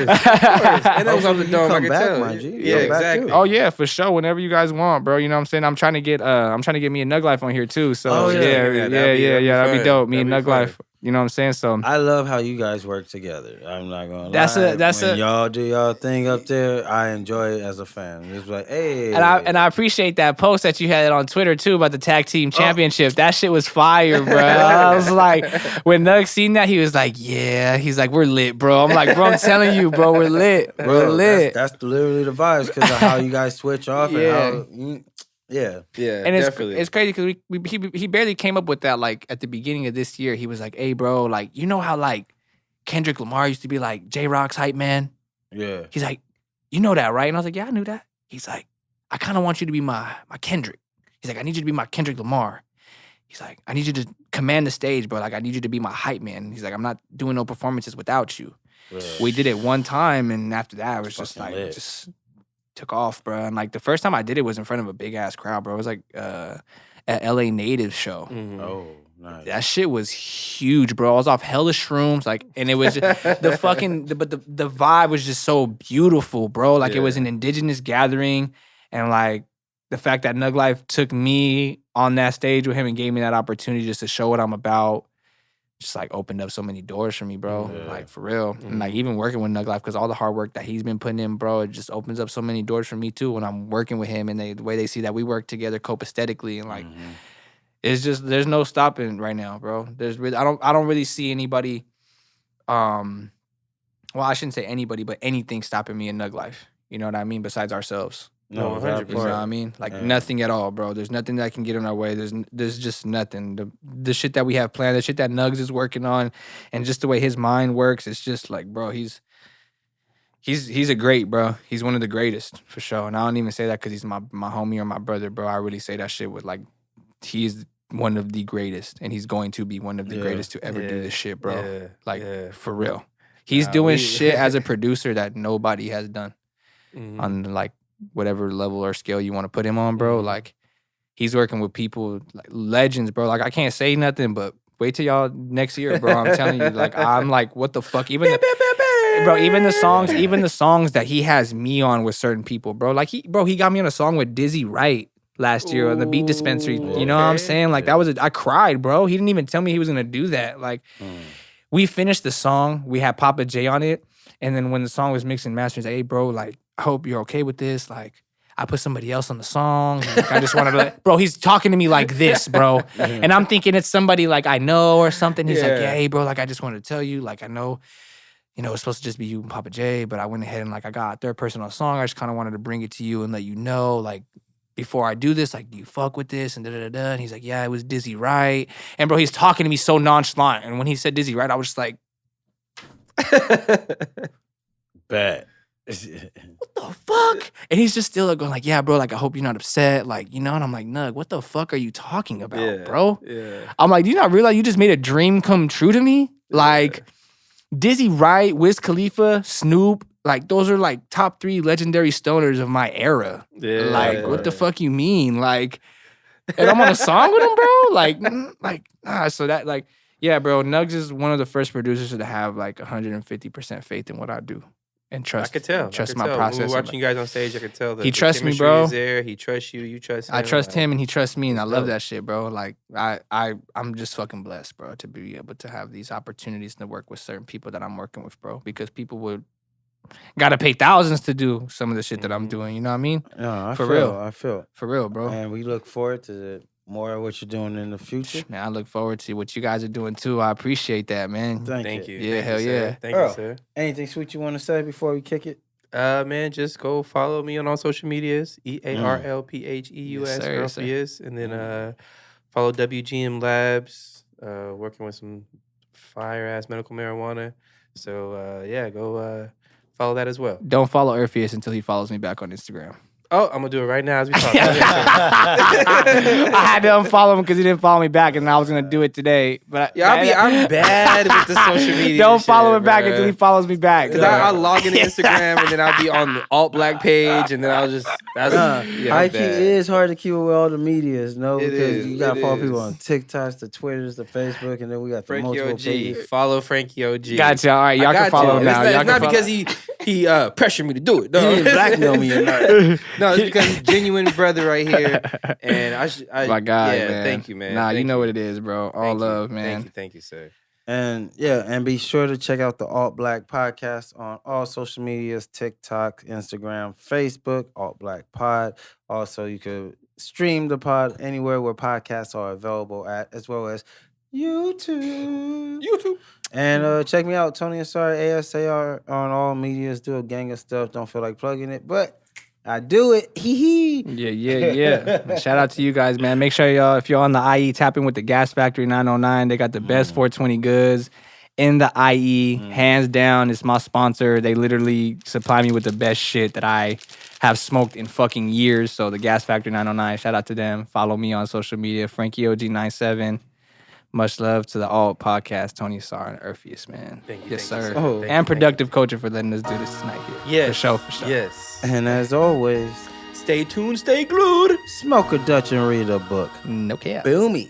And that was off the Hopefully you dome. I come can back, tell. my G. Yeah, Come back, exactly. too. Oh yeah, for sure. Whenever you guys want, bro. You know what I'm saying? I'm trying to get me a Nug Life on here too. So Oh, yeah, yeah. yeah, Yeah, that'd be that'd be fun. dope. Me and That'd Nug be fun. Life. You know what I'm saying? So I love how you guys work together. I'm not gonna That's lie. a- when y'all do y'all thing up there, I enjoy it as a fan. It's like, hey, and I appreciate that post that you had on Twitter too about the tag team championship. That shit was fire, bro. I was like, when Nug seen that, he was like, yeah. He's like, we're lit, bro. I'm like, bro, I'm telling you, bro, we're lit. We're lit. That's literally the vibes because of how you guys switch off and how. Yeah. And it's crazy because he barely came up with that like at the beginning of this year. He was like, hey, bro, like, you know how like Kendrick Lamar used to be like J-Rock's hype man? Yeah. He's like, you know that, right? And I was like, yeah, I knew that. He's like, I kind of want you to be my Kendrick. He's like, I need you to be my Kendrick Lamar. He's like, I need you to command the stage, bro. Like, I need you to be my hype man. He's like, I'm not doing no performances without you. Yeah. We did it one time, and after that, it was just Fucking like, lit. just took off, bro. And like the first time I did it was in front of a big ass crowd, bro. It was like at LA Native show. Oh, nice. That shit was huge, bro. I was off hella shrooms, like, and it was just, the vibe was just so beautiful, bro. Like it was an indigenous gathering, and like the fact that Nug Life took me on that stage with him and gave me that opportunity just to show what I'm about, just like opened up so many doors for me, bro. Yeah. Like for real. And like even working with Nug Life, because all the hard work that he's been putting in, bro, it just opens up so many doors for me too when I'm working with him, and the way they see that we work together copaesthetically, and like it's just, there's no stopping right now, bro. There's really, I don't really see anybody, well, I shouldn't say anybody, but anything stopping me in Nug Life. You know what I mean? Besides ourselves. No, 100%. You know what I mean? Like nothing at all, bro. There's nothing that can get in our way. There's just nothing. The shit that we have planned, the shit that Nugs is working on, and just the way his mind works, it's just like, bro, he's a great, bro. He's one of the greatest for sure. And I don't even say that because he's my homie or my brother, bro. I really say that shit with like, he's one of the greatest, and he's going to be one of the greatest to ever do this shit, bro. For real. He's doing shit as a producer that nobody has done on like whatever level or scale you want to put him on, bro. Like he's working with people like legends, bro. Like I can't say nothing, but wait till y'all next year, bro. I'm telling you, like I'm like, what the fuck? Even the songs that he has me on with certain people, bro. Like he got me on a song with Dizzy Wright last year on the Beat Dispensary. You know what I'm saying? Like that was I cried, bro. He didn't even tell me he was gonna do that. Like we finished the song, we had Papa J on it, and then when the song was mixed and mastered, he's like, hey, bro, like I hope you're okay with this. Like, I put somebody else on the song. Like, I just want to, like, bro, he's talking to me like this, bro. And I'm thinking it's somebody like I know or something. He's like, yeah, hey, bro, like, I just wanted to tell you, like, I know, you know, it's supposed to just be you and Papa J, but I went ahead and, like, I got a third person on the song. I just kind of wanted to bring it to you and let you know, like, before I do this, like, do you fuck with this? And da-da-da-da. And he's like, yeah, it was Dizzy Wright. And, bro, he's talking to me so nonchalant. And when he said Dizzy Wright, I was just like, bad. what the fuck? And he's just still going like, yeah, bro, like, I hope you're not upset. Like, you know, and I'm like, Nug, what the fuck are you talking about, bro? Yeah. I'm like, do you not realize you just made a dream come true to me? Like, Dizzy Wright, Wiz Khalifa, Snoop, like, those are, like, top 3 legendary stoners of my era. Yeah. Like, what the fuck you mean? Like, and I'm on a song with him, bro? Like, nah, so that, like, yeah, bro, Nugs is one of the first producers to have, like, 150% faith in what I do. And trust. I could tell. Trust I could my tell. process. When we were watching you guys on stage, I could tell that he trusts me, chemistry bro. is there. He trusts you. You trust him. I trust like, him, and he trusts me, and I love dope. that shit, bro. Like I'm just fucking blessed, bro, to be able to have these opportunities to work with certain people that I'm working with, bro. Because people would gotta pay thousands to do some of the shit that I'm doing. You know what I mean? No, I For feel, real. I feel. For real, bro. And we look forward to more of what you're doing in the future. Man, I look forward to what you guys are doing too. I appreciate that, man. Thank you. you. Yeah, Thank hell you, yeah. sir. Thank Earl, you, sir. Anything sweet you want to say before we kick it? Man, just go follow me on all social medias. EAAAAARLPHEUS, Yes, sir, yes, sir. Earlpheus. And then follow WGM Labs, working with some fire-ass medical marijuana. So, yeah, go follow that as well. Don't follow Orpheus until he follows me back on Instagram. Oh, I'm going to do it right now as we talk. I had to unfollow him because he didn't follow me back, and I was gonna do it today. But I'm bad with the social media. Don't follow shit, him back bruh. until he follows me back. Because I'll log into Instagram and then I'll be on the alt black page and then I'll just High key is hard to keep up with all the medias, no? It Because is, you gotta it follow is. people on TikToks, the Twitters, the Facebook, and then we got the Frankie multiple OG. pages. Follow Frankie OG. Gotcha. All right, y'all I can got follow you. him now. It's Y'all not can because follow- he pressured me to do it. No, He didn't blackmail me or nothing. no, it's because he's genuine brother right here. And My God, yeah, man. thank you, man. Nah, Thank you know what it is, bro. All Thank you. love, man. Thank you, sir. And yeah, and be sure to check out the Alt Black Podcast on all social medias, TikTok, Instagram, Facebook, Alt Black Pod. Also, you could stream the pod anywhere where podcasts are available at, as well as YouTube. And check me out, Tony Asar, ASAR on all medias. Do a gang of stuff. Don't feel like plugging it, but I do it. Hee hee. Yeah. Shout out to you guys, man. Make sure y'all, if you're on the IE, tap in with the Gas Factory 909. They got the best 420 goods in the IE. Hands down, it's my sponsor. They literally supply me with the best shit that I have smoked in fucking years. So the Gas Factory 909, shout out to them. Follow me on social media, FrankieOG97. Much love to the Alt Podcast, Tony Asar and EAAAAAARLPHEUS, man. Thank you, Yes, thank you, sir. sir. Oh. And Productive Culture for letting us do this tonight here. Yes. For sure. Yes. And as always, Stay tuned, stay glued. smoke a Dutch and read a book. No cap. Boomy.